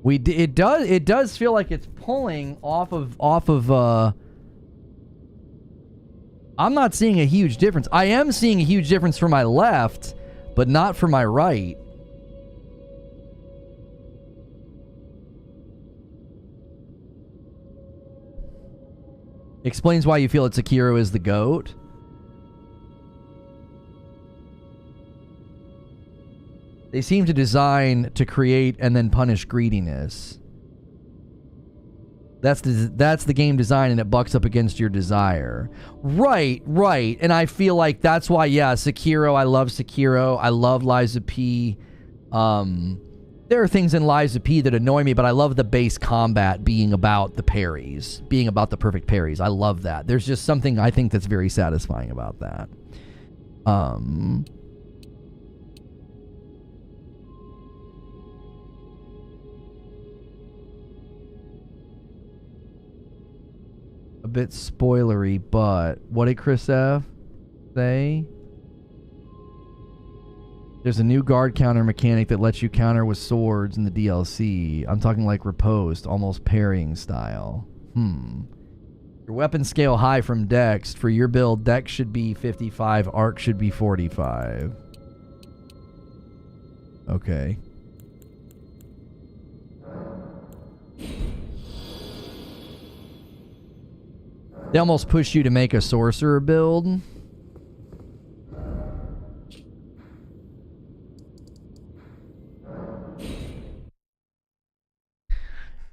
It does feel like it's pulling off of I'm not seeing a huge difference. I am seeing a huge difference for my left, but not for my right. Explains why you feel that Sekiro is the GOAT. They seem to design to create and then punish greediness. That's the game design, and it bucks up against your desire. Right. And I feel like that's why, Sekiro, I love Sekiro. I love Liza P. There are things in Liza P that annoy me, but I love the base combat being about the parries, being about the perfect parries. I love that. There's just something I think that's very satisfying about that. A bit spoilery, but what did Chris F say? There's a new guard counter mechanic that lets you counter with swords in the DLC. I'm talking like riposte, almost parrying style. Your weapon scale high from Dex. For your build, Dex should be 55, Arc should be 45. Okay. They almost push you to make a sorcerer build.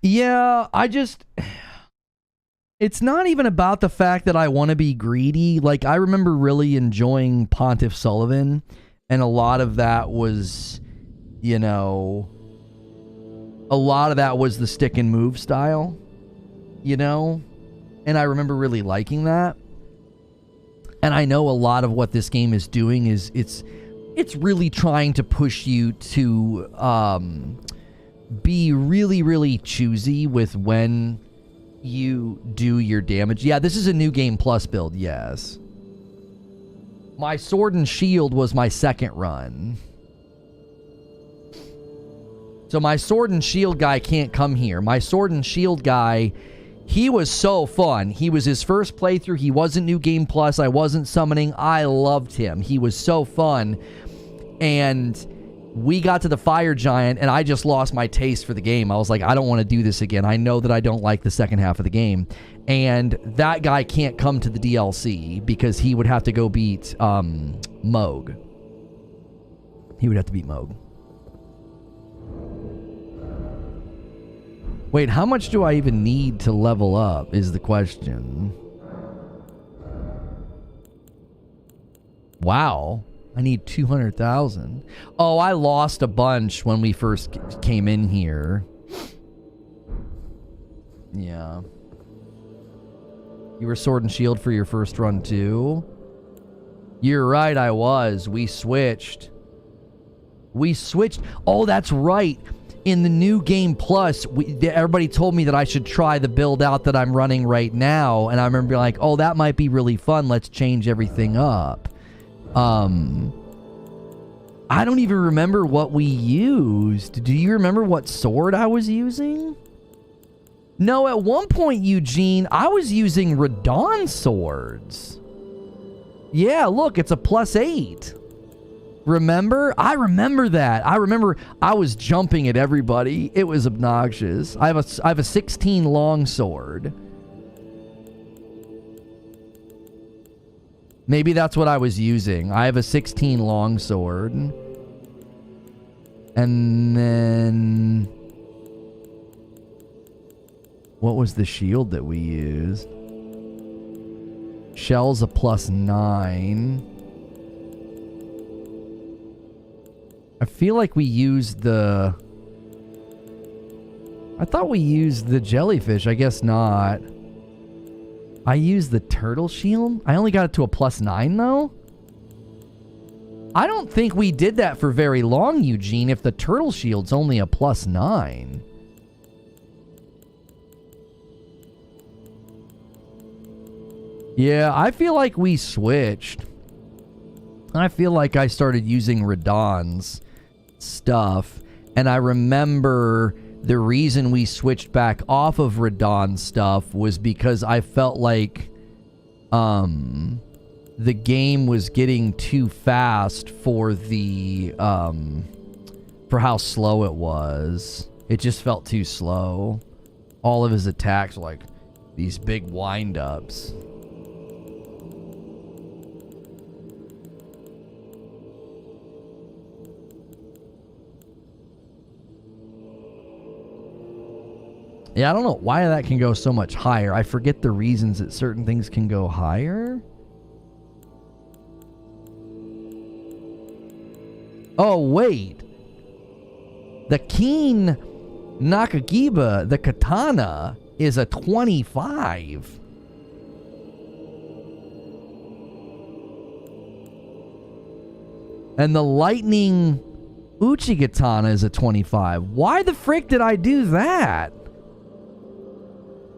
Yeah, it's not even about the fact that I want to be greedy. Like, I remember really enjoying Pontiff Sullivan, and a lot of that was, a lot of that was the stick and move style, And I remember really liking that. And I know a lot of what this game is doing is it's it's really trying to push you to be really, really choosy with when you do your damage. Yeah, this is a new game plus build, yes. My sword and shield was my second run. So my sword and shield guy can't come here. My sword and shield guy, he was so fun. He was his first playthrough. He wasn't New Game Plus. I wasn't summoning. I loved him. He was so fun. And we got to the fire giant, and I just lost my taste for the game. I was like, I don't want to do this again. I know that I don't like the second half of the game. And that guy can't come to the DLC because he would have to go beat Moog. He would have to beat Moog. Wait, how much do I even need to level up is the question. Wow. I need 200,000. Oh, I lost a bunch when we first came in here. Yeah. You were sword and shield for your first run too? You're right, I was. We switched. Oh, that's right. In the new game plus, everybody told me that I should try the build out that I'm running right now. And I remember being like, oh, that might be really fun. Let's change everything up. I don't even remember what we used. Do you remember what sword I was using? No, at one point, Eugene, I was using Radon swords. Yeah, look, it's a +8. Remember? I remember that. I remember I was jumping at everybody. It was obnoxious. I have a 16 long sword. Maybe that's what I was using. I have a 16 long sword. And then what was the shield that we used? Shell's a +9. I feel like we used the... I thought we used the jellyfish. I guess not. I used the turtle shield? I only got it to a +9 though? I don't think we did that for very long, Eugene, if the turtle shield's only a +9. Yeah, I feel like we switched. I feel like I started using Radon's stuff, and I remember the reason we switched back off of Radon stuff was because I felt like the game was getting too fast for the for how slow it was. It just felt too slow. All of his attacks were like these big wind-ups. Yeah, I don't know why that can go so much higher. I forget the reasons that certain things can go higher. Oh, wait. The Keen Nakagiba, the katana, is a 25. And the lightning Uchigatana is a 25. Why the frick did I do that?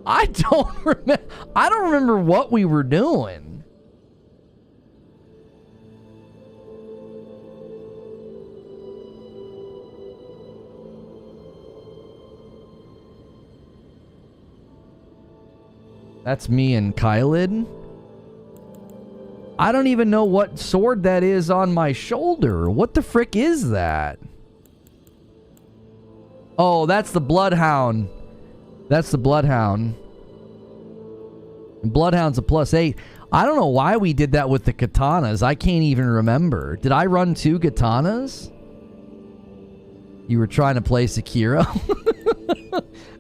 I don't remember what we were doing. That's me and Kylid. I don't even know what sword that is on my shoulder. What the frick is that? Oh, that's the Bloodhound. That's the Bloodhound. And Bloodhound's a +8. I don't know why we did that with the katanas. I can't even remember. Did I run 2 katanas? You were trying to play Sekiro?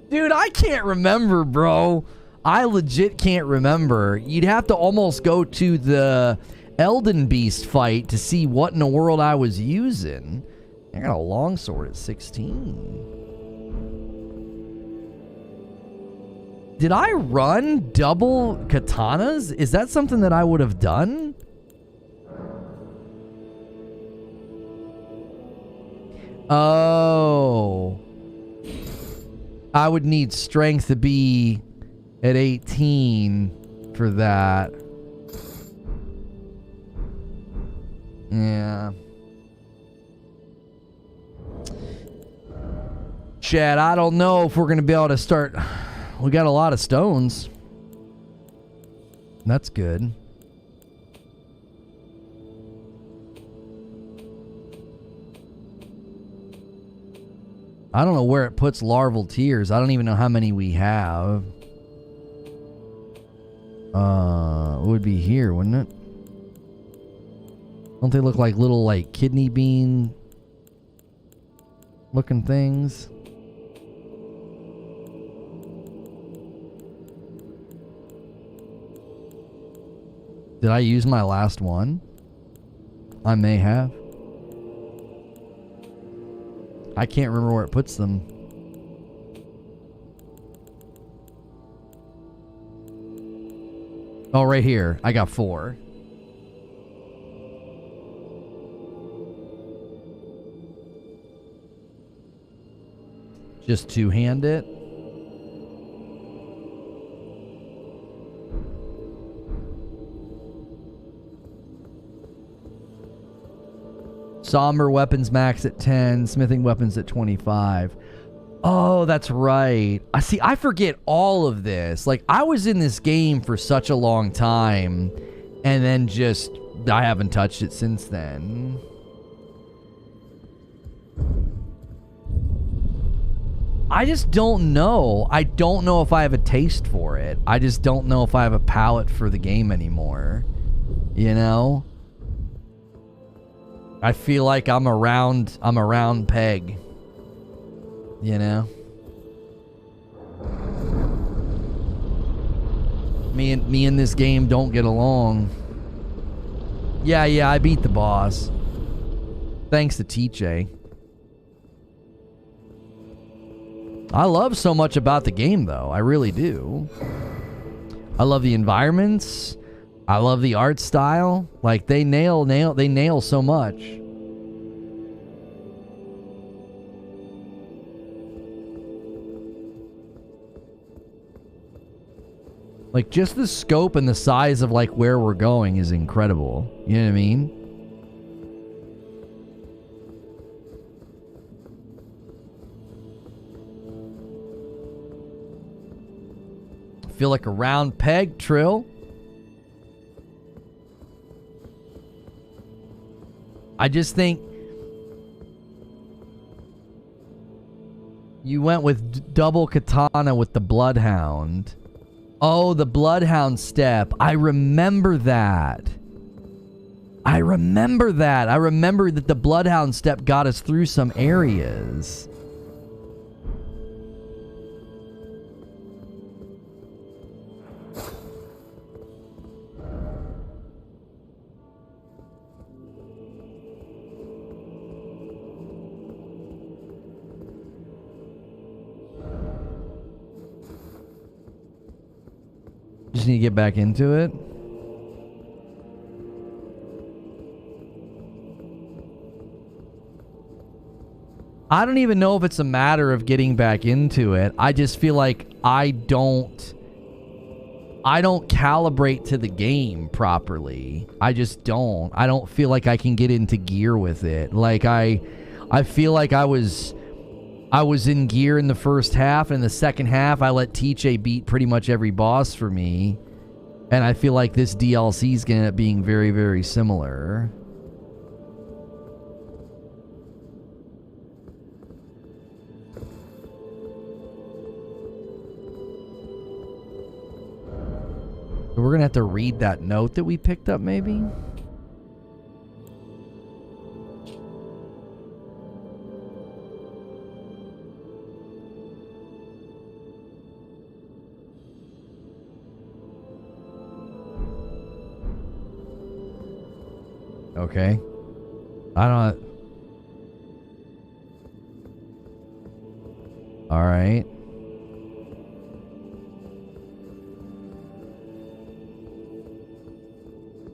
Dude, I can't remember, bro. I legit can't remember. You'd have to almost go to the Elden Beast fight to see what in the world I was using. I got a longsword at 16. Did I run double katanas? Is that something that I would have done? Oh. I would need strength to be at 18 for that. Yeah. Chad, I don't know if we're going to be able to start. We got a lot of stones. That's good. I don't know where it puts larval tears. I don't even know how many we have. It would be here, wouldn't it? Don't they look like little, like, kidney bean looking things? Did I use my last one? I may have. I can't remember where it puts them. Oh, right here. I got 4. Just two-hand it. Somber weapons max at 10, smithing weapons at 25. Oh, that's right. I forget all of this. Like, I was in this game for such a long time, and then just, I haven't touched it since then. I just don't know. I don't know if I have a taste for it. I just don't know if I have a palate for the game anymore. You know? I feel like I'm a round peg. You know? Me and this game don't get along. Yeah, I beat the boss. Thanks to TJ. I love so much about the game, though. I really do. I love the environments. I love the art style. Like, they nail so much. Like, just the scope and the size of, like, where we're going is incredible. You know what I mean? I feel like a round peg, Trill. I just think you went with double katana with the Bloodhound. Oh, the Bloodhound step. I remember that. I remember that the Bloodhound step got us through some areas. Just need to get back into it. I don't even know if it's a matter of getting back into it. I just feel like I don't calibrate to the game properly. I just don't. I don't feel like I can get into gear with it. Like I feel like I was in gear in the first half, and in the second half I let TJ beat pretty much every boss for me. And I feel like this DLC is going to end up being very, very similar. So we're going to have to read that note that we picked up, maybe? Okay. I don't... Alright.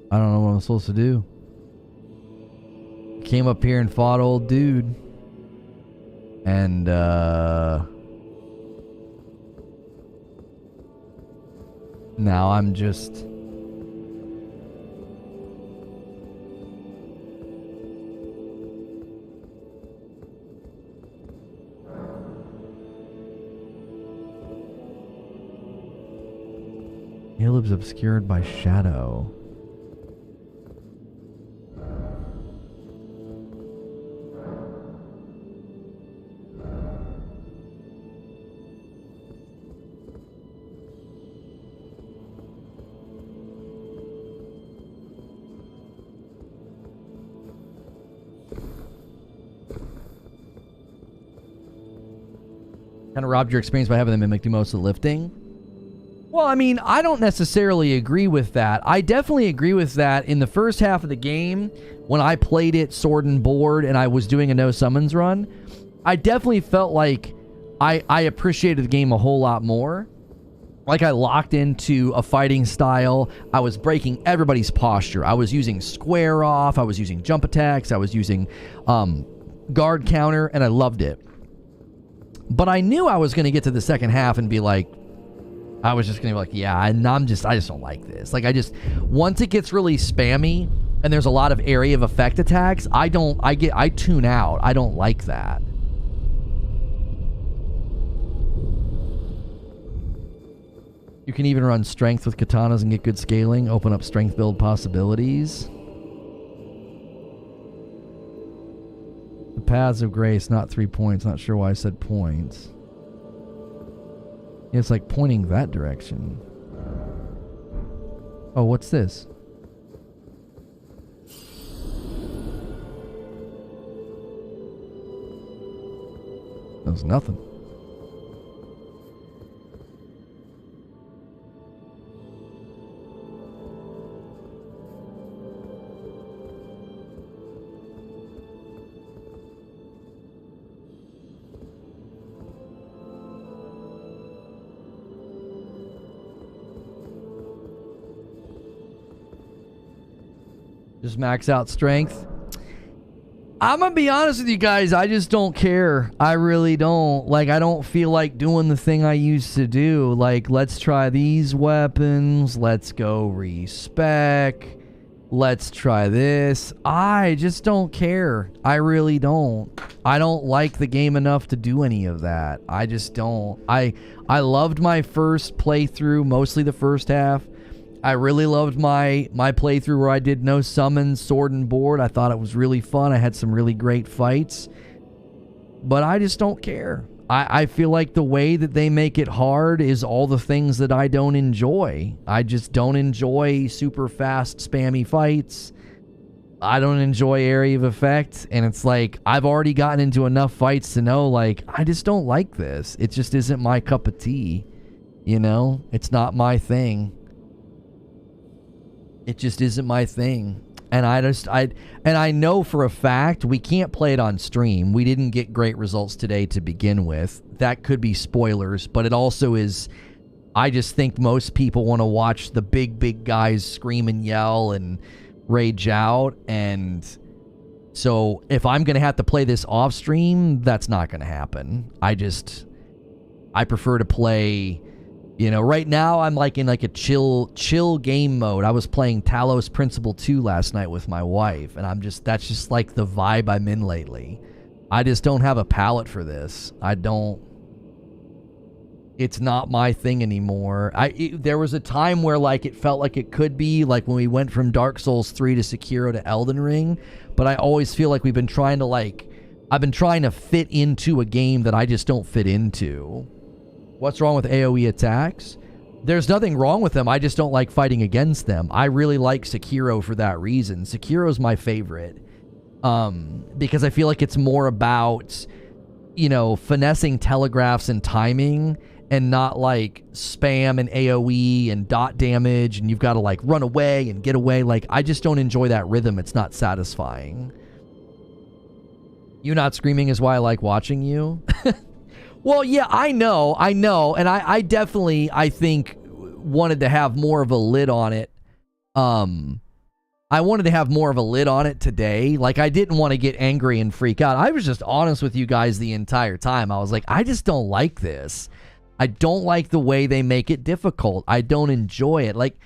I don't know what I'm supposed to do. Came up here and fought old dude. And, now I'm just... Caleb's obscured by shadow. Kind of robbed your experience by having the mimic do most of the lifting. Well, I mean, I don't necessarily agree with that. I definitely agree with that in the first half of the game when I played it sword and board and I was doing a no summons run. I definitely felt like I appreciated the game a whole lot more. Like I locked into a fighting style. I was breaking everybody's posture. I was using square off. I was using jump attacks. I was using guard counter, and I loved it. But I knew I was going to get to the second half and be like, I was just going to be like, yeah, and I just don't like this. Like once it gets really spammy and there's a lot of area of effect attacks, I tune out. I don't like that. You can even run strength with katanas and get good scaling, open up strength build possibilities. The paths of grace, not 3 points. Not sure why I said points. It's like pointing that direction. Oh, what's this? There's nothing. Just max out strength. I'm gonna be honest with you guys, I just don't care. I really don't. Like, I don't feel like doing the thing I used to do. Like, let's try these weapons. Let's go respec. Let's try this. I just don't care. I really don't. I don't like the game enough to do any of that. I just don't. I loved my first playthrough, mostly the first half. I really loved my playthrough where I did no summons, sword and board. I thought it was really fun. I had some really great fights. But I just don't care. I feel like the way that they make it hard is all the things that I don't enjoy. I just don't enjoy super fast, spammy fights. I don't enjoy area of effect. And it's like, I've already gotten into enough fights to know, like, I just don't like this. It just isn't my cup of tea. You know? It's not my thing. It just isn't my thing. And I know for a fact we can't play it on stream. We didn't get great results today to begin with. That could be spoilers, but it also is, I just think most people want to watch the big guys scream and yell and rage out. And so if I'm going to have to play this off stream, that's not going to happen. I prefer to play, you know, right now I'm like in like a chill game mode. I was playing Talos Principle 2 last night with my wife, and that's just like the vibe I'm in lately. I just don't have a palate for this. It's not my thing anymore. There was a time where like it felt like it could be, like when we went from Dark Souls 3 to Sekiro to Elden Ring, but I always feel like I've been trying to fit into a game that I just don't fit into. What's wrong with AoE attacks? There's nothing wrong with them. I just don't like fighting against them. I really like Sekiro for that reason. Sekiro's my favorite. Because I feel like it's more about, you know, finessing telegraphs and timing and not like spam and AoE and dot damage and you've got to like run away and get away. Like, I just don't enjoy that rhythm. It's not satisfying. You not screaming is why I like watching you. Well, yeah, I know, and I definitely, I think, wanted to have more of a lid on it, I wanted to have more of a lid on it today. Like, I didn't want to get angry and freak out. I was just honest with you guys the entire time. I was like, I just don't like this. I don't like the way they make it difficult. I don't enjoy it. Like,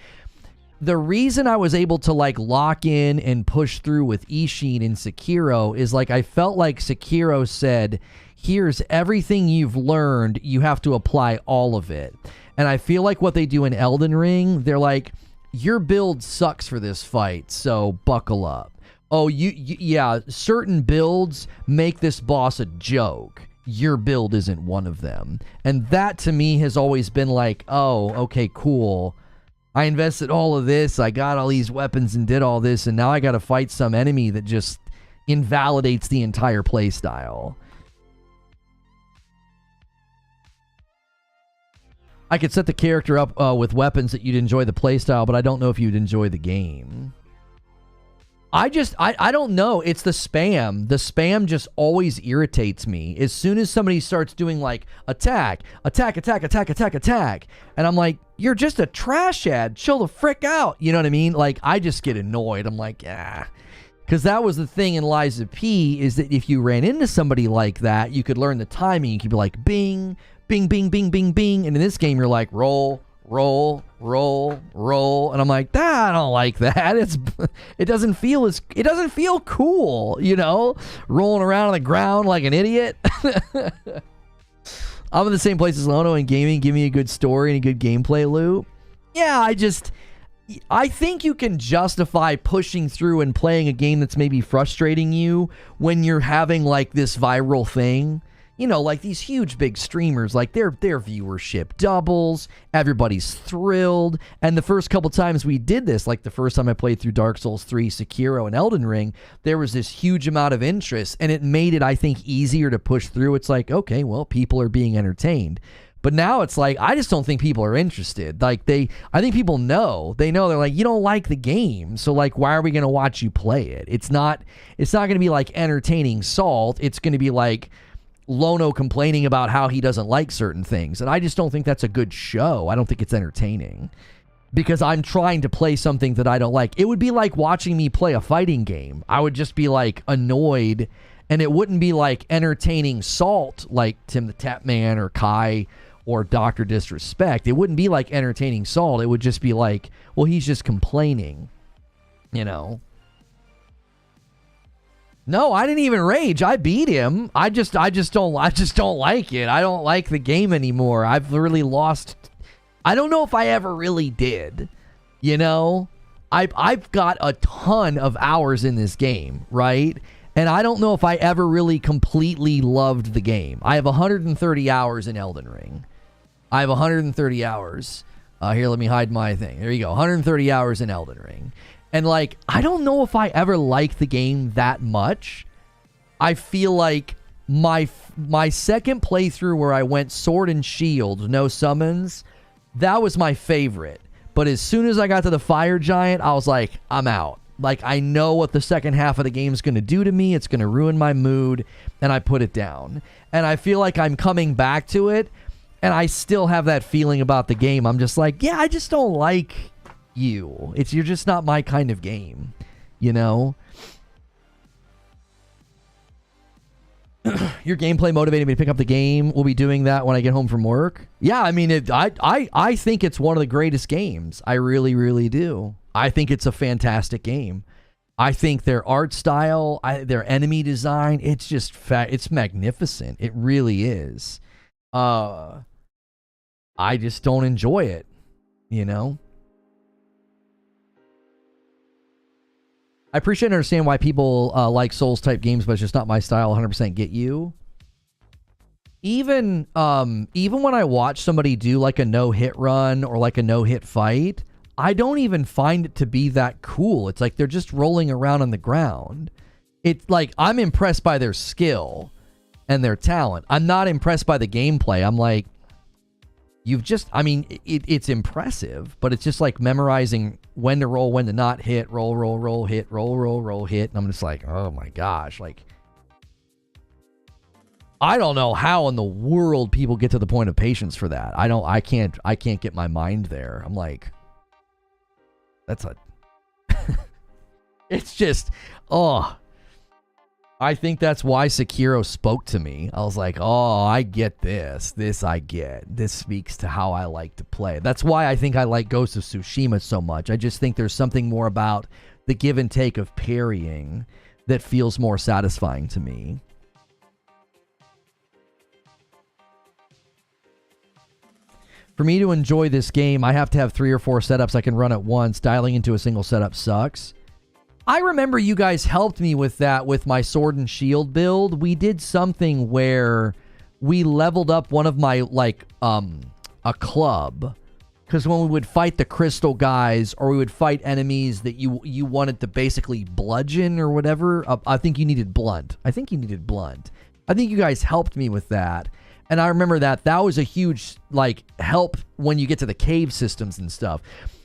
the reason I was able to, like, lock in and push through with Ishin and Sekiro is, like, I felt like Sekiro said, here's everything you've learned. You have to apply all of it. And I feel like what they do in Elden Ring, they're like, your build sucks for this fight, so buckle up. Oh, yeah, certain builds make this boss a joke. Your build isn't one of them. And that to me has always been like, oh, okay, cool. I invested all of this, I got all these weapons and did all this, and now I got to fight some enemy that just invalidates the entire playstyle. I could set the character up with weapons that you'd enjoy the playstyle, but I don't know if you'd enjoy the game. I don't know. It's the spam. The spam just always irritates me. As soon as somebody starts doing like attack, attack, attack, attack, attack, attack, and I'm like, you're just a trash ad. Chill the frick out. You know what I mean? Like, I just get annoyed. I'm like, ah. Because that was the thing in Lies of P, is that if you ran into somebody like that, you could learn the timing. You could be like, bing, bing, bing, bing, bing, bing. And in this game, you're like, roll, roll, roll, roll. And I'm like, I don't like that. It doesn't feel cool, you know? Rolling around on the ground like an idiot. I'm in the same place as Lono in gaming. Give me a good story and a good gameplay loop. Yeah, I think you can justify pushing through and playing a game that's maybe frustrating you when you're having like this viral thing. You know, like these huge big streamers, like their viewership doubles, everybody's thrilled. And the first couple times we did this, like the first time I played through Dark Souls 3, Sekiro, and Elden Ring, there was this huge amount of interest, and it made it, I think, easier to push through. It's like, okay, well, people are being entertained. But now it's like, I just don't think people are interested. Like, I think people know. They know, they're like, you don't like the game, so like, why are we going to watch you play it? It's not going to be like entertaining Salt. It's going to be like Lono complaining about how he doesn't like certain things. And I just don't think that's a good show. I don't think it's entertaining because I'm trying to play something that I don't like. It would be like watching me play a fighting game. I would just be like annoyed, and it wouldn't be like entertaining Salt like Tim the Tap Man or Kai or Dr. Disrespect. It wouldn't be like entertaining Salt. It would just be like, well, he's just complaining, you know? No, I didn't even rage. I beat him. I just don't like it. I don't like the game anymore. I've really lost. I don't know if I ever really did. You know, I've got a ton of hours in this game, right? And I don't know if I ever really completely loved the game. I have 130 hours in Elden Ring. I have 130 hours. Here, let me hide my thing. There you go. 130 hours in Elden Ring. And, like, I don't know if I ever liked the game that much. I feel like my second playthrough where I went sword and shield, no summons, that was my favorite. But as soon as I got to the fire giant, I was like, I'm out. Like, I know what the second half of the game is going to do to me. It's going to ruin my mood. And I put it down. And I feel like I'm coming back to it. And I still have that feeling about the game. I'm just like, yeah, I just don't like you. You're just not my kind of game, you know? Your gameplay motivated me to pick up the game. We'll be doing that when I get home from work. Yeah, I mean, I think it's one of the greatest games. I really, really do. I think it's a fantastic game. I think their art style, their enemy design, it's just it's magnificent. It really is. I just don't enjoy it, you know? I appreciate and understand why people like Souls-type games, but it's just not my style. 100% get you. Even when I watch somebody do like a no-hit run or like a no-hit fight, I don't even find it to be that cool. It's like they're just rolling around on the ground. It's like I'm impressed by their skill and their talent. I'm not impressed by the gameplay. I'm like, it's impressive, but it's just like memorizing when to roll, when to not hit, roll, roll, roll, hit, roll, roll, roll, hit. And I'm just like, oh my gosh. Like, I don't know how in the world people get to the point of patience for that. I can't get my mind there. I'm like, that's a, It's just, oh. I think that's why Sekiro spoke to me. I was like, oh, I get this. This I get. This speaks to how I like to play. That's why I think I like Ghost of Tsushima so much. I just think there's something more about the give and take of parrying that feels more satisfying to me. For me to enjoy this game, I have to have 3 or 4 setups I can run at once. Dialing into a single setup sucks. I remember you guys helped me with that with my sword and shield build. We did something where we leveled up one of my, like, a club. Because when we would fight the crystal guys, or we would fight enemies that you wanted to basically bludgeon or whatever, I think you needed blunt. I think you guys helped me with that. And I remember that was a huge, like, help when you get to the cave systems and stuff.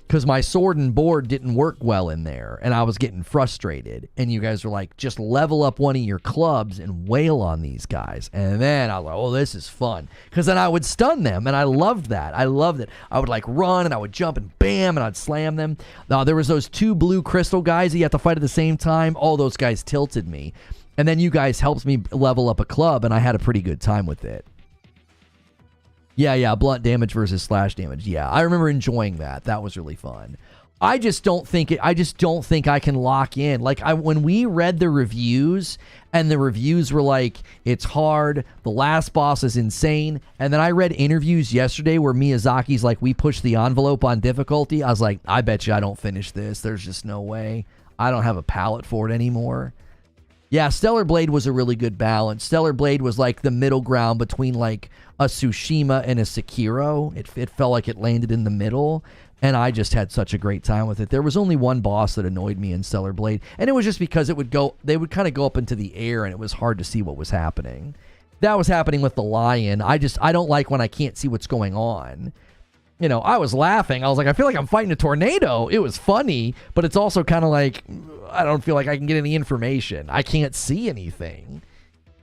Because my sword and board didn't work well in there, and I was getting frustrated. And you guys were like, just level up one of your clubs and wail on these guys. And then I was like, oh, this is fun. Because then I would stun them, and I loved that. I loved it. I would, like, run, and I would jump, and bam, and I'd slam them. Now, there was those 2 blue crystal guys that you have to fight at the same time. All those guys tilted me. And then you guys helped me level up a club, and I had a pretty good time with it. Yeah, blunt damage versus slash damage. Yeah, I remember enjoying that. That was really fun. I just don't think I can lock in. Like, when we read the reviews, and the reviews were like, it's hard, the last boss is insane, and then I read interviews yesterday where Miyazaki's like, we pushed the envelope on difficulty. I was like, I bet you I don't finish this. There's just no way. I don't have a palate for it anymore. Yeah, Stellar Blade was a really good balance. Stellar Blade was like the middle ground between like a Tsushima and a Sekiro. It felt like it landed in the middle, and I just had such a great time with it. There was only one boss that annoyed me in Stellar Blade, and it was just because they would kind of go up into the air, and it was hard to see what was happening. That was happening with the lion. I don't like when I can't see what's going on. You know, I was laughing. I was like, I feel like I'm fighting a tornado. It was funny, but it's also kind of like, I don't feel like I can get any information. I can't see anything.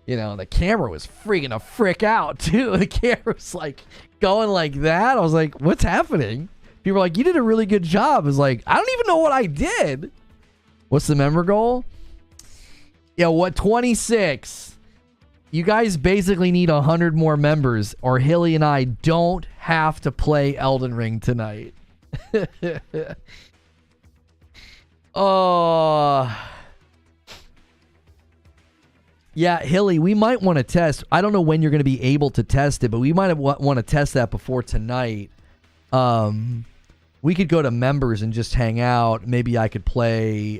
You know, the camera was freaking the frick out, too. The camera was, like, going like that. I was like, what's happening? People were like, you did a really good job. I was like, I don't even know what I did. What's the member goal? Yeah, 26. You guys basically need 100 more members, or Hilly and I don't have to play Elden Ring tonight. Oh. Yeah, Hilly, we might want to test. I don't know when you're going to be able to test it, but we might want to test that before tonight. We could go to members and just hang out. Maybe I could play...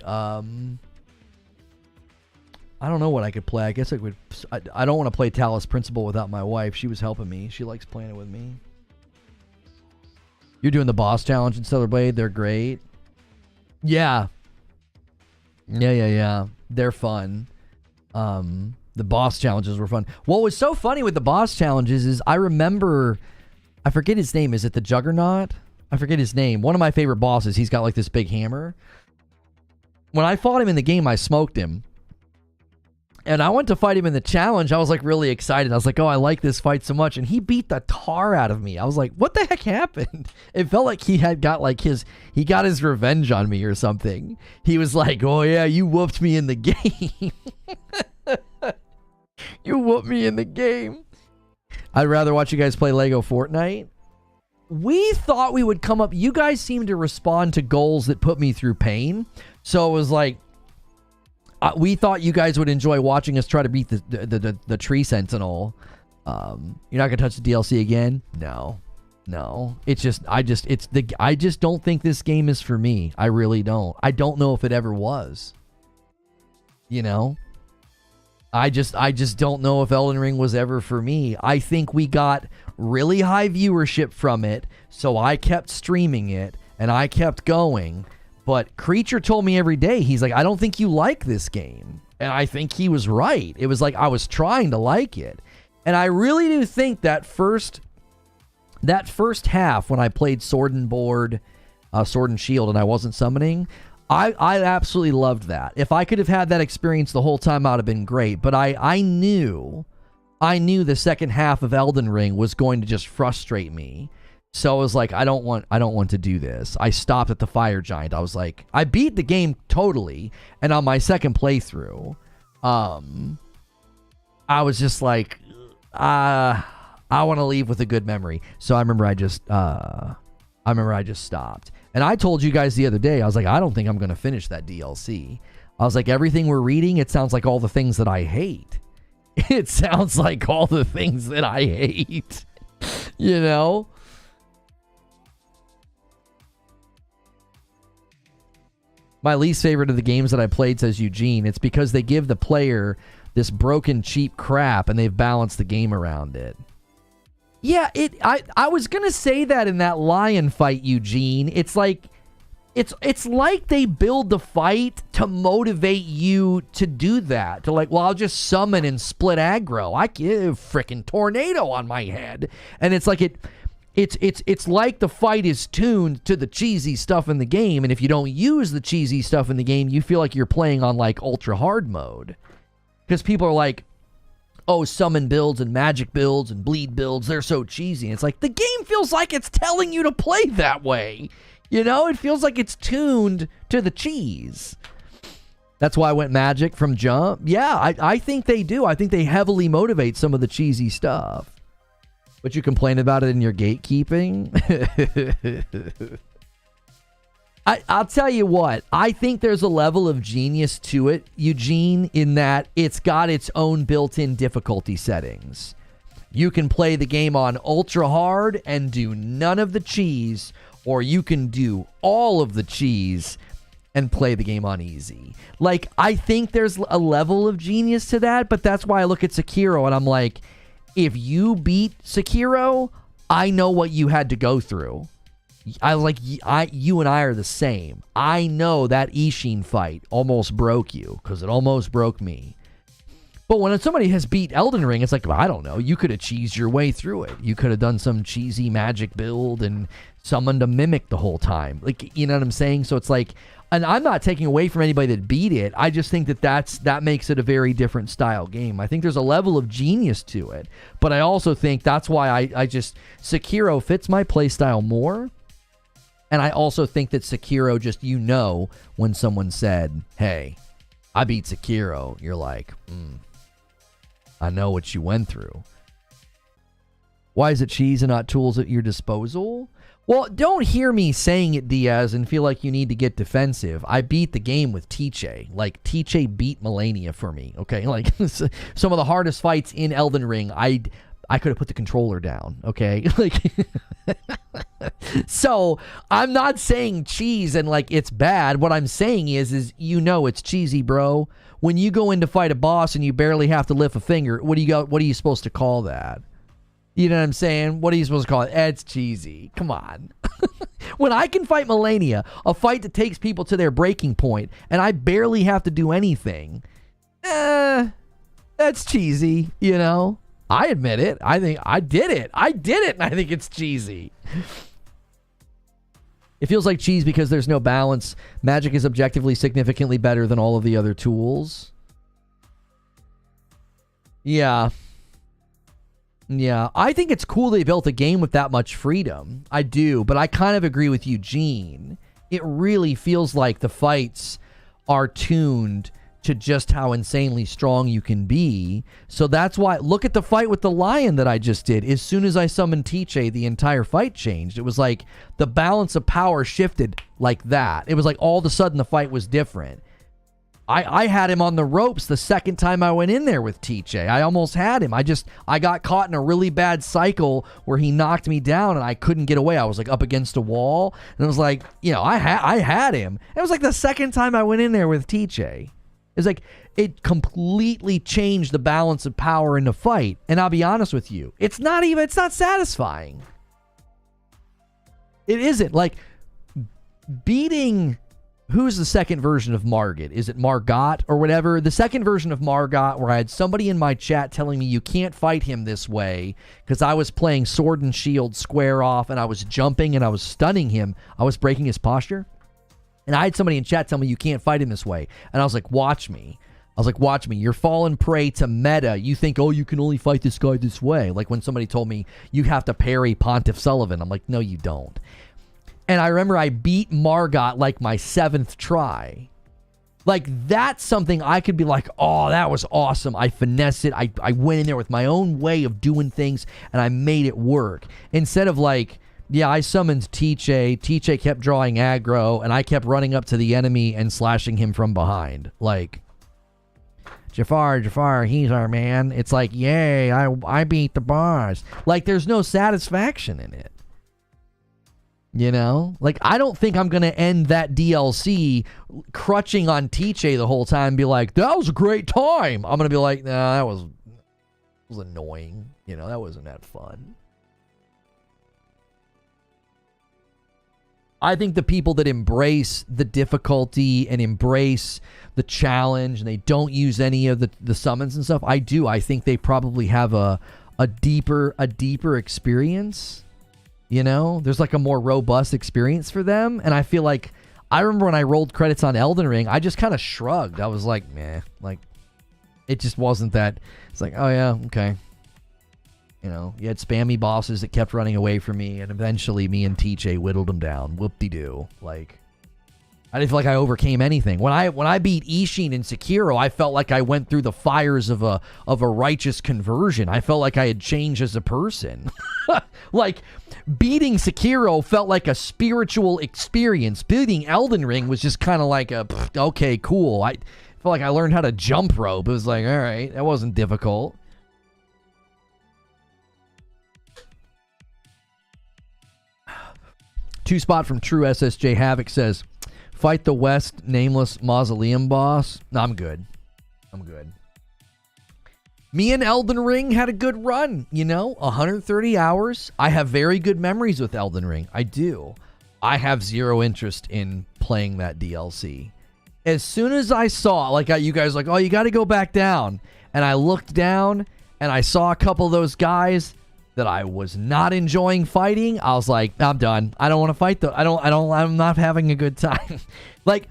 I don't know what I could play. I guess I would. I don't want to play Talos Principle without my wife. She was helping me. She likes playing it with me. You're doing the boss challenge in Stellar Blade. They're great. Yeah. Yeah. They're fun. The boss challenges were fun. What was so funny with the boss challenges is I remember, I forget his name. Is it the Juggernaut? I forget his name. One of my favorite bosses. He's got like this big hammer. When I fought him in the game, I smoked him. And I went to fight him in the challenge. I was like really excited. I was like, oh, I like this fight so much. And he beat the tar out of me. I was like, what the heck happened? It felt like he had got like he got his revenge on me or something. He was like, oh yeah, you whooped me in the game. You whooped me in the game. I'd rather watch you guys play Lego Fortnite. We thought we would come up. You guys seem to respond to goals that put me through pain. So it was like, we thought you guys would enjoy watching us try to beat the tree sentinel. You're not gonna touch the DLC again? No. It's just I just don't think this game is for me. I really don't. I don't know if it ever was. You know? I just don't know if Elden Ring was ever for me. I think we got really high viewership from it, so I kept streaming it and I kept going. But Creature told me every day, he's like, I don't think you like this game. And I think he was right. It was like I was trying to like it. And I really do think that first half when I played Sword and Board, Sword and Shield, and I wasn't summoning, I absolutely loved that. If I could have had that experience the whole time, I'd have been great. But I knew the second half of Elden Ring was going to just frustrate me. So I was like, I don't want to do this. I stopped at the fire giant. I was like, I beat the game totally, and on my second playthrough, I was just like, I want to leave with a good memory. So I remember I just stopped. And I told you guys the other day, I was like, I don't think I'm going to finish that DLC. I was like, everything we're reading, it sounds like all the things that I hate. It sounds like all the things that I hate. You know? My least favorite of the games that I played, says Eugene, it's because they give the player this broken, cheap crap and they've balanced the game around it. Yeah, I was going to say that in that lion fight, Eugene. It's like they build the fight to motivate you to do that. To like, well, I'll just summon and split aggro. I give freaking tornado on my head. And it's like it's like the fight is tuned to the cheesy stuff in the game, and if you don't use the cheesy stuff in the game, you feel like you're playing on like ultra hard mode. Because people are like, oh, summon builds and magic builds and bleed builds, they're so cheesy. And it's like, the game feels like it's telling you to play that way. You know, it feels like it's tuned to the cheese. That's why I went magic from jump. Yeah, I think they do. I think they heavily motivate some of the cheesy stuff. But you complain about it in your gatekeeping? I'll tell you what. I think there's a level of genius to it, Eugene, in that it's got its own built-in difficulty settings. You can play the game on ultra hard and do none of the cheese, or you can do all of the cheese and play the game on easy. Like, I think there's a level of genius to that, but that's why I look at Sekiro and I'm like, if you beat Sekiro, I know what you had to go through. You and I are the same. I know that Ishin fight almost broke you, because it almost broke me. But when somebody has beat Elden Ring, it's like, well, I don't know. You could have cheesed your way through it. You could have done some cheesy magic build and summoned a mimic the whole time. Like, you know what I'm saying? So it's like, and I'm not taking away from anybody that beat it. I just think that makes it a very different style game. I think there's a level of genius to it. But I also think that's why I just, Sekiro fits my playstyle more. And I also think that Sekiro just, you know, when someone said, hey, I beat Sekiro, you're like, I know what you went through. Why is it cheese and not tools at your disposal? Well, don't hear me saying it, Diaz, and feel like you need to get defensive. I beat the game with Tiche. Like, Tiche beat Melania for me, okay? Like, some of the hardest fights in Elden Ring, I could have put the controller down, okay? Like, so, I'm not saying cheese and, like, it's bad. What I'm saying is you know it's cheesy, bro. When you go in to fight a boss and you barely have to lift a finger, what are you supposed to call that? You know what I'm saying? What are you supposed to call it? It's cheesy. Come on. When I can fight Melania, a fight that takes people to their breaking point, and I barely have to do anything, that's cheesy, you know? I admit it. I think I did it, and I think it's cheesy. It feels like cheese because there's no balance. Magic is objectively significantly better than all of the other tools. Yeah, I think it's cool they built a game with that much freedom. I do, but I kind of agree with Eugene. It really feels like the fights are tuned to just how insanely strong you can be. So that's why, look at the fight with the lion that I just did. As soon as I summoned Tiche, the entire fight changed. It was like the balance of power shifted like that. It was like all of a sudden the fight was different. I had him on the ropes the second time I went in there with Tiche. I almost had him. I got caught in a really bad cycle where he knocked me down and I couldn't get away. I was like up against a wall and it was like, you know, I had him. It was like the second time I went in there with Tiche. It was like it completely changed the balance of power in the fight. And I'll be honest with you, it's not satisfying. It isn't. Like, beating, who's the second version of Margit? Is it Margot or whatever? The second version of Margot, where I had somebody in my chat telling me you can't fight him this way because I was playing sword and shield square off and I was jumping and I was stunning him. I was breaking his posture. And I had somebody in chat tell me you can't fight him this way. And I was like, watch me. I was like, watch me. You're falling prey to meta. You think, oh, you can only fight this guy this way. Like when somebody told me you have to parry Pontiff Sullivan. I'm like, no, you don't. And I remember I beat Margot like my 7th try. Like that's something I could be like, oh, that was awesome. I finessed it. I went in there with my own way of doing things and I made it work. Instead of like, yeah, I summoned TJ. TJ kept drawing aggro and I kept running up to the enemy and slashing him from behind. Like, Jafar, he's our man. It's like, yay, I beat the boss. Like, there's no satisfaction in it. You know? Like, I don't think I'm going to end that DLC crutching on TJ the whole time and be like, that was a great time. I'm going to be like, nah, that was annoying. You know, that wasn't that fun. I think the people that embrace the difficulty and embrace the challenge and they don't use any of the summons and stuff, I do. I think they probably have a deeper experience. You know, there's like a more robust experience for them. And I feel like I remember when I rolled credits on Elden Ring, I just kind of shrugged. I was like, meh, like it just wasn't that. It's like, oh yeah, okay. You know, you had spammy bosses that kept running away from me, and eventually me and TJ whittled them down. Whoop-de-doo. Like, I didn't feel like I overcame anything. When I beat Ishin in Sekiro, I felt like I went through the fires of a righteous conversion. I felt like I had changed as a person. Like, beating Sekiro felt like a spiritual experience. Beating Elden Ring was just kind of like a, okay, cool. I felt like I learned how to jump rope. It was like, all right, that wasn't difficult. Two Spot from True SSJ Havoc says, fight the West nameless mausoleum boss. No, I'm good. Me and Elden Ring had a good run, you know, 130 hours. I have very good memories with Elden Ring. I do. I have zero interest in playing that DLC. As soon as I saw, like you guys like, oh, you got to go back down. And I looked down and I saw a couple of those guys that I was not enjoying fighting. I was like, I'm done. I don't want to fight though. I'm not having a good time. Like,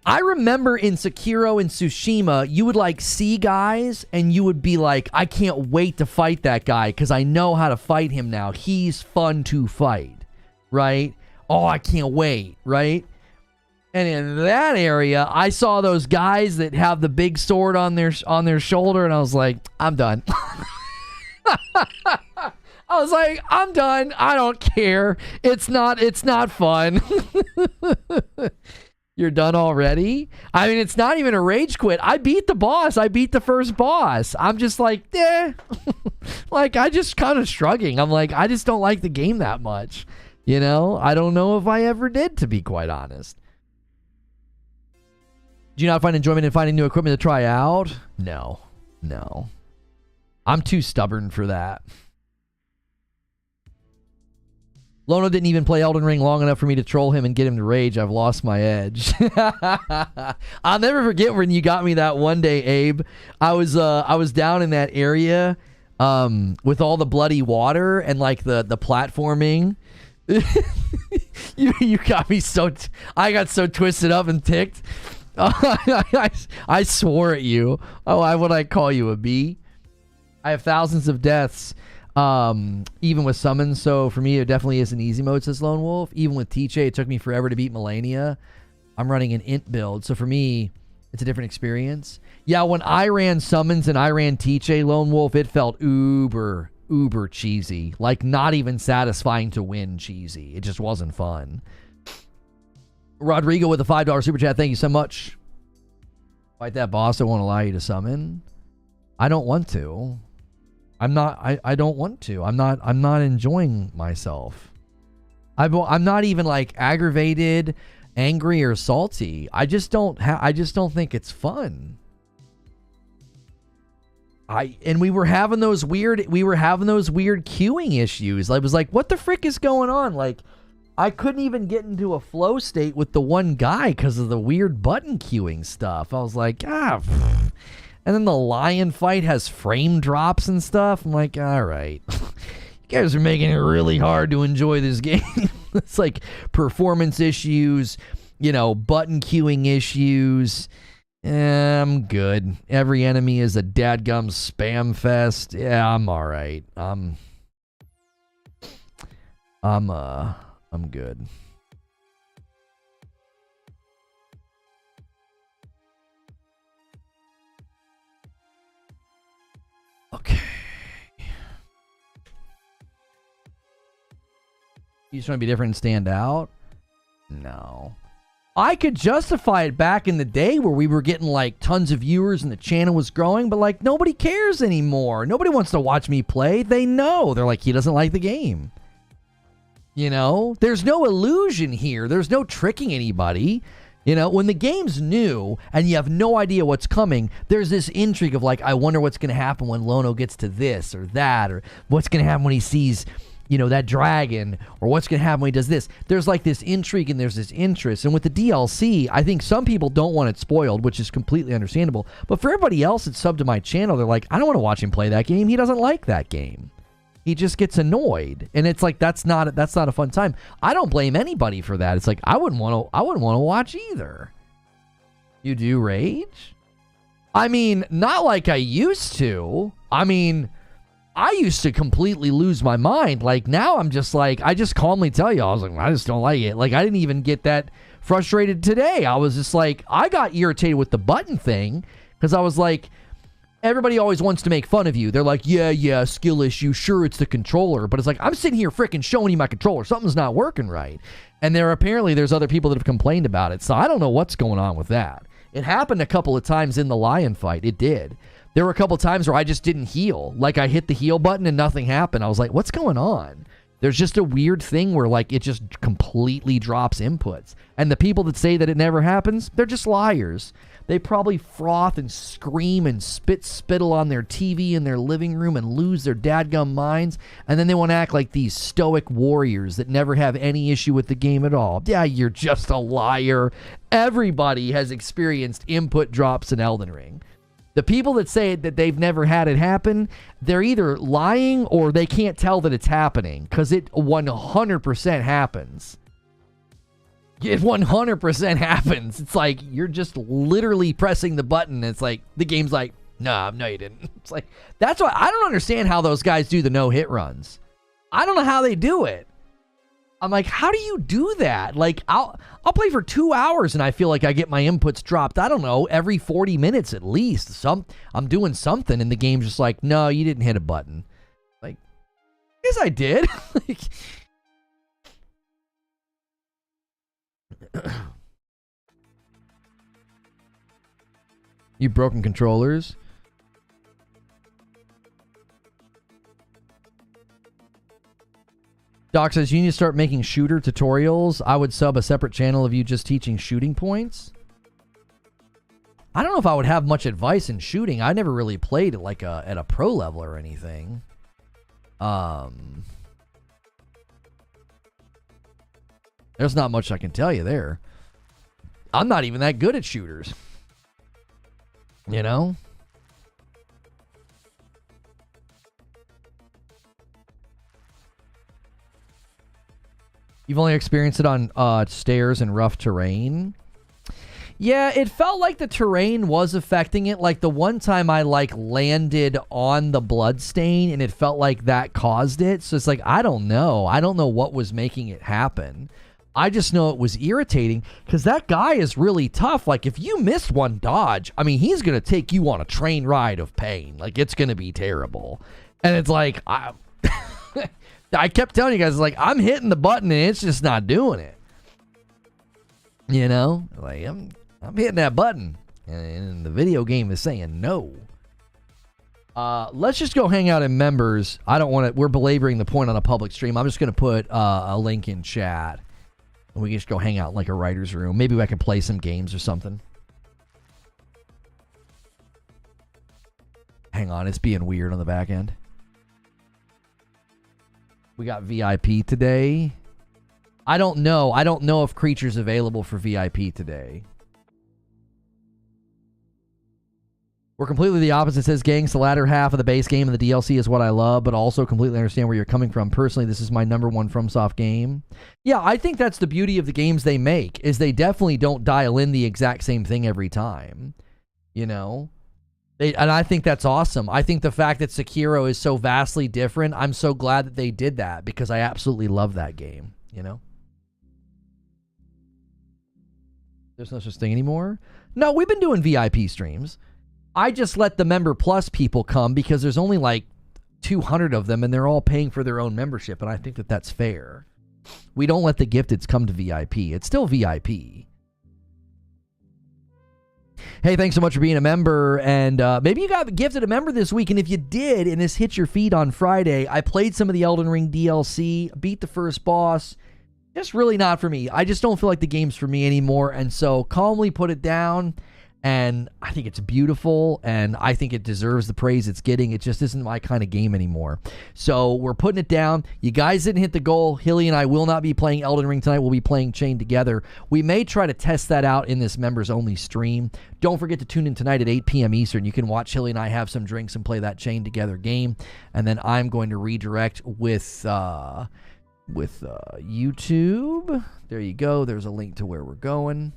I remember in Sekiro and Tsushima, you would like see guys and you would be like, I can't wait to fight that guy because I know how to fight him now. He's fun to fight, right? Oh, I can't wait, right? And in that area, I saw those guys that have the big sword on their shoulder and I was like, I'm done. I was like, I'm done. I don't care. It's not fun. You're done already? I mean, it's not even a rage quit. I beat the boss. I beat the first boss. I'm just like, eh. Like, I just kind of shrugging. I'm like, I just don't like the game that much. You know? I don't know if I ever did, to be quite honest. Do you not find enjoyment in finding new equipment to try out? No. I'm too stubborn for that. Lono didn't even play Elden Ring long enough for me to troll him and get him to rage. I've lost my edge. I'll never forget when you got me that one day, Abe. I was down in that area with all the bloody water and like the platforming. you got me so I got so twisted up and ticked. I swore at you. Oh, why would I call you a bee? I have thousands of deaths, even with summons, so for me, it definitely is an easy mode, says Lone Wolf. Even with TJ, it took me forever to beat Melania. I'm running an int build, so for me, it's a different experience. Yeah, when I ran summons and I ran TJ, Lone Wolf, it felt uber cheesy. Like, not even satisfying to win cheesy. It just wasn't fun. Rodrigo with a $5 super chat, thank you so much. Fight that boss that won't allow you to summon. I don't want to. I don't want to. I'm not enjoying myself. I'm not even like aggravated, angry, or salty. I just don't think it's fun. We were having those weird queuing issues. I was like, what the frick is going on? Like, I couldn't even get into a flow state with the one guy because of the weird button queuing stuff. I was like, And then the lion fight has frame drops and stuff. I'm like, all right. You guys are making it really hard to enjoy this game. It's like performance issues, you know, button queuing issues. I'm good. Every enemy is a dadgum spam fest. Yeah, I'm all right. I'm good. Okay. You just want to be different and stand out? No. I could justify it back in the day where we were getting like tons of viewers and the channel was growing, but like nobody cares anymore. Nobody wants to watch me play. They know. They're like, he doesn't like the game. You know, there's no illusion here. There's no tricking anybody. You know, when the game's new and you have no idea what's coming, there's this intrigue of like, I wonder what's going to happen when Lono gets to this or that, or what's going to happen when he sees, you know, that dragon, or what's going to happen when he does this. There's like this intrigue and there's this interest. And with the DLC, I think some people don't want it spoiled, which is completely understandable. But for everybody else that's subbed to my channel, they're like, I don't want to watch him play that game. He doesn't like that game. He just gets annoyed. And it's like, that's not a fun time. I don't blame anybody for that. It's like, I wouldn't want to watch either. You do rage? I mean, not like I used to. I mean, I used to completely lose my mind. Like, now I'm just like, I just calmly tell you, I was like, I just don't like it. Like, I didn't even get that frustrated today. I was just like, I got irritated with the button thing because I was like, everybody always wants to make fun of you. They're like, yeah, skill issue. Sure, it's the controller. But it's like, I'm sitting here freaking showing you my controller. Something's not working right. And there's other people that have complained about it. So I don't know what's going on with that. It happened a couple of times in the lion fight. It did. There were a couple of times where I just didn't heal. Like, I hit the heal button and nothing happened. I was like, what's going on? There's just a weird thing where, like, it just completely drops inputs. And the people that say that it never happens, they're just liars. They probably froth and scream and spittle on their TV in their living room and lose their dadgum minds. And then they want to act like these stoic warriors that never have any issue with the game at all. Yeah, you're just a liar. Everybody has experienced input drops in Elden Ring. The people that say that they've never had it happen, they're either lying or they can't tell that it's happening, because it 100% happens. It 100% happens. It's like you're just literally pressing the button. And it's like the game's like, no, you didn't. It's like, that's why I don't understand how those guys do the no-hit runs. I don't know how they do it. I'm like, how do you do that? Like, I'll play for 2 hours and I feel like I get my inputs dropped, I don't know, every 40 minutes at least. I'm doing something and the game's just like, no, you didn't hit a button. Like, yes, I did. Like, you broken controllers? Doc says, you need to start making shooter tutorials. I would sub a separate channel of you just teaching shooting points. I don't know if I would have much advice in shooting. I never really played at at a pro level or anything. There's not much I can tell you there. I'm not even that good at shooters. You know? You've only experienced it on stairs and rough terrain. Yeah, it felt like the terrain was affecting it. Like the one time I landed on the bloodstain and it felt like that caused it. So it's like, I don't know. I don't know what was making it happen. I just know it was irritating because that guy is really tough. Like if you missed one dodge, I mean, he's going to take you on a train ride of pain. Like it's going to be terrible. And it's like, I kept telling you guys, like, I'm hitting the button and it's just not doing it. You know? Like, I'm hitting that button and the video game is saying no. Let's just go hang out in members. I don't want to, we're belaboring the point on a public stream. I'm just going to put a link in chat and we can just go hang out in like a writer's room. Maybe I can play some games or something. Hang on, it's being weird on the back end. We got VIP today. I don't know. I don't know if Creature's available for VIP today. We're completely the opposite. It says, gangs, the latter half of the base game and the DLC is what I love, but also completely understand where you're coming from. Personally, this is my #1 FromSoft game. Yeah, I think that's the beauty of the games they make, is they definitely don't dial in the exact same thing every time. you know? And I think that's awesome. I think the fact that Sekiro is so vastly different, I'm so glad that they did that because I absolutely love that game, you know? There's no such thing anymore? No, we've been doing VIP streams. I just let the Member Plus people come because there's only like 200 of them and they're all paying for their own membership, and I think that that's fair. We don't let the gifteds come to VIP. It's still VIP. Hey, thanks so much for being a member, and maybe you got gifted a member this week, and if you did, and this hit your feed on Friday, I played some of the Elden Ring DLC, beat the first boss. Just really not for me. I just don't feel like the game's for me anymore, and so calmly put it down, and I think it's beautiful, and I think it deserves the praise it's getting. It just isn't my kind of game anymore. So we're putting it down. You guys didn't hit the goal. Hilly and I will not be playing Elden Ring tonight. We'll be playing Chain together. We may try to test that out in this members-only stream. Don't forget to tune in tonight at 8 p.m. Eastern. You can watch Hilly and I have some drinks and play that Chain together game, and then I'm going to redirect with YouTube. There you go. There's a link to where we're going.